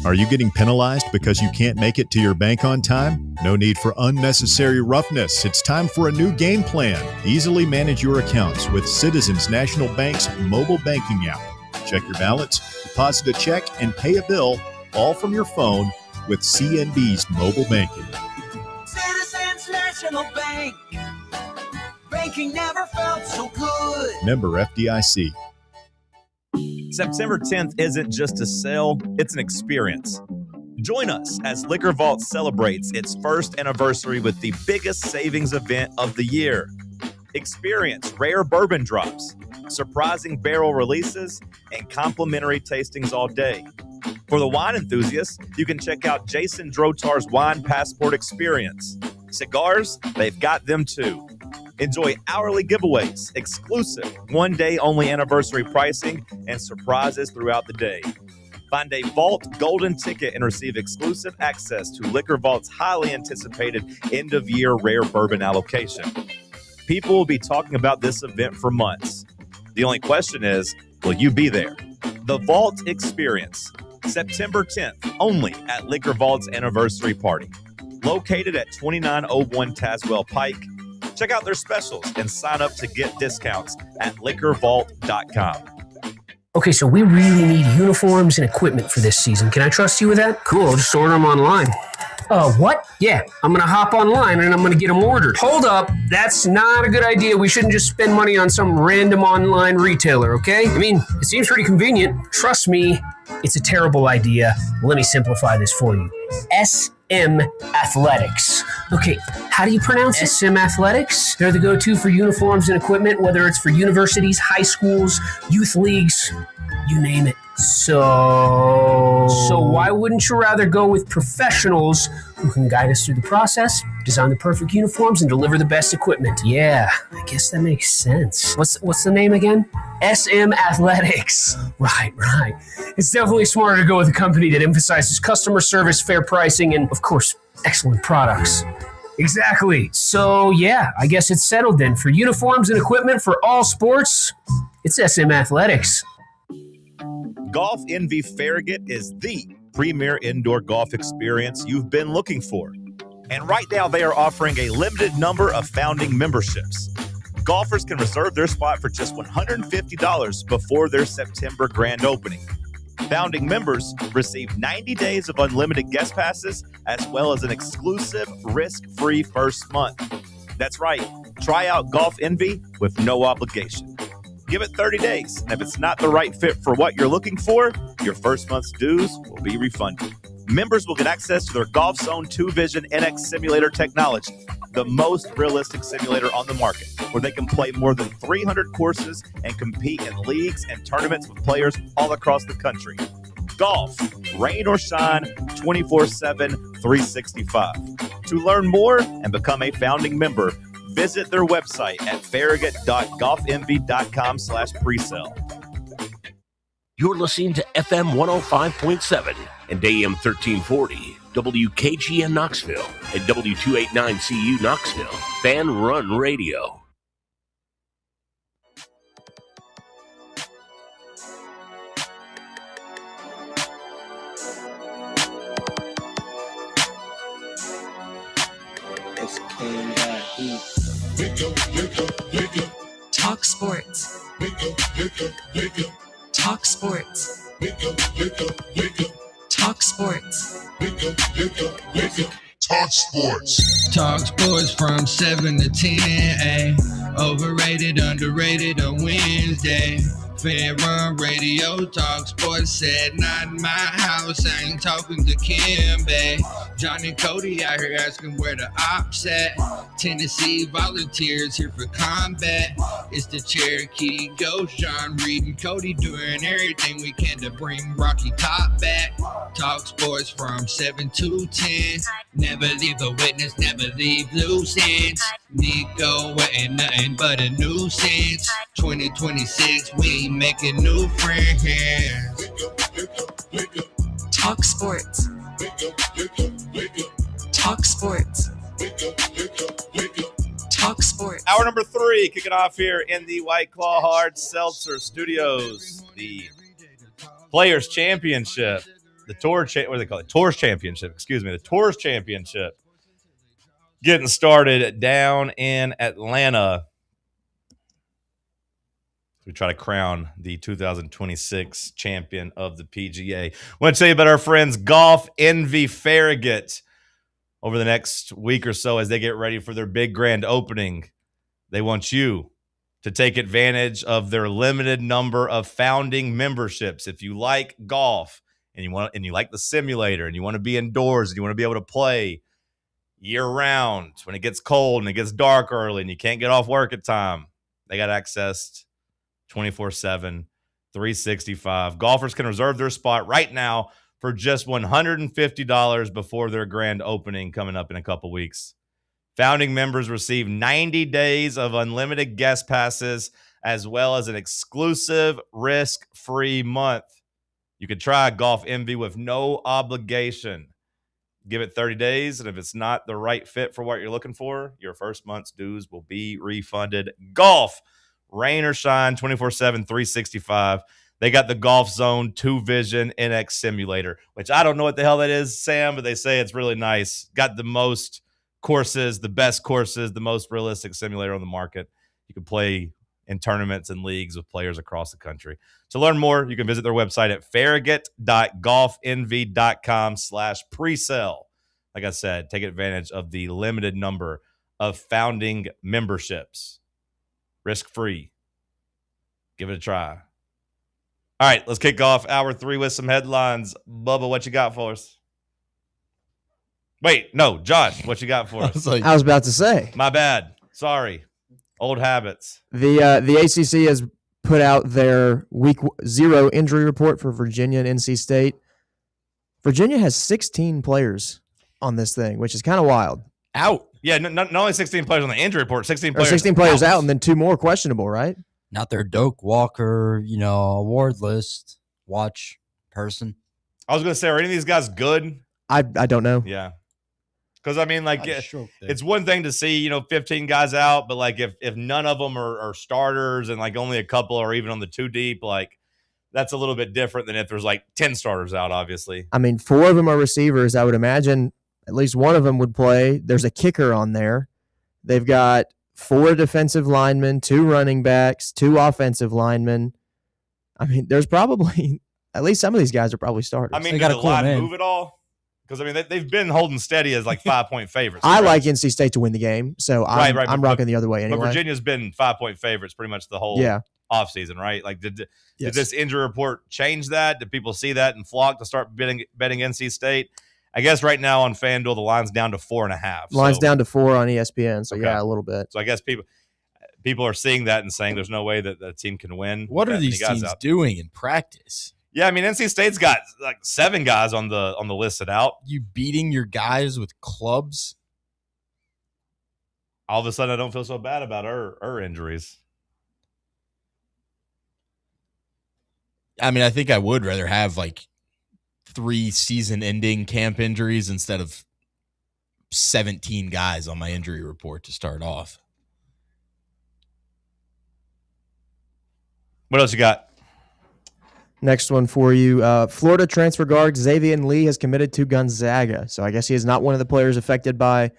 Are you getting penalized because you can't make it to your bank on time? No need for unnecessary roughness. It's time for a new game plan. Easily manage your accounts with Citizens National Bank's mobile banking app. Check your balance, deposit a check, and pay a bill all from your phone with CNB's mobile banking. Citizens National Bank. Banking never felt so good. Member FDIC. September 10th isn't just a sale, it's an experience. Join us as Liquor Vault celebrates its first anniversary with the biggest savings event of the year. Experience rare bourbon drops, surprising barrel releases, and complimentary tastings all day. For the wine enthusiasts, you can check out Jason Drotar's Wine Passport Experience. Cigars, they've got them too. Enjoy hourly giveaways, exclusive one-day only anniversary pricing, and surprises throughout the day. Find a Vault Golden Ticket and receive exclusive access to Liquor Vault's highly anticipated end-of-year rare bourbon allocation. People will be talking about this event for months. The only question is, will you be there? The Vault Experience, September 10th, only at Liquor Vault's anniversary party. Located at 2901 Tazewell Pike. Check out their specials and sign up to get discounts at liquorvault.com. Okay, so we really need uniforms and equipment for this season. Can I trust you with that? Cool, I'll just order them online. What? Yeah, I'm going to hop online and I'm going to get them ordered. Hold up, that's not a good idea. We shouldn't just spend money on some random online retailer, okay? I mean, it seems pretty convenient. Trust me, it's a terrible idea. Let me simplify this for you. SM Athletics. Okay, how do you pronounce it? SM Athletics? They're the go-to for uniforms and equipment, whether it's for universities, high schools, youth leagues, you name it. So why wouldn't you rather go with professionals who can guide us through the process, design the perfect uniforms, and deliver the best equipment? Yeah, I guess that makes sense. What's the name again? SM Athletics. Right. It's definitely smarter to go with a company that emphasizes customer service, fair pricing, and, of course, excellent products. Exactly. So, yeah, I guess it's settled then. For uniforms and equipment for all sports, it's SM Athletics. Golf Envy Farragut is the premier indoor golf experience you've been looking for. And right now they are offering a limited number of founding memberships. Golfers can reserve their spot for just $150 before their September grand opening. Founding members receive 90 days of unlimited guest passes as well as an exclusive risk-free first month. That's right, try out Golf Envy with no obligation. Give it 30 days, and if it's not the right fit for what you're looking for, your first month's dues will be refunded. Members will get access to their Golf Zone 2 Vision NX simulator technology, the most realistic simulator on the market, where they can play more than 300 courses and compete in leagues and tournaments with players all across the country. Golf, rain or shine, 24/7, 365. To learn more and become a founding member, visit their website at farragut.golfenvy.com/presale. You're listening to FM 105.7 and AM 1340, WKGN Knoxville, and W289CU Knoxville, Fan Run Radio. Talk Sports. Talk Sports. Talk Sports. Talk Sports. Talk Sports from 7 to 10. Ay. Overrated, underrated on Wednesday. Fan Run Radio, Talk Sports said, not in my house, I ain't talking to Kim, babe. John and Cody out here asking where the ops at. Tennessee volunteers here for combat. It's the Cherokee Ghost, John Reed and Cody doing everything we can to bring Rocky Top back. Talk Sports from 7 to 10. Never leave a witness, never leave loose ends. Nico ain't nothing but a nuisance. 2026, we making new friends. Talk Sports. Talk Sports. Talk Sports. Hour number 3, kicking off here in the White Claw Hard Seltzer Studios. The Players Championship. The Tour, what do they call it? Tours Championship. Excuse me. The Tours Championship. Getting started down in Atlanta. We try to crown the 2026 champion of the PGA. I want to tell you about our friends Golf Envy Farragut over the next week or so as they get ready for their big grand opening. They want you to take advantage of their limited number of founding memberships. If you like golf and you like the simulator and you want to be indoors and you want to be able to play year round when it gets cold and it gets dark early and you can't get off work at time, they got access 24/7, 365. Golfers can reserve their spot right now for just $150 before their grand opening coming up in a couple weeks. Founding members receive 90 days of unlimited guest passes as well as an exclusive risk-free month. You can try Golf Envy with no obligation. Give it 30 days, and if it's not the right fit for what you're looking for, your first month's dues will be refunded. Golf, rain or shine, 24/7, 365. They got the Golf Zone 2 Vision NX Simulator, which I don't know what the hell that is, Sam, but they say it's really nice. Got the most courses, the best courses, the most realistic simulator on the market. You can play in tournaments and leagues with players across the country. To learn more, you can visit their website at farragut.golfenvy.com/presale. Like I said, take advantage of the limited number of founding memberships. Risk-free. Give it a try. All right, let's kick off hour 3 with some headlines. Bubba, what you got for us? Wait, no, Josh, what you got for us? I was about to say. My bad. Sorry. Old habits. The ACC has put out their week 0 injury report for Virginia and NC State. Virginia has 16 players on this thing, which is kind of wild. Out. Yeah, not only 16 players on the injury report, 16 players 16 players out, and then 2 more questionable, right? Not their Doak Walker, award list watch person. I was going to say, are any of these guys good? I don't know. Yeah. Because, I mean, like, it's one thing to see, 15 guys out, but, like, if none of them are starters and, like, only a couple are even on the 2 deep, like, that's a little bit different than if there's, like, 10 starters out, obviously. I mean, 4 of them are receivers. I would imagine at least one of them would play. There's a kicker on there. They've got 4 defensive linemen, 2 running backs, 2 offensive linemen. I mean, there's probably at least some of these guys are probably starters. I mean, did the line move at all? Because, I mean, they've been holding steady as like 5-point favorites. I like NC State to win the game, so I'm rocking the other way anyway. But Virginia's been 5-point favorites pretty much the whole offseason, right? Like, did this injury report change that? Did people see that and flock to start betting NC State? I guess right now on FanDuel, the line's down to 4.5. Line's down to 4 on ESPN, so yeah, a little bit. So I guess people are seeing that and saying there's no way that the team can win. What are these teams doing in practice? Yeah, I mean, NC State's got like 7 guys on the listed out. You beating your guys with clubs? all of a sudden I don't feel so bad about her injuries. I mean, I think I would rather have like 3 season-ending camp injuries instead of 17 guys on my injury report to start off. What else you got? Next one for you. Florida transfer guard Xavier Lee has committed to Gonzaga. So I guess he is not one of the players affected by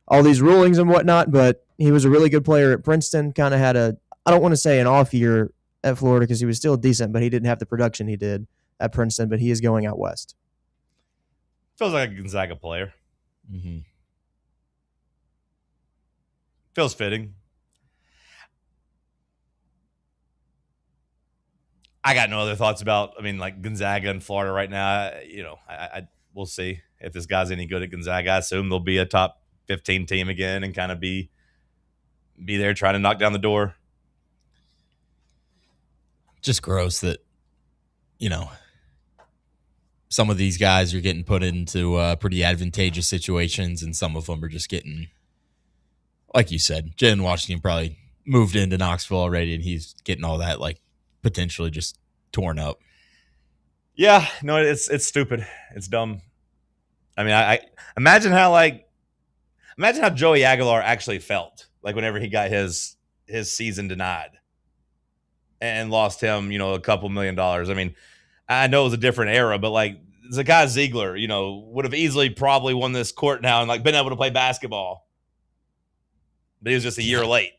all these rulings and whatnot, but he was a really good player at Princeton. Kind of had I don't want to say an off year at Florida because he was still decent, but he didn't have the production he did at Princeton, but he is going out west. Feels like a Gonzaga player. Mm-hmm. Feels fitting. I got no other thoughts about, like Gonzaga and Florida right now. We'll see if this guy's any good at Gonzaga. I assume they'll be a top 15 team again and kind of be there trying to knock down the door. Just gross that, some of these guys are getting put into pretty advantageous situations, and some of them are just getting, like you said, Jalen Washington probably moved into Knoxville already, and he's getting all that, potentially just torn up. Yeah, no, it's stupid. It's dumb. I imagine how Joey Aguilar actually felt whenever he got his season denied and lost him, a couple $1 million. I know it was a different era, but the guy Ziegler, would have easily probably won this court now and been able to play basketball. But he was just a year late.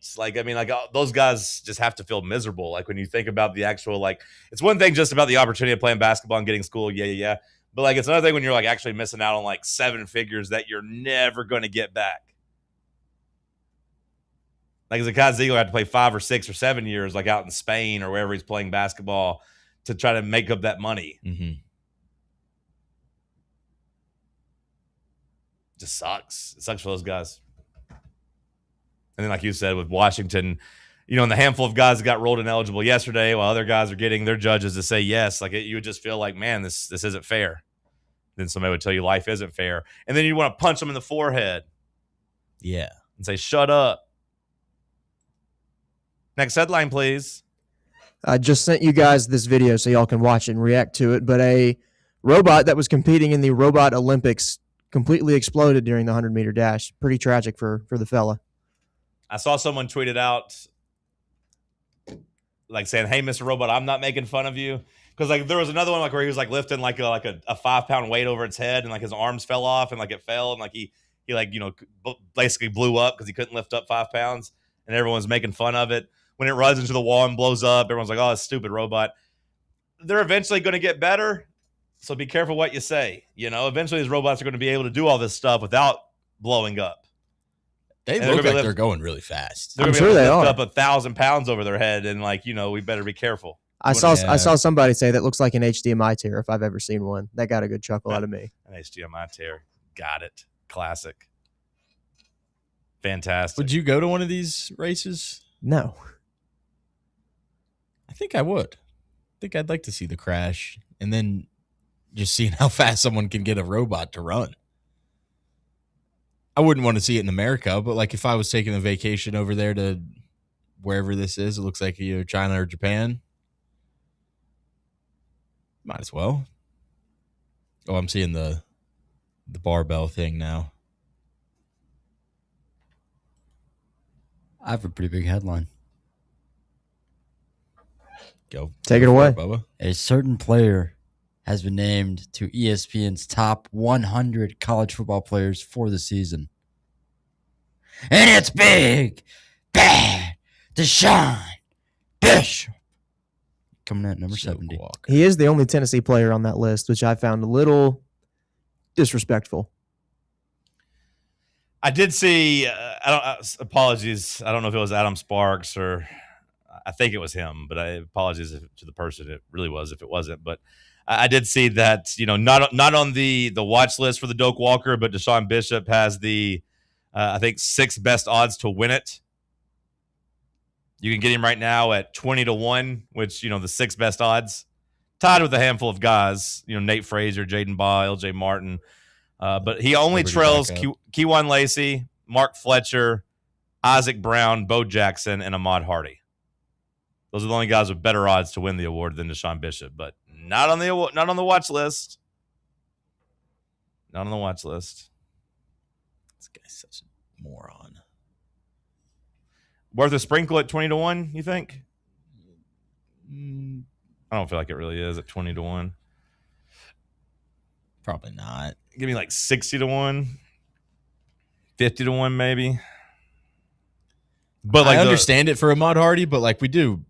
Those guys just have to feel miserable. When you think about the actual, it's one thing just about the opportunity of playing basketball and getting school. Yeah. But it's another thing when you're actually missing out on 7 figures that you're never going to get back. Zakai Ziegler had to play 5 or 6 or 7 years, out in Spain or wherever he's playing basketball to try to make up that money. Mm-hmm. Just sucks. It sucks for those guys. And then, like you said, with Washington, and the handful of guys that got rolled ineligible yesterday, while other guys are getting their judges to say yes, you would just feel man, this isn't fair. Then somebody would tell you life isn't fair. And then you want to punch them in the forehead. Yeah. And say, shut up. Next headline, please. I just sent you guys this video so y'all can watch it and react to it. But a robot that was competing in the Robot Olympics completely exploded during the 100-meter dash. Pretty tragic for the fella. I saw someone tweet it out, saying, "Hey, Mr. Robot, I'm not making fun of you." Because there was another one where he was lifting a 5-pound weight over its head, and his arms fell off, and it fell, and he basically blew up because he couldn't lift up 5 pounds, and everyone's making fun of it. When it runs into the wall and blows up, everyone's like, "Oh, it's stupid robot." They're eventually going to get better, so be careful what you say. Eventually these robots are going to be able to do all this stuff without blowing up. They look like they're going really fast. They're going to be able to lift up 1,000 pounds over their head, and we better be careful. I saw somebody say that looks like an HDMI tear if I've ever seen one. That got a good chuckle out of me. An HDMI tear. Got it. Classic. Fantastic. Would you go to one of these races? No. I think I would. I think I'd like to see the crash and then just seeing how fast someone can get a robot to run. I wouldn't want to see it in America, but if I was taking a vacation over there to wherever this is, it looks like either China or Japan. Might as well. Oh, I'm seeing the barbell thing now. I have a pretty big headline. Go. Take it away. Bubba. A certain player has been named to ESPN's top 100 college football players for the season. And it's big, bad, Deshaun Bishop. Coming in at number 70. He is the only Tennessee player on that list, which I found a little disrespectful. I did see, apologies, I don't know if it was Adam Sparks or I think it was him, but apologies to the person it really was if it wasn't. But I did see that, not on the watch list for the Doak Walker, but Deshaun Bishop has the, I think, 6th best odds to win it. You can get him right now at 20-1, which, the 6th best odds, tied with a handful of guys, Nate Frazier, Jaden Baugh, LJ Martin. But he only trails Kejuan Lacey, Mark Fletcher, Isaac Brown, Bo Jackson, and Ahmad Hardy. Those are the only guys with better odds to win the award than Deshaun Bishop, but not on the watch list. Not on the watch list. This guy's such a moron. Worth a sprinkle at 20-1, you think? I don't feel like it really is at 20-1. Probably not. Give me like 60-1, 50-1 maybe. But like I understand it for Ahmad Hardy, but like we don't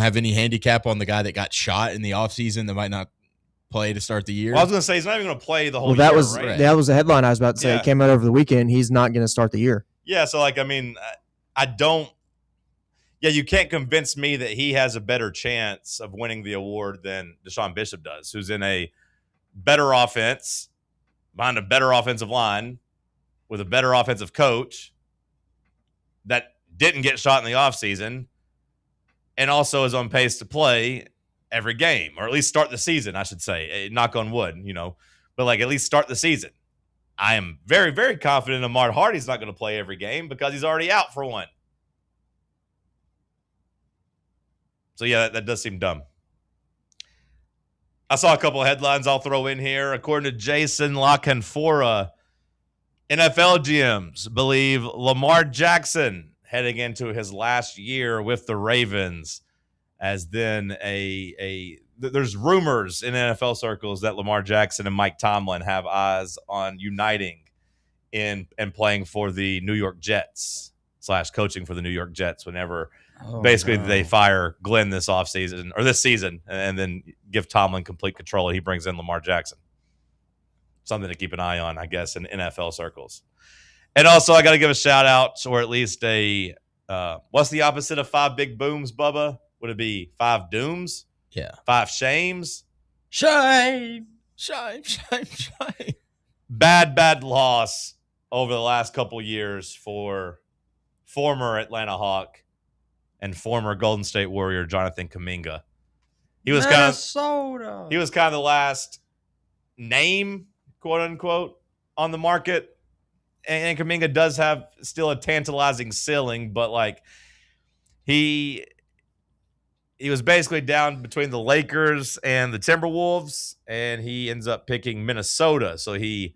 have any handicap on the guy that got shot in the offseason that might not play to start the year. Well, I was going to say he's not even going to play the whole that year, was right? that was the headline I was about to say. Yeah. It came out over the weekend. He's not going to start the year. Yeah, so like, I mean, I don't. Yeah, you can't convince me that he has a better chance of winning the award than Deshaun Bishop does, who's in a better offense, behind a better offensive line, with a better offensive coach that didn't get shot in the offseason, and also is on pace to play every game, or at least start the season, I should say. Knock on wood, but like at least start the season. I am very, very confident Ahmad Hardy's not going to play every game because he's already out for one. So, yeah, that does seem dumb. I saw a couple of headlines I'll throw in here. According to Jason LaCanfora, NFL GMs believe Lamar Jackson heading into his last year with the Ravens, as then there's rumors in NFL circles that Lamar Jackson and Mike Tomlin have eyes on uniting and playing for the New York Jets / coaching for the New York Jets whenever they fire Glenn this offseason or this season and then give Tomlin complete control. He brings in Lamar Jackson. Something to keep an eye on, I guess, in NFL circles. And also, I got to give a shout out, or at least what's the opposite of 5 big booms, Bubba? Would it be 5 dooms? Yeah. 5 shames? Shame. Bad loss over the last couple years for former Atlanta Hawk and former Golden State Warrior Jonathan Kuminga. He was kind of the last name, quote unquote, on the market. And Kuminga does have still a tantalizing ceiling, but like he was basically down between the Lakers and the Timberwolves, and he ends up picking Minnesota. So he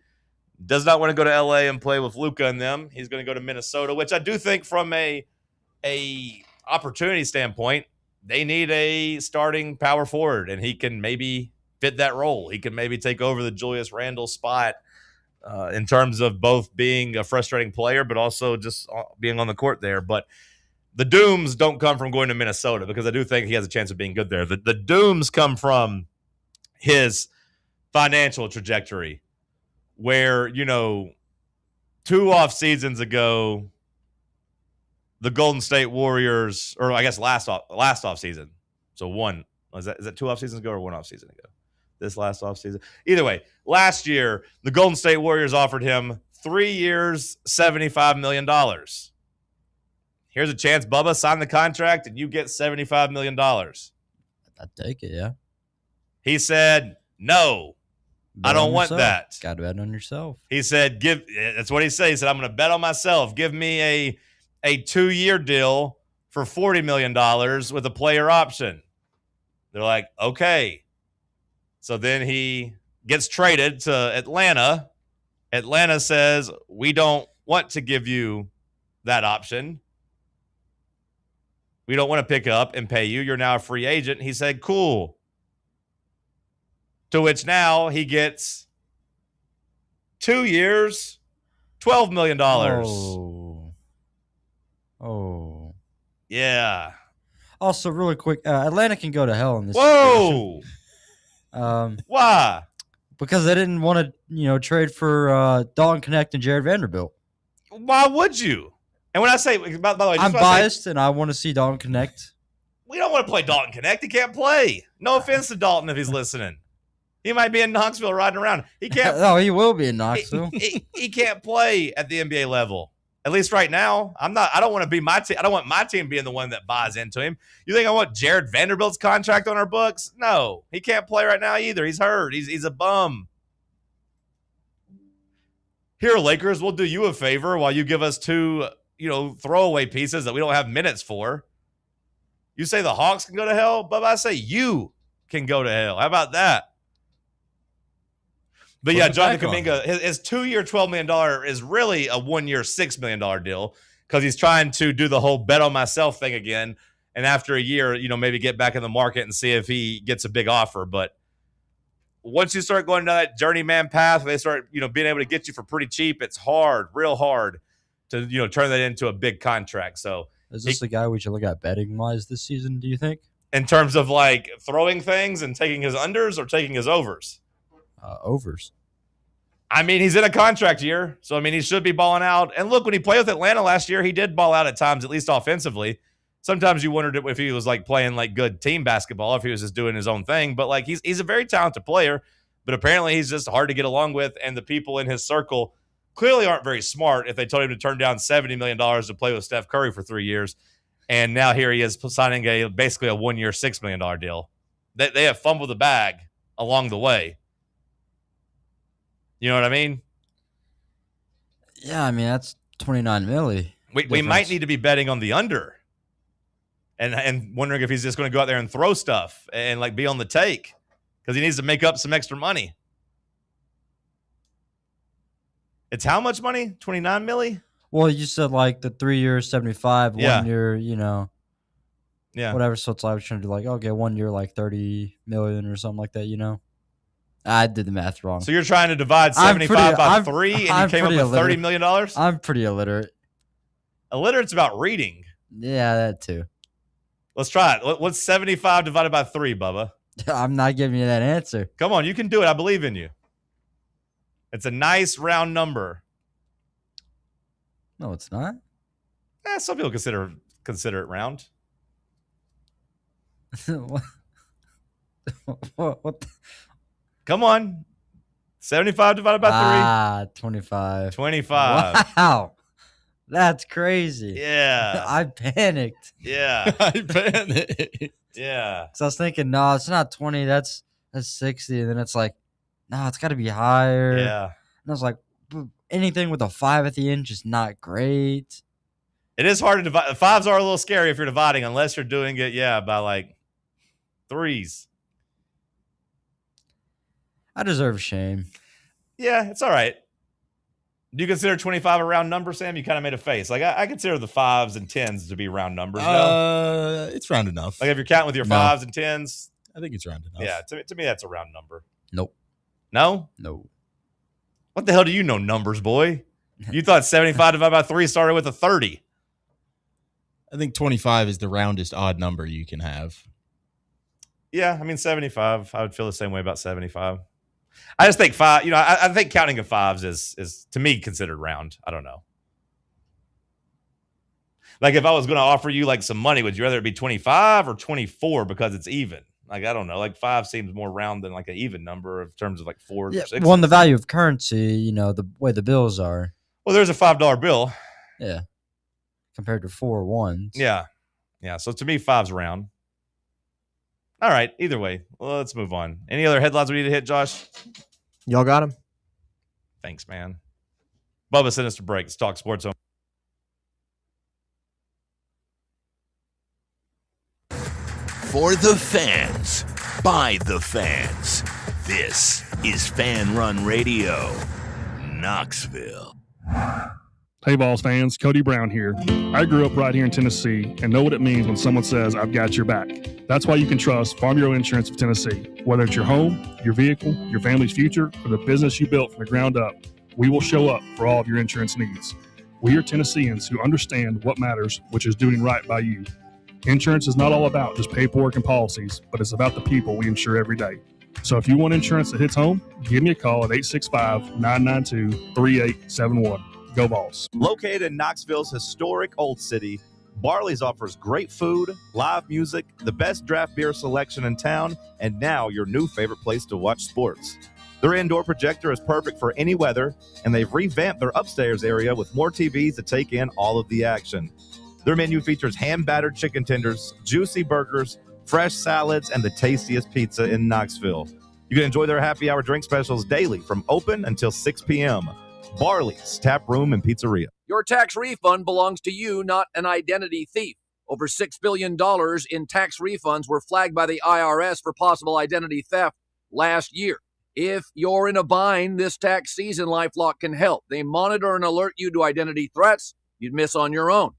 does not want to go to LA and play with Luka and them. He's going to go to Minnesota, which I do think from a opportunity standpoint, they need a starting power forward, and he can maybe fit that role. He can maybe take over the Julius Randle spot in terms of both being a frustrating player, but also just being on the court there. But the dooms don't come from going to Minnesota, because I do think he has a chance of being good there. The dooms come from his financial trajectory, where, 2 off seasons ago, the Golden State Warriors, or I guess last off season. So one, is that 2 off seasons ago or 1 off season ago? This last off season. Either way, last year, the Golden State Warriors offered him 3 years, $75 million. Here's a chance, Bubba, sign the contract and you get $75 million. I'd take it, yeah. He said, no, I don't want that. Got to bet on yourself. He said, that's what he said. He said, I'm going to bet on myself. Give me a 2-year deal for $40 million with a player option. They're like, okay. So then he gets traded to Atlanta. Atlanta says, we don't want to give you that option. We don't want to pick up and pay you. You're now a free agent. He said, cool. To which now he gets 2 years, $12 million. Oh. Yeah. Also, really quick, Atlanta can go to hell in this Whoa. situation. Why? Because they didn't want to, trade for Dalton Connect and Jared Vanderbilt. Why would you? And when I say, by the way, I'm biased and I want to see Dalton Connect. We don't want to play Dalton Connect. He can't play. No offense to Dalton if he's listening. He might be in Knoxville riding around. He can't. No, he will be in Knoxville. He can't play at the NBA level. At least right now. I don't want to be my team. I don't want my team being the one that buys into him. You think I want Jared Vanderbilt's contract on our books? No. He can't play right now either. He's hurt. He's a bum. Here, Lakers, we'll do you a favor while you give us 2 throwaway pieces that we don't have minutes for. You say the Hawks can go to hell, but I say you can go to hell. How about that? But yeah, Jonathan Kuminga, his 2-year, $12 million is really a 1-year, $6 million deal because he's trying to do the whole bet on myself thing again. And after a year, maybe get back in the market and see if he gets a big offer. But once you start going down that journeyman path, they start, being able to get you for pretty cheap. It's hard, real hard to, turn that into a big contract. So is this the guy we should look at betting wise this season, do you think? In terms of like throwing things and taking his unders or taking his overs? Overs. I mean, he's in a contract year. So, he should be balling out. And look, when he played with Atlanta last year, he did ball out at times, at least offensively. Sometimes you wondered if he was like playing like good team basketball, if he was just doing his own thing. But like he's a very talented player, but apparently he's just hard to get along with. And the people in his circle clearly aren't very smart if they told him to turn down $70 million to play with Steph Curry for 3 years. And now here he is signing basically a 1-year, $6 million deal. They have fumbled the bag along the way. You know what I mean? Yeah, that's 29 milli. We might need to be betting on the under. And wondering if he's just going to go out there and throw stuff and like be on the take because he needs to make up some extra money. It's how much money? 29 milli? Well, you said like the 3 years, 75, 1 year, yeah, whatever. So it's like I was trying to do like, okay, 1 year, like 30 million or something like that, I did the math wrong. So you're trying to divide 75 by 3 and you came up with $30 million? I'm pretty illiterate. Illiterate's about reading. Yeah, that too. Let's try it. What's 75 divided by 3, Bubba? I'm not giving you that answer. Come on, you can do it. I believe in you. It's a nice round number. No, it's not. Some people consider it round. What? Come on. 75 divided by 3. 25. 25. Wow. That's crazy. Yeah. I panicked. Yeah. I panicked. Yeah. So I was thinking, no, it's not 20. That's 60. And then it's like, no, it's got to be higher. Yeah. And I was like, anything with a 5 at the end, just not great. It is hard to divide. 5s are a little scary if you're dividing, unless you're doing it, by like 3s. I deserve shame. Yeah, it's all right. Do you consider 25 a round number, Sam? You kind of made a face. Like I consider the 5s and 10s to be round numbers. No? It's round enough. Like if you're counting with your 5s and 10s, I think it's round enough. Yeah, to me that's a round number. Nope. No? No. What the hell do you know numbers, boy? You thought 75 divided by 3 started with a 30. I think 25 is the roundest odd number you can have. Yeah, 75. I would feel the same way about 75. I just think 5, I think counting of 5s is to me considered round. I don't know. Like if I was going to offer you like some money, would you rather it be 25 or 24 because it's even? Like, I don't know. Like 5 seems more round than like an even number in terms of like 4 or 6. Well, the value of currency, the way the bills are. Well, there's a $5 bill. Yeah. Compared to 4 ones. Yeah. Yeah. So to me, 5's round. All right. Either way, let's move on. Any other headlines we need to hit, Josh? Y'all got him? Thanks, man. Bubba, send us to break. Let's talk sports. For the fans, by the fans. This is Fan Run Radio, Knoxville. Hey, Vols fans, Cody Brown here. I grew up right here in Tennessee and know what it means when someone says, I've got your back. That's why you can trust Farm Bureau Insurance of Tennessee. Whether it's your home, your vehicle, your family's future, or the business you built from the ground up, we will show up for all of your insurance needs. We are Tennesseans who understand what matters, which is doing right by you. Insurance is not all about just paperwork and policies, but it's about the people we insure every day. So if you want insurance that hits home, give me a call at 865-992-3871. Go Vols. Located in Knoxville's historic Old City, Barley's offers great food, live music, the best draft beer selection in town, and now your new favorite place to watch sports. Their indoor projector is perfect for any weather, and they've revamped their upstairs area with more TVs to take in all of the action. Their menu features hand-battered chicken tenders, juicy burgers, fresh salads, and the tastiest pizza in Knoxville. You can enjoy their happy hour drink specials daily from open until 6 p.m. Barley's Tap Room and Pizzeria. Your tax refund belongs to you, not an identity thief. Over $6 billion in tax refunds were flagged by the IRS for possible identity theft last year. If you're in a bind this tax season, LifeLock can help. They monitor and alert you to identity threats you'd miss on your own,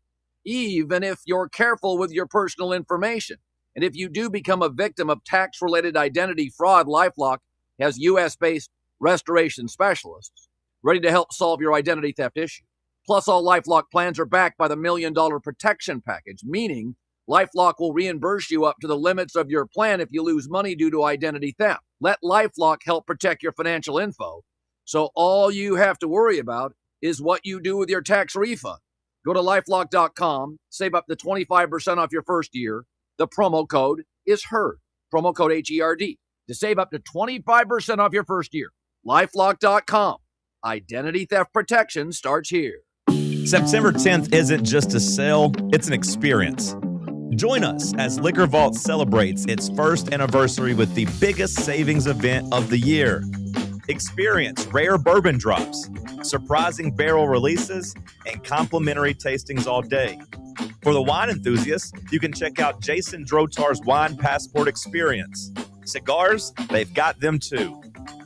even if you're careful with your personal information. And if you do become a victim of tax-related identity fraud, LifeLock has U.S.-based restoration specialists ready to help solve your identity theft issue. Plus, all LifeLock plans are backed by the $1 Million Protection Package, meaning LifeLock will reimburse you up to the limits of your plan if you lose money due to identity theft. Let LifeLock help protect your financial info, so all you have to worry about is what you do with your tax refund. Go to LifeLock.com, save up to 25% off your first year. The promo code is HERD, promo code HERD, to save up to 25% off your first year. LifeLock.com. Identity theft protection starts here. September 10th isn't just a sale, it's an experience. Join us as Liquor Vault celebrates its first anniversary with the biggest savings event of the year. Experience rare bourbon drops, surprising barrel releases, and complimentary tastings all day. For the wine enthusiasts, you can check out Jason Drotar's Wine Passport Experience. Cigars, they've got them too.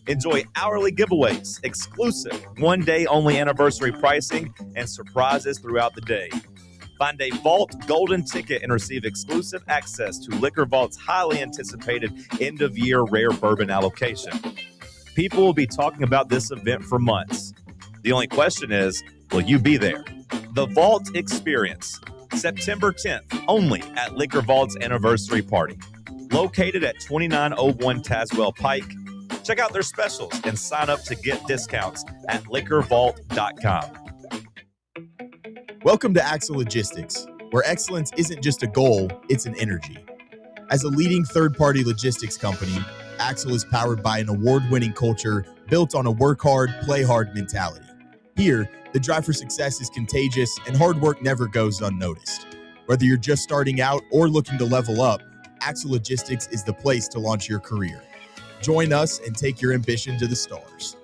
Enjoy hourly giveaways, exclusive one-day only anniversary pricing, and surprises throughout the day. Find a Vault Golden Ticket and receive exclusive access to Liquor Vault's highly anticipated end-of-year rare bourbon allocation. People will be talking about this event for months. The only question is, will you be there? The Vault Experience, September 10th, only at Liquor Vault's anniversary party. Located at 2901 Tazewell Pike. Check out their specials and sign up to get discounts at liquorvault.com. Welcome to Axle Logistics, where excellence isn't just a goal, it's an energy. As a leading third-party logistics company, Axle is powered by an award-winning culture built on a work hard, play hard mentality. Here, the drive for success is contagious and hard work never goes unnoticed. Whether you're just starting out or looking to level up, Axle Logistics is the place to launch your career. Join us and take your ambition to the stars.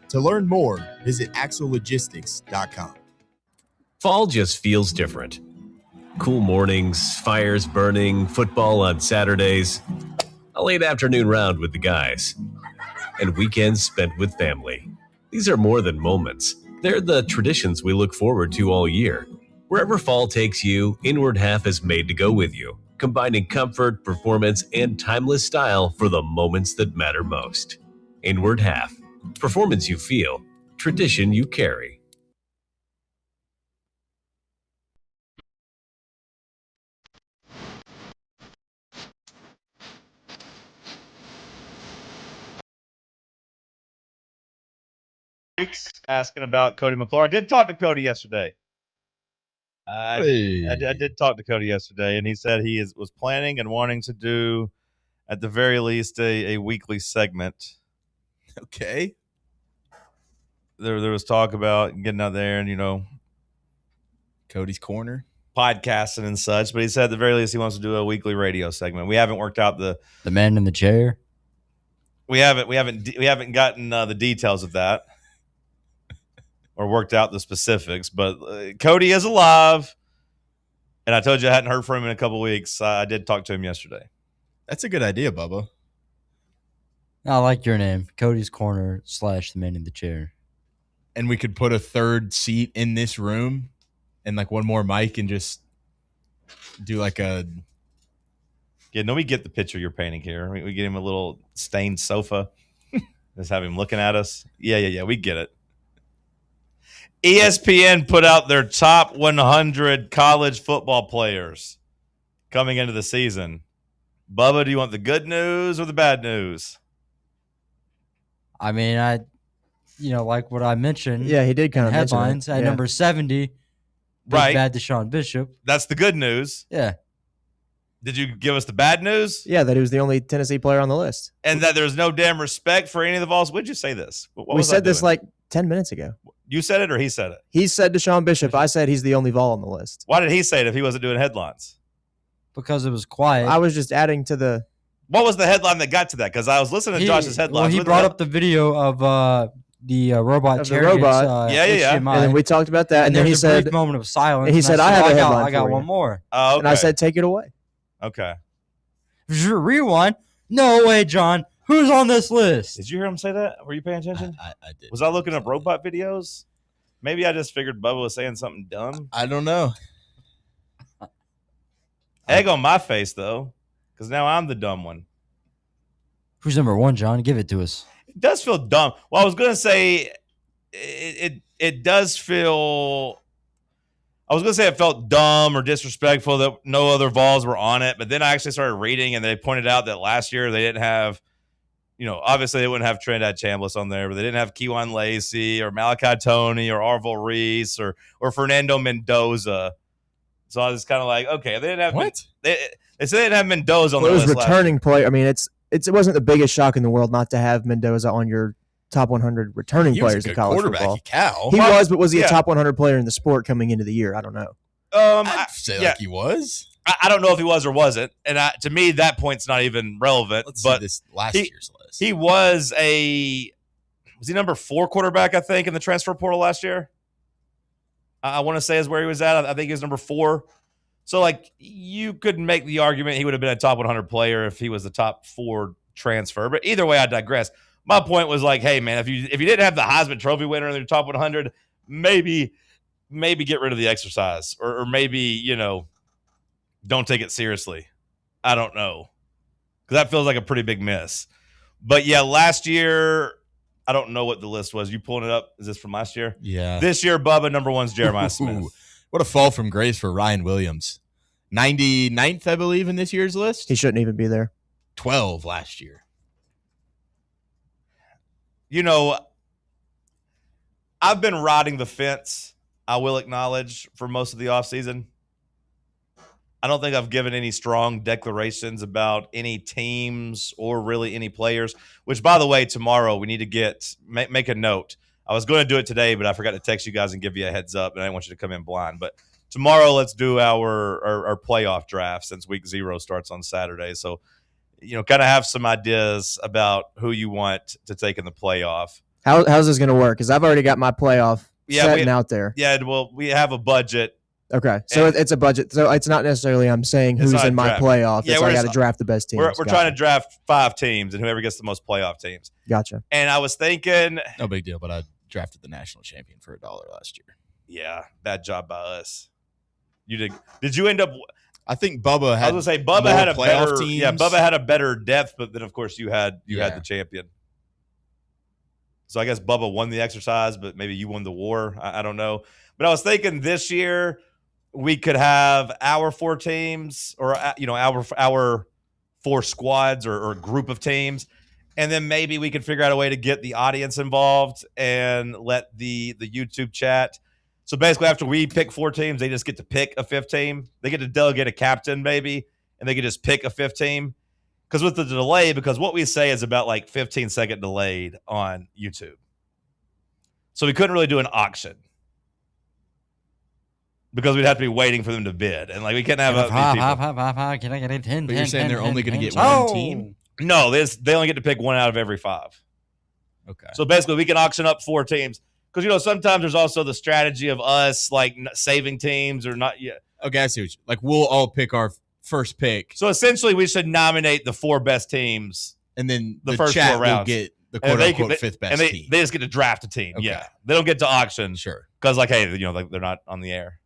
To learn more, visit axlelogistics.com. Fall just feels different. Cool mornings, fires burning, football on Saturdays, a late afternoon round with the guys, and weekends spent with family. These are more than moments. They're the traditions we look forward to all year. Wherever fall takes you, Inward Half is made to go with you, combining comfort, performance, and timeless style for the moments that matter most. Inward Half. Performance you feel, tradition you carry. Asking about Cody McClure. I did talk to Cody yesterday. I did talk to Cody yesterday, and he said he was planning and wanting to do, at the very least, a weekly segment. Okay. There was talk about getting out there and, Cody's Corner, podcasting and such, but he said at the very least he wants to do a weekly radio segment. We haven't worked out the man in the chair. We haven't gotten the details of that or worked out the specifics, but Cody is alive, and I told you I hadn't heard from him in a couple weeks. I did talk to him yesterday. That's a good idea, Bubba. I like your name, Cody's Corner / the man in the chair. And we could put a third seat in this room and like one more mic and just do like a... Yeah, no, we get the picture you're painting here. We get him a little stained sofa. Just have him looking at us. Yeah, we get it. ESPN put out their top 100 college football players coming into the season. Bubba, do you want the good news or the bad news? I mean, like what I mentioned. Yeah, he did kind of headlines at number 70. Right. Bad Deshaun Bishop. That's the good news. Yeah. Did you give us the bad news? Yeah, that he was the only Tennessee player on the list. And that there's no damn respect for any of the Vols? When did you say this? We said this like 10 minutes ago. You said it or he said it? He said Deshaun Bishop. I said he's the only Vol on the list. Why did he say it if he wasn't doing headlines? Because it was quiet. I was just adding to the... What was the headline that got to that? Because I was listening to Josh's headlines. Well, he brought up the video of the robot Of the chariots, robot. Yeah. And then we talked about that, and then he there's a brief said, moment of silence. and he said, I have a headline I got for you. one more. Oh, okay. And I said, take it away. Okay. Rewind. No way, John. Who's on this list? Did you hear him say that? Were you paying attention? I did. Was I looking up robot videos? Maybe I just figured Bubba was saying something dumb. I don't know. Egg on my face, though, because now I'm the dumb one. Who's number one, John? Give it to us. It does feel dumb. Well, I was going to say it does feel – I was going to say it felt dumb or disrespectful that no other Vols were on it, but then I actually started reading, and they pointed out that last year they didn't have – obviously they wouldn't have Trinidad Chambliss on there, but they didn't have Keewan Lacey or Malachi Toney or Arvil Reese or Fernando Mendoza. So I was kind of like, okay, they didn't have what? They said they didn't have Mendoza on the Well, it was list. returning player. I mean, it wasn't the biggest shock in the world not to have Mendoza on your top 100 returning He was players a in good college quarterback, football. you cow. He was, but was he yeah. a top 100 player in the sport coming into the year? I don't know. I'd say like he was. I don't know if he was or wasn't, and to me that point's not even relevant. Let's but see this last year's list. He was he number 4 quarterback, I think, in the transfer portal last year? I want to say is where he was at. I think he was number 4. So, like, you could make the argument he would have been a top 100 player if he was the top 4 transfer. But either way, I digress. My point was like, hey, man, if you didn't have the Heisman Trophy winner in your top 100, maybe get rid of the exercise or maybe, don't take it seriously. I don't know. Because that feels like a pretty big miss. But, yeah, last year, I don't know what the list was. You pulling it up? Is this from last year? Yeah. This year, Bubba, number 1's Jeremiah Smith. What a fall from grace for Ryan Williams. 99th, I believe, in this year's list. He shouldn't even be there. 12 last year. I've been riding the fence, I will acknowledge, for most of the offseason. I don't think I've given any strong declarations about any teams or really any players, which, by the way, tomorrow we need to make a note. I was going to do it today, but I forgot to text you guys and give you a heads up, and I didn't want you to come in blind. But tomorrow, let's do our playoff draft since week 0 starts on Saturday. So, kind of have some ideas about who you want to take in the playoff. How's this going to work? Because I've already got my playoff setting out there. Yeah, well, we have a budget. Okay, so it's a budget. So it's not necessarily I'm saying who's in my playoff. Yeah, I got to draft the best teams. We're trying to draft 5 teams, and whoever gets the most playoff teams. Gotcha. And I was thinking, no big deal, but I drafted the national champion for $1 last year. Yeah, bad job by us. You did. Did you end up? I think Bubba had. I was gonna say Bubba had a better teams. Yeah, Bubba had a better depth, but then of course you had the champion. So I guess Bubba won the exercise, but maybe you won the war. I don't know. But I was thinking this year we could have our 4 teams, or our 4 squads or group of teams, and then maybe we could figure out a way to get the audience involved and let the YouTube chat. So basically, after we pick 4 teams, they just get to pick a 5th team. They get to delegate a captain, maybe, and they can just pick a 5th team. Because with the delay, because what we say is about like 15-second delayed on YouTube. So we couldn't really do an auction because we'd have to be waiting for them to bid, and like we couldn't have Can I get a 10? But you're saying they're only going to get 1 team? No, they only get to pick 1 out of every 5. Okay. So basically, we can auction up 4 teams. Because, sometimes there's also the strategy of us, like, saving teams or not yet. Okay, I see what like, we'll all pick our first pick. So, essentially, we should nominate the 4 best teams. And then the first chat 4 rounds. Will get the quote-unquote 5th best and team. They just get to draft a team, Okay. yeah. They don't get to auction. Sure. Because, like, hey, like, they're not on the air.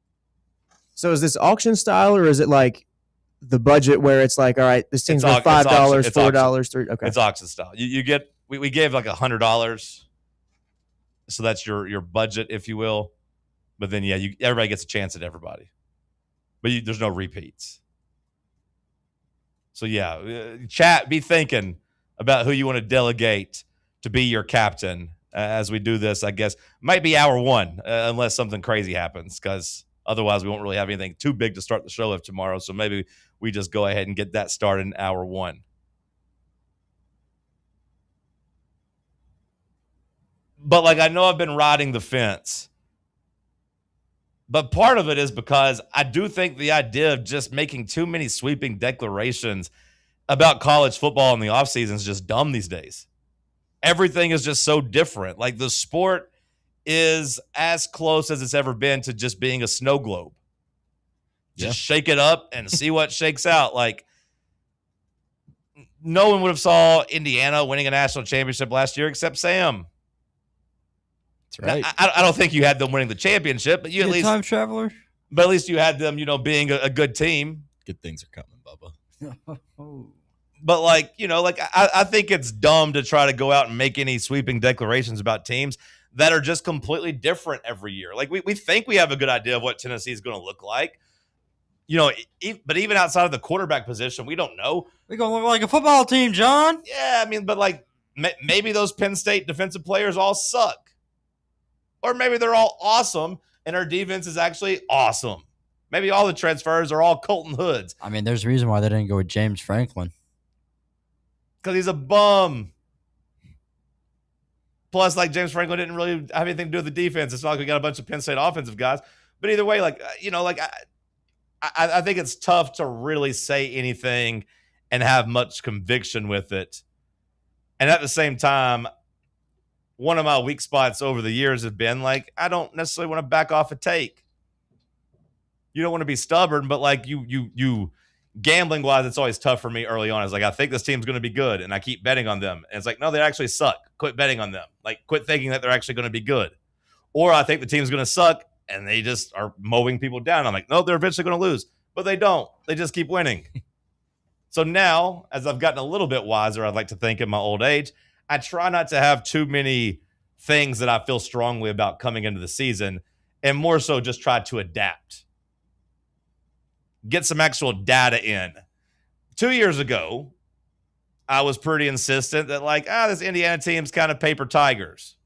So, is this auction style, or is it like the budget where it's like, all right, this team's worth $5, $4, $3? Okay. It's auction style. You get – we gave, like, $100. So that's your budget, if you will. But then, yeah, everybody gets a chance at everybody. But there's no repeats. So, yeah, chat, be thinking about who you want to delegate to be your captain as we do this, I guess. Might be hour 1 unless something crazy happens, because otherwise we won't really have anything too big to start the show with tomorrow. So maybe we just go ahead and get that started in hour 1. But, like, I know I've been riding the fence. But part of it is because I do think the idea of just making too many sweeping declarations about college football in the offseason is just dumb these days. everything is just so different. Like the sport is as close as it's ever been to just being a snow globe. Just shake it up and see what shakes out. Like no one would have saw Indiana winning a national championship last year except Sam. That's right. Now, I don't think you had them winning the championship, but you at least time traveler. But at least you had them, being a good team. Good things are coming, Bubba. But I think it's dumb to try to go out and make any sweeping declarations about teams that are just completely different every year. Like we think we have a good idea of what Tennessee is going to look like. But even outside of the quarterback position, we don't know. We're going to look like a football team, John. Yeah, I mean, but maybe those Penn State defensive players all suck. Or maybe they're all awesome and our defense is actually awesome. Maybe all the transfers are all Colton Hoods. I mean, there's a reason why they didn't go with James Franklin. Because he's a bum. Plus, James Franklin didn't really have anything to do with the defense. It's not like we got a bunch of Penn State offensive guys. But either way, I think it's tough to really say anything and have much conviction with it. And at the same time, one of my weak spots over the years has been I don't necessarily want to back off a take. You don't want to be stubborn, but you gambling wise, it's always tough for me early on. It's I think this team's going to be good and I keep betting on them. And it's no, they actually suck. Quit betting on them. Quit thinking that they're actually going to be good. Or I think the team's going to suck and they just are mowing people down. I'm no, they're eventually going to lose, but they don't. They just keep winning. So now, as I've gotten a little bit wiser, I'd like to think in my old age, I try not to have too many things that I feel strongly about coming into the season and more so just try to adapt. Get some actual data in. 2 years ago, I was pretty insistent that this Indiana team's kind of paper tigers.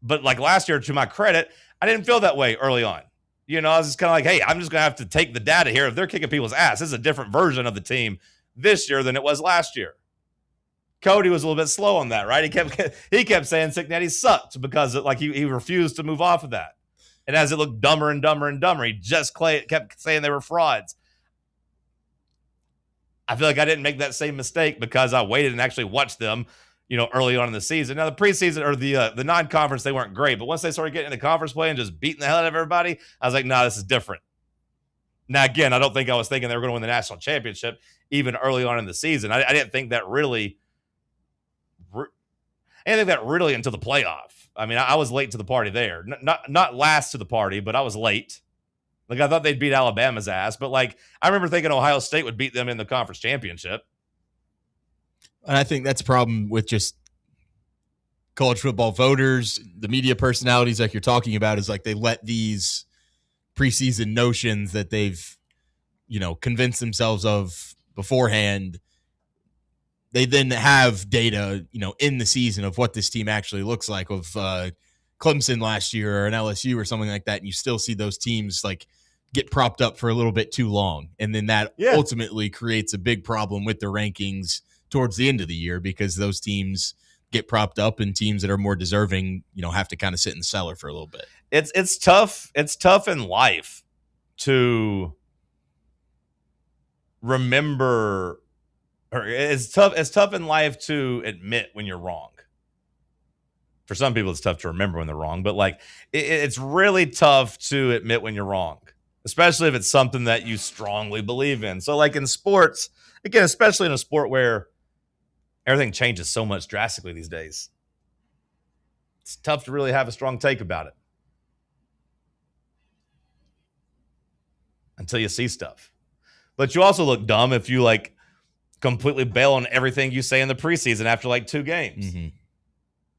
But last year, to my credit, I didn't feel that way early on. I was just kind of hey, I'm just going to have to take the data here. If they're kicking people's ass, this is a different version of the team this year than it was last year. Cody was a little bit slow on that, right? He kept saying Cincinnati sucked because he refused to move off of that. And as it looked dumber and dumber and dumber, he just kept saying they were frauds. I feel like I didn't make that same mistake because I waited and actually watched them, early on in the season. Now, the preseason or the non-conference, they weren't great. But once they started getting into conference play and just beating the hell out of everybody, I was nah, this is different. Now, again, I don't think I was thinking they were going to win the national championship even early on in the season. I didn't think that really until the playoff. I mean, I was late to the party there. Not last to the party, but I was late. I thought they'd beat Alabama's ass, but I remember thinking Ohio State would beat them in the conference championship. And I think that's a problem with just college football voters, the media personalities you're talking about is they let these preseason notions that they've, convinced themselves of beforehand. They then have data, in the season of what this team actually looks like of Clemson last year or an LSU or something like that. And you still see those teams get propped up for a little bit too long. And then that ultimately creates a big problem with the rankings towards the end of the year because those teams get propped up and teams that are more deserving, have to kind of sit in the cellar for a little bit. It's tough. It's tough in life to remember. Or it's tough in life to admit when you're wrong. For some people, it's tough to remember when they're wrong, but it's really tough to admit when you're wrong, especially if it's something that you strongly believe in. So in sports, again, especially in a sport where everything changes so much drastically these days, it's tough to really have a strong take about it until you see stuff. But you also look dumb if you completely bail on everything you say in the preseason after 2 games. Mm-hmm.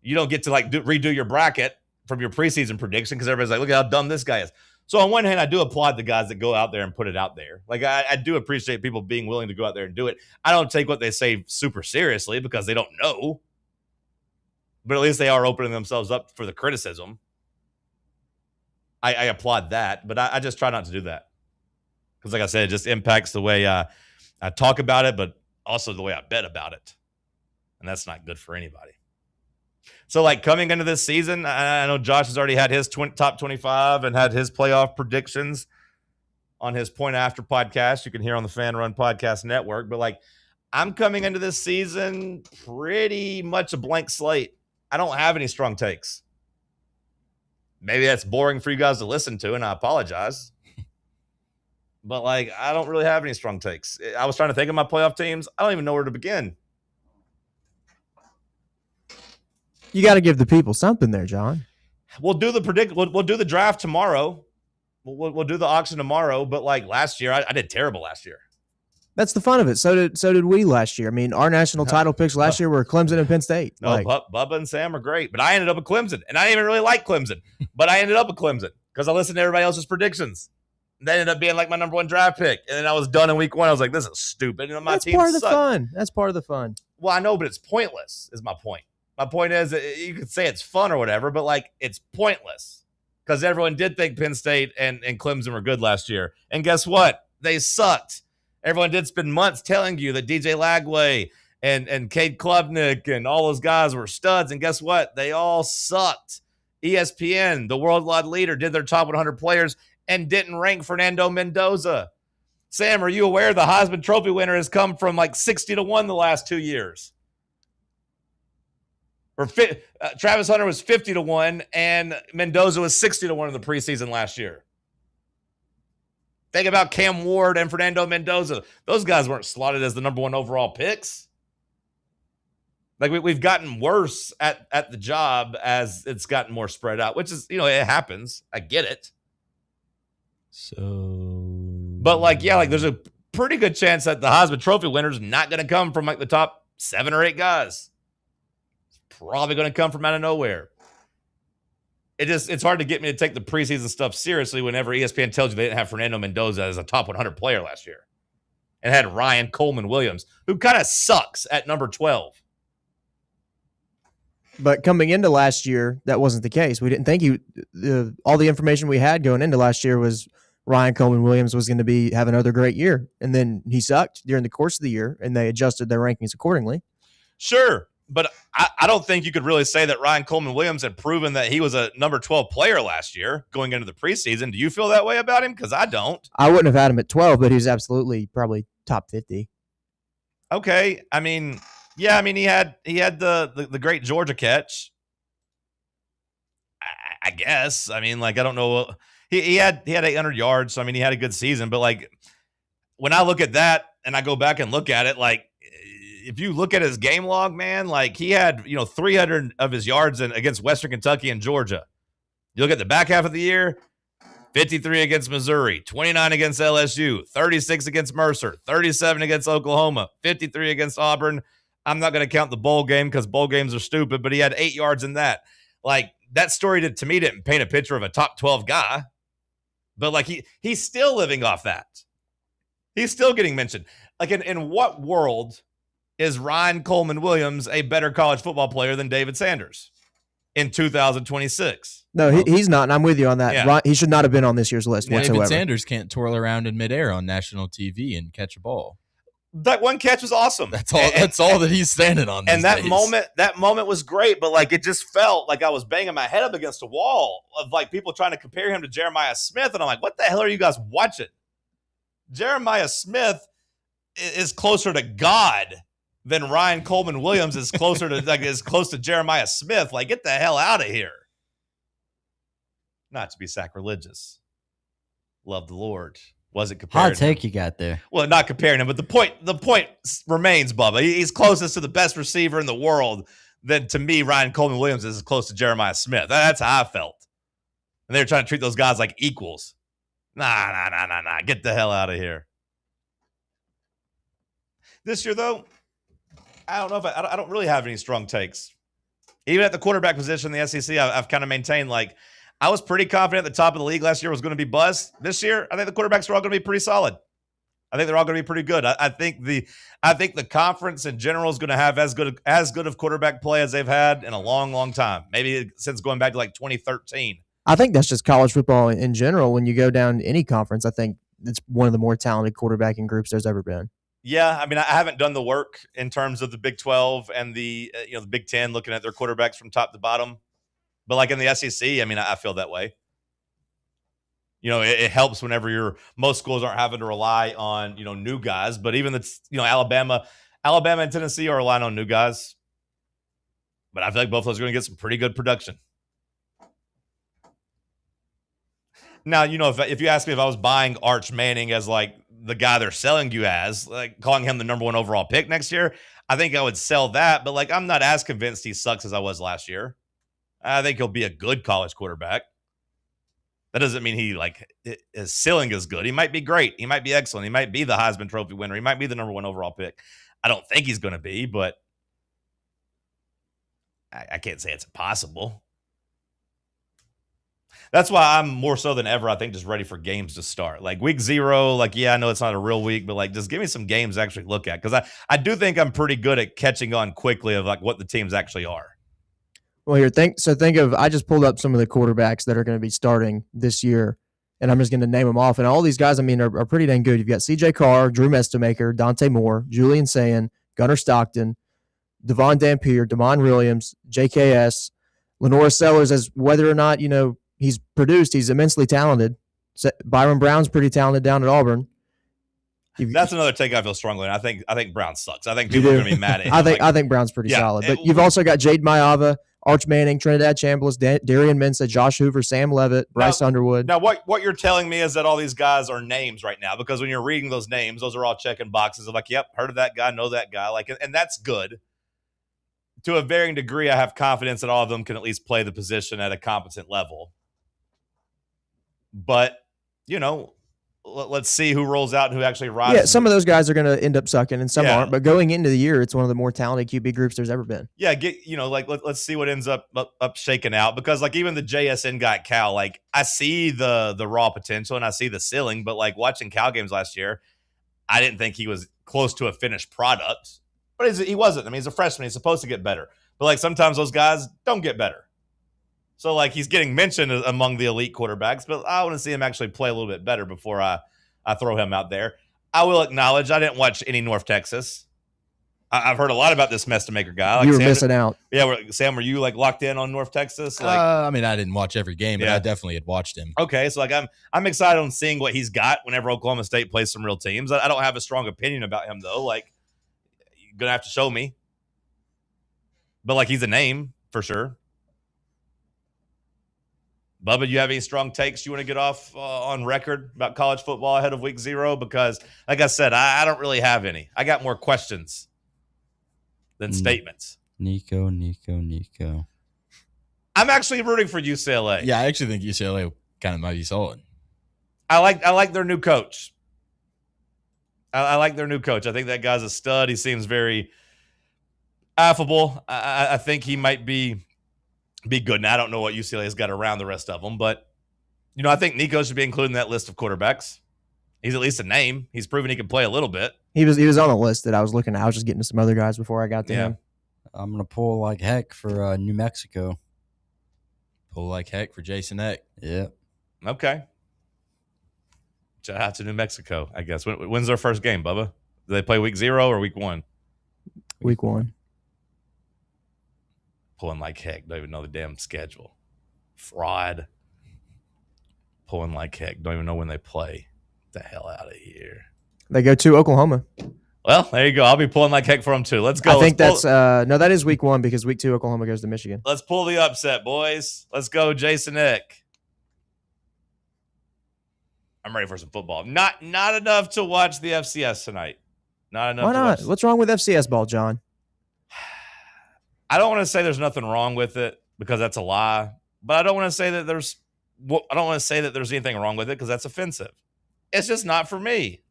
You don't get to redo your bracket from your preseason prediction because everybody's look at how dumb this guy is. So on one hand, I do applaud the guys that go out there and put it out there. I do appreciate people being willing to go out there and do it. I don't take what they say super seriously because they don't know. But at least they are opening themselves up for the criticism. I applaud that, but I just try not to do that. Because I said, it just impacts the way I talk about it, but also the way I bet about it. And that's not good for anybody. So, coming into this season, I know Josh has already had his top 25 and had his playoff predictions on his Point After podcast. You can hear on the Fan Run Podcast Network. But, I'm coming into this season pretty much a blank slate. I don't have any strong takes. Maybe that's boring for you guys to listen to, and I apologize. But, like, I don't really have any strong takes. I was trying to think of my playoff teams. I don't even know where to begin. You got to give the people something there, John. We'll do the We'll do the draft tomorrow. We'll do the auction tomorrow. But, like, last year, I did terrible last year. That's the fun of it. So did we last year. I mean, our national title picks last year were Clemson and Penn State. No, Bubba and Sam are great. But I ended up at Clemson. And I didn't even really like Clemson. But I ended up at Clemson because I listened to everybody else's predictions. That ended up being like my number one draft pick. And then I was done in week 1. I was like, this is stupid. And my That's team part of the sucked. fun. That's part of the fun. Well, I know, but it's pointless is my point. My point is you could say it's fun or whatever, but, like, it's pointless because everyone did think Penn State and Clemson were good last year. And guess what? They sucked. Everyone did spend months telling you that DJ Lagway and Cade Klubnik and all those guys were studs. And guess what? They all sucked. ESPN, the worldwide leader, did their top 100 players and didn't rank Fernando Mendoza. Sam, are you aware the Heisman Trophy winner has come from like 60-1 the last 2 years? Or Travis Hunter was 50-1 and Mendoza was 60-1 in the preseason last year. Think about Cam Ward and Fernando Mendoza. Those guys weren't slotted as the number 1 overall picks. Like, we've gotten worse at the job as it's gotten more spread out, which is, it happens. I get it. But, like, yeah, like, there's a pretty good chance that the Heisman Trophy winner is not going to come from, like, the top 7 or 8 guys. It's probably going to come from out of nowhere. It's hard to get me to take the preseason stuff seriously whenever ESPN tells you they didn't have Fernando Mendoza as a top 100 player last year and had Ryan Coleman Williams, who kind of sucks at number 12. But coming into last year, that wasn't the case. We didn't think all the information we had going into last year was Ryan Coleman Williams was going to have another great year. And then he sucked during the course of the year, and they adjusted their rankings accordingly. Sure, but I don't think you could really say that Ryan Coleman Williams had proven that he was a number 12 player last year going into the preseason. Do you feel that way about him? Because I don't. I wouldn't have had him at 12, but he was absolutely probably top 50. Okay, I mean, yeah, I mean he had the great Georgia catch. I guess. I mean, like, I don't know. He had 800 yards, so I mean he had a good season. But, like, when I look at that and I go back and look at it, like, if you look at his game log, man, like, he had 300 of his yards against Western Kentucky and Georgia. You look at the back half of the year, 53 against Missouri, 29 against LSU, 36 against Mercer, 37 against Oklahoma, 53 against Auburn. I'm not going to count the bowl game because bowl games are stupid, but he had 8 yards in that. Like, that story to me didn't paint a picture of a top 12 guy, but, like, he's still living off that. He's still getting mentioned. Like, in what world is Ryan Coleman Williams a better college football player than David Sanders in 2026? No, he's not, and I'm with you on that. Yeah. He should not have been on this year's list whatsoever. David Sanders can't twirl around in midair on national TV and catch a ball. That one catch was awesome. That's all. That's all that he's standing on. And that days. moment was great, but, like, it just felt like I was banging my head up against a wall of, like, people trying to compare him to Jeremiah Smith, and I'm like, what the hell are you guys watching? Jeremiah Smith is closer to God than Ryan Coleman Williams is closer to is close to Jeremiah Smith. Like, get the hell out of here. Not to be sacrilegious. Love the Lord. Wasn't comparing Hot take him. you got there. Well, not comparing him, but the point remains, Bubba. He's closest to the best receiver in the world. Then, to me, Ryan Coleman Williams is as close to Jeremiah Smith. That's how I felt. And they were trying to treat those guys like equals. Nah. Get the hell out of here. This year, though, I don't know if I don't really have any strong takes. Even at the quarterback position in the SEC, I've kind of maintained, like, I was pretty confident at the top of the league last year was going to be buzz. This year, I think the quarterbacks are all going to be pretty solid. I think they're all going to be pretty good. I think the conference in general is going to have as good of quarterback play as they've had in a long, long time. Maybe since going back to, like, 2013. I think that's just college football in general. When you go down to any conference, I think it's one of the more talented quarterbacking groups there's ever been. Yeah, I mean, I haven't done the work in terms of the Big 12 and the the Big 10, looking at their quarterbacks from top to bottom. But, like, in the SEC, I mean, I feel that way. It helps whenever most schools aren't having to rely on new guys. But even Alabama Alabama and Tennessee are relying on new guys, but I feel like both of those are going to get some pretty good production. Now, if you ask me if I was buying Arch Manning as like the guy they're selling you as, like calling him the number 1 overall pick next year, I think I would sell that. But like, I'm not as convinced he sucks as I was last year. I think he'll be a good college quarterback. That doesn't mean his ceiling is good. He might be great. He might be excellent. He might be the Heisman Trophy winner. He might be the number 1 overall pick. I don't think he's going to be, but I can't say it's impossible. That's why I'm more so than ever, I think, just ready for games to start. Like week 0, I know it's not a real week, but just give me some games to actually look at. Because I do think I'm pretty good at catching on quickly of what the teams actually are. Well, here, think of, I just pulled up some of the quarterbacks that are going to be starting this year, and I'm just going to name them off. And all these guys, are pretty dang good. You've got C.J. Carr, Drew Mestamaker, Dante Moore, Julian Sayin, Gunnar Stockton, Devon Dampier, Damon Williams, JKS, Lenora Sellers, as whether or not, he's produced, he's immensely talented. Byron Brown's pretty talented down at Auburn. That's another take I feel strongly. And I think Brown sucks. I think people are going to be mad at him. I think Brown's pretty solid. But you've also got Jade Mayava, Arch Manning, Trinidad Chambliss, Darian Mensah, Josh Hoover, Sam Levitt, Bryce Underwood. Now, what you're telling me is that all these guys are names right now, because when you're reading those names, those are all checking boxes of yep, heard of that guy, know that guy. And that's good. To a varying degree, I have confidence that all of them can at least play the position at a competent level. But, let's see who rolls out and who actually rises. Yeah, some of those guys are going to end up sucking and some aren't. But going into the year, it's one of the more talented QB groups there's ever been. Yeah, let's see what ends up shaking out. Because, even the JSN guy at Cal, I see the raw potential and I see the ceiling. But, watching Cal games last year, I didn't think he was close to a finished product. But he wasn't. He's a freshman. He's supposed to get better. But, sometimes those guys don't get better. So, he's getting mentioned among the elite quarterbacks, but I want to see him actually play a little bit better before I throw him out there. I will acknowledge I didn't watch any North Texas. I've heard a lot about this Mestamaker guy. You were missing out. Yeah, Sam, were you, locked in on North Texas? I didn't watch every game, but I definitely had watched him. Okay, so, I'm excited on seeing what he's got whenever Oklahoma State plays some real teams. I don't have a strong opinion about him, though. You're going to have to show me. But, he's a name, for sure. Bubba, do you have any strong takes you want to get off on record about college football ahead of week 0? Because, like I said, I don't really have any. I got more questions than statements. Nico. I'm actually rooting for UCLA. Yeah, I actually think UCLA kind of might be solid. I like their new coach. I like their new coach. I think that guy's a stud. He seems very affable. I think he might be good. Now, I don't know what UCLA has got around the rest of them, but, I think Nico should be included in that list of quarterbacks. He's at least a name. He's proven he can play a little bit. He was on the list that I was looking at. I was just getting to some other guys before I got to him. I'm going to pull like heck for New Mexico. Pull like heck for Jason Eck. Yeah. Okay. Shout out to New Mexico, I guess. When's their first game, Bubba? Do they play week 0 or week 1? Week 1. Pulling like heck. Don't even know the damn schedule. Fraud. Pulling like heck. Don't even know when they play. Get the hell out of here. They go to Oklahoma. Well, there you go. I'll be pulling like heck for them too. Let's go. I think that's no, that is week 1 because week 2 Oklahoma goes to Michigan. Let's pull the upset, boys. Let's go, Jason Eck. I'm ready for some football. Not enough to watch the FCS tonight. Not enough. Why not? What's wrong with FCS ball, John? I don't want to say there's nothing wrong with it because that's a lie. But I don't want to say that there's anything wrong with it because that's offensive. It's just not for me.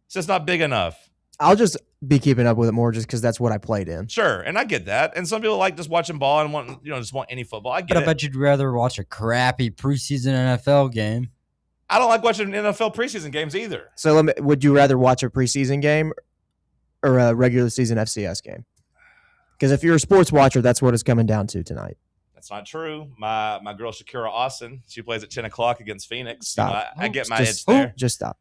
It's just not big enough. I'll just be keeping up with it more just because that's what I played in. Sure, and I get that. And some people like just watching ball and just want any football. I get it. I bet you'd rather watch a crappy preseason NFL game. I don't like watching NFL preseason games either. So would you rather watch a preseason game or a regular season FCS game? Because if you're a sports watcher, that's what it's coming down to tonight. That's not true. My girl Shakira Austin, she plays at 10 o'clock against Phoenix. Stop. I get my edge there. Just stop.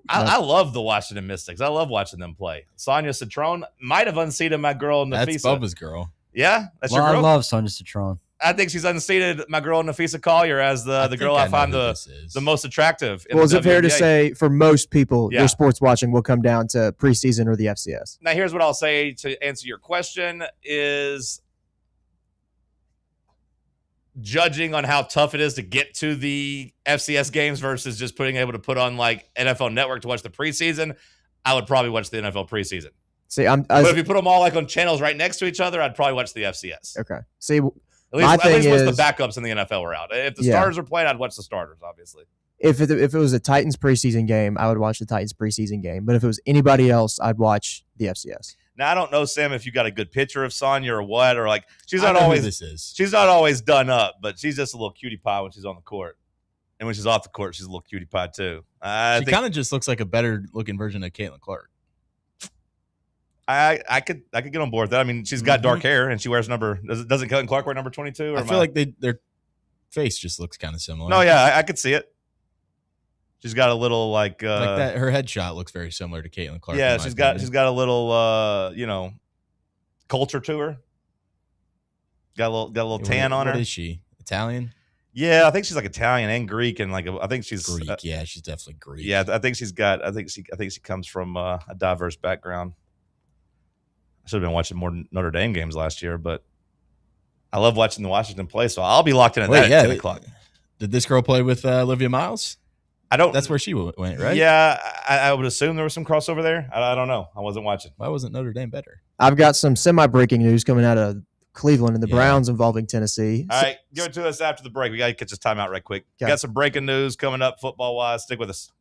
I love the Washington Mystics. I love watching them play. Sonia Citron might have unseated my girl in the That's FISA. Bubba's girl. Yeah? That's your girl? I love Sonia Citron. I think she's unseated my girl Nafisa Collier as the girl I find the most attractive. Well, is it fair to WNBA. say for most people, Yeah. their sports watching will come down to preseason or the FCS? Now, here's what I'll say to answer your question is judging on how tough it is to get to the FCS games versus just able to put on like NFL Network to watch the preseason, I would probably watch the NFL preseason. See, but if you put them all like on channels right next to each other, I'd probably watch the FCS. Okay. See, At least once the backups in the NFL are out. If the starters are playing, I'd watch the starters, obviously. If it was a Titans preseason game, I would watch the Titans preseason game. But if it was anybody else, I'd watch the FCS. Now, I don't know, Sam, if you got a good picture of Sonya or what, or like she's I not know who always this is. She's not always done up, but she's just a little cutie pie when she's on the court. And when she's off the court, she's a little cutie pie too. She kind of just looks like a better looking version of Caitlin Clark. I could get on board with that. I mean, she's got dark hair and she wears number. Doesn't Caitlin Clark wear number 22? I feel like their face just looks kind of similar. No, yeah, I could see it. She's got a little like that. Her headshot looks very similar to Caitlin Clark. Yeah, she's got a little culture to her. Got a little tan on her. What is she? Italian? Yeah, I think she's like Italian and Greek, and like I think she's Greek. Yeah, she's definitely Greek. Yeah, I think she comes from a diverse background. I should have been watching more Notre Dame games last year, but I love watching the Washington play, so I'll be locked in at that at 10 o'clock. Did this girl play with Olivia Miles? I don't. That's where she went, right? Yeah, I would assume there was some crossover there. I don't know. I wasn't watching. Why wasn't Notre Dame better? I've got some semi-breaking news coming out of Cleveland and the Browns involving Tennessee. All right, give it to us after the break. We got to catch this timeout right quick. Got some breaking news coming up football-wise. Stick with us.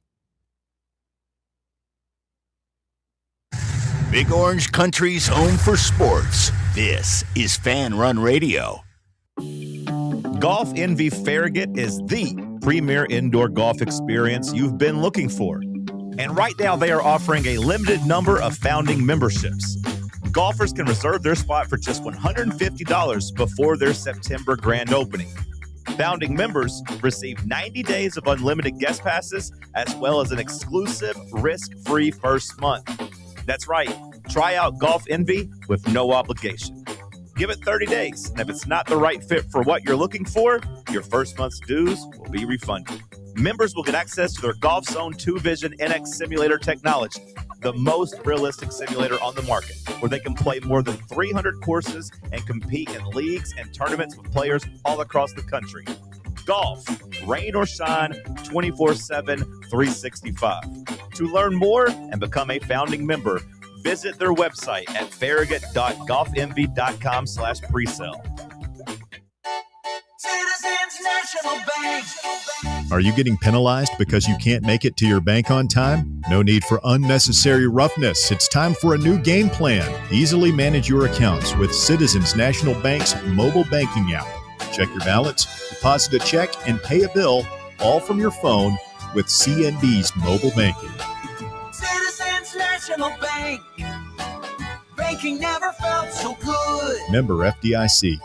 Big Orange Country's home for sports. This is Fan Run Radio. Golf Envy Farragut is the premier indoor golf experience you've been looking for. And right now they are offering a limited number of founding memberships. Golfers can reserve their spot for just $150 before their September grand opening. Founding members receive 90 days of unlimited guest passes as well as an exclusive risk-free first month. That's right. Try out Golf Envy with no obligation. Give it 30 days, and if it's not the right fit for what you're looking for, your first month's dues will be refunded. Members will get access to their Golf Zone 2 Vision NX simulator technology, the most realistic simulator on the market, where they can play more than 300 courses and compete in leagues and tournaments with players all across the country. Golf, rain or shine, 24/7, 365. To learn more and become a founding member, visit their website at farragut.golfenvy.com/presale. Citizens National Bank. Are you getting penalized because you can't make it to your bank on time? No need for unnecessary roughness. It's time for a new game plan. Easily manage your accounts with Citizens National Bank's mobile banking app. Check your balance, deposit a check, and pay a bill all from your phone with CNB's mobile banking. Citizens National Bank. Banking never felt so good. Member FDIC.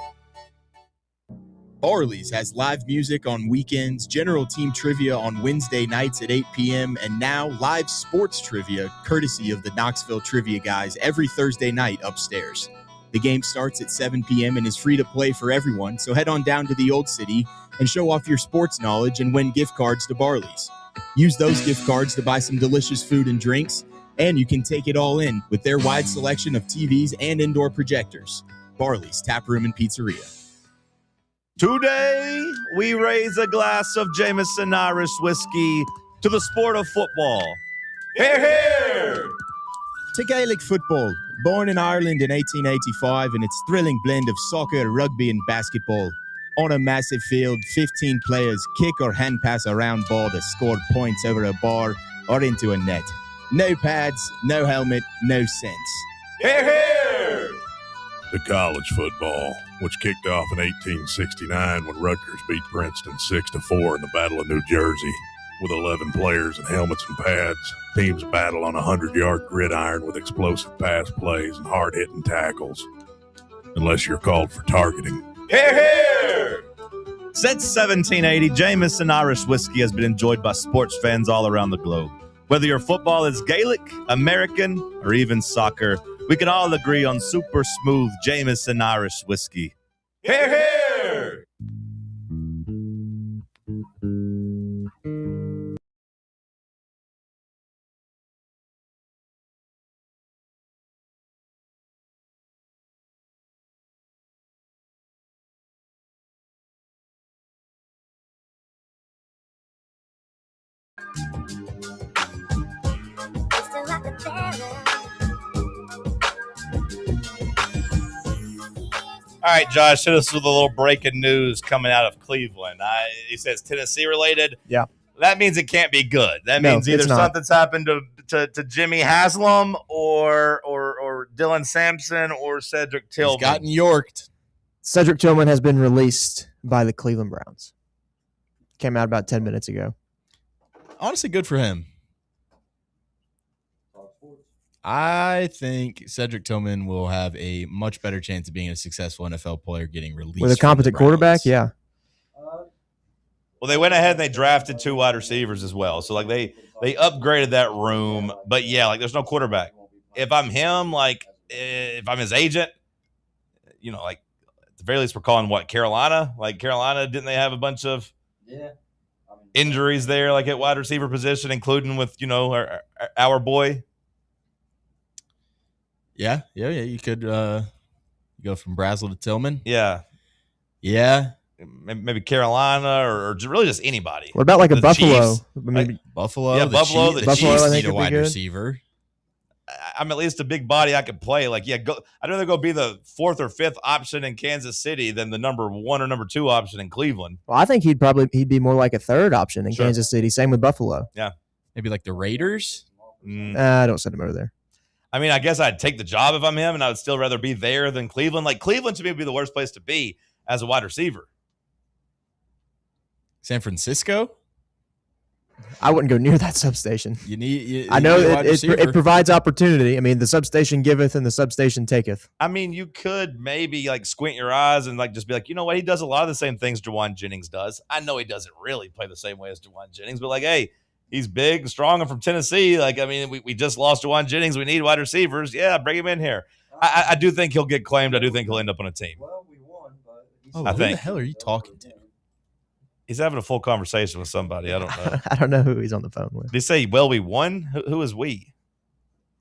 Barley's has live music on weekends, general team trivia on Wednesday nights at 8 p.m., and now live sports trivia courtesy of the Knoxville Trivia Guys every Thursday night upstairs. The game starts at 7 p.m. and is free to play for everyone, so head on down to the Old City and show off your sports knowledge and win gift cards to Barley's. Use those gift cards to buy some delicious food and drinks, and you can take it all in with their wide selection of TVs and indoor projectors. Barley's Tap Room and Pizzeria. Today, we raise a glass of Jameson Irish whiskey to the sport of football. Hear, hear! To Gaelic football, born in Ireland in 1885 in its thrilling blend of soccer, rugby and basketball. On a massive field, 15 players kick or hand pass a round ball to score points over a bar or into a net. No pads, no helmet, no sense. Hear, hear! To college football, which kicked off in 1869 when Rutgers beat Princeton 6-4 in the Battle of New Jersey. With 11 players in helmets and pads, teams battle on a 100-yard gridiron with explosive pass plays and hard-hitting tackles. Unless you're called for targeting. Hear, hear! Since 1780, Jameson Irish whiskey has been enjoyed by sports fans all around the globe. Whether your football is Gaelic, American, or even soccer, we can all agree on super smooth Jameson Irish whiskey. Hear, hear! fire! All right, Josh, hit us with a little breaking news coming out of Cleveland. He says Tennessee related. Yeah. That means it can't be good. That No, means either it's not. something's happened to Jimmy Haslam or Dylan Sampson or Cedric Tillman. He's gotten yorked. Cedric Tillman has been released by the Cleveland Browns. Came out about 10 minutes ago. Honestly, good for him. I think Cedric Tillman will have a much better chance of being a successful NFL player getting released. With a competent quarterback, yeah. Well, they went ahead and they drafted 2 wide receivers as well. So, like, they upgraded that room. But, yeah, like, there's no quarterback. If I'm him, like, if I'm his agent, you know, like, at the very least we're calling, Carolina? Like, Carolina, didn't they have a bunch of injuries there, like, at wide receiver position, including with, you know, our boy? Yeah. You could go from Brazel to Tillman. Yeah. Maybe Carolina or really just anybody. What about like a The Buffalo? Chiefs? Buffalo. Yeah, the Buffalo. The The Chiefs Chiefs need a wide receiver. I'm at least a big body I could play. Like, yeah, I'd rather go be the 4th or 5th option in Kansas City than the number 1 or number 2 option in Cleveland. Well, I think he'd be more like a 3rd option in Sure. Kansas City. Same with Buffalo. Yeah. Maybe like the Raiders. I don't send him over there. I mean, I guess I'd take the job if I'm him, and I would still rather be there than Cleveland. Like, Cleveland to me would be the worst place to be as a wide receiver. San Francisco? I wouldn't go near that substation. I know need a wide receiver. it provides opportunity. I mean, the substation giveth and the substation taketh. I mean, you could maybe like squint your eyes and like just be like, you know what? He does a lot of the same things Jawan Jennings does. I know he doesn't really play the same way as Jawan Jennings, but like, hey, he's big, strong, and from Tennessee. Like, I mean, we just lost Jawan Jennings. We need wide receivers. Yeah, bring him in here. I do think he'll get claimed. I do think he'll end up on a team. Oh, I who think. the hell are you talking to? He's having a full conversation with somebody. I don't know. I don't know who he's on the phone with. Did he say, well, we won? Who is we?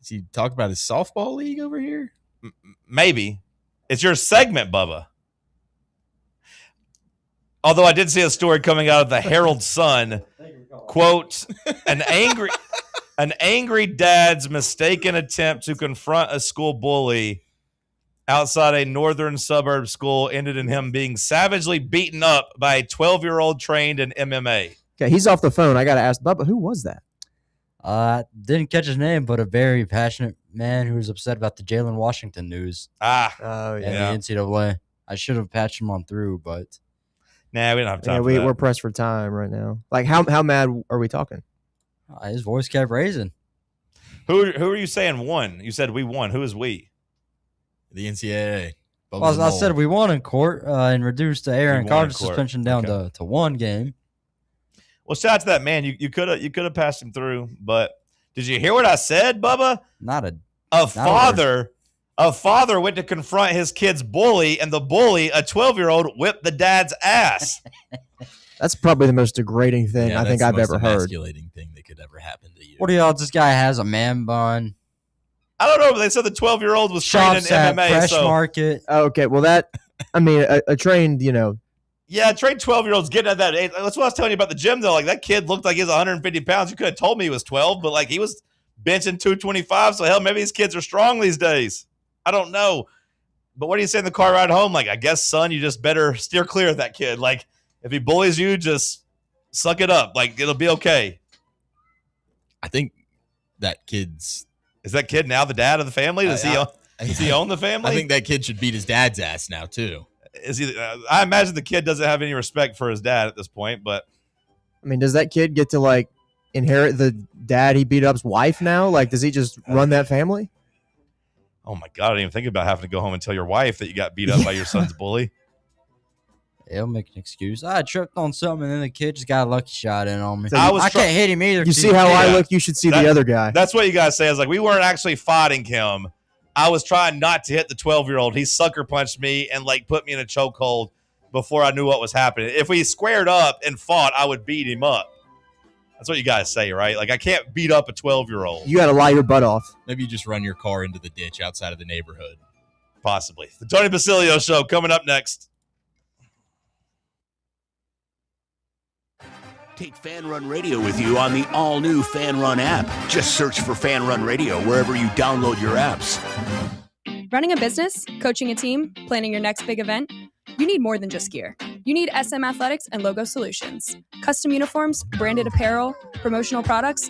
Is he talking about his softball league over here? Maybe. It's your segment, Bubba. Although I did see a story coming out of the Herald Sun. Quote, an angry dad's mistaken attempt to confront a school bully outside a northern suburb school ended in him being savagely beaten up by a 12-year-old trained in MMA. Okay, he's off the phone. I got to ask Bubba, who was that? Didn't catch his name, but a very passionate man who was upset about the Jalen Washington news. Oh, And yeah. the NCAA. I should have patched him on through, but Nah, we don't have time Yeah, for that. we're pressed for time right now. Like, how mad are we talking? his voice kept raising. Who are you saying won? You said we won. Who is we? The NCAA. Well, I said we won in court and reduced the Aaron won in Carter court. suspension down to 1 game. Well, shout out to that man. You could have passed him through, but did you hear what I said, Bubba? A father went to confront his kid's bully, and the bully, a 12-year-old, whipped the dad's ass. That's probably the most degrading thing I think I've ever heard. Emasculating thing that could ever happen to you. What do y'all? This guy has a man bun. I don't know, but they said the 12-year-old was trained in Shops at MMA. Fresh So Market. Okay, well I mean, a trained, yeah, trained 12-year-olds getting at that age. That's what I was telling you about the gym, though. Like, that kid looked like he was 150 pounds. You could have told me he was 12, but like he was benching 225. So hell, maybe these kids are strong these days. I don't know. But what do you say in the car ride home? Like, I guess, son, you just better steer clear of that kid. Like, if he bullies you, just suck it up. Like, it'll be okay. I think that kid's... Is that kid now the dad of the family? Does he own the family? I think that kid should beat his dad's ass now, too. Is he? I imagine the kid doesn't have any respect for his dad at this point, but... I mean, does that kid get to, like, inherit the dad he beat up's wife now? Like, does he just run that family? Oh, my God. I didn't even think about having to go home and tell your wife that you got beat up by your son's bully. He'll make an excuse. I tripped on something, and then the kid just got a lucky shot in on me. So I can't hit him either. You see how I look? You should see the other guy. That's what you got to say. I was like, we weren't actually fighting him. I was trying not to hit the 12-year-old. He sucker punched me and, like, put me in a chokehold. before I knew what was happening. If we squared up and fought, I would beat him up. That's what you guys say, right? Like, I can't beat up a 12-year-old. You got to lie your butt off. Maybe you just run your car into the ditch outside of the neighborhood. Possibly. The Tony Basilio Show coming up next. Take Fan Run Radio with you on the all-new Fan Run app. Just search for Fan Run Radio wherever you download your apps. Running a business, coaching a team, planning your next big event, you need more than just gear. You need SM Athletics and Logo Solutions. Custom uniforms, branded apparel, promotional products,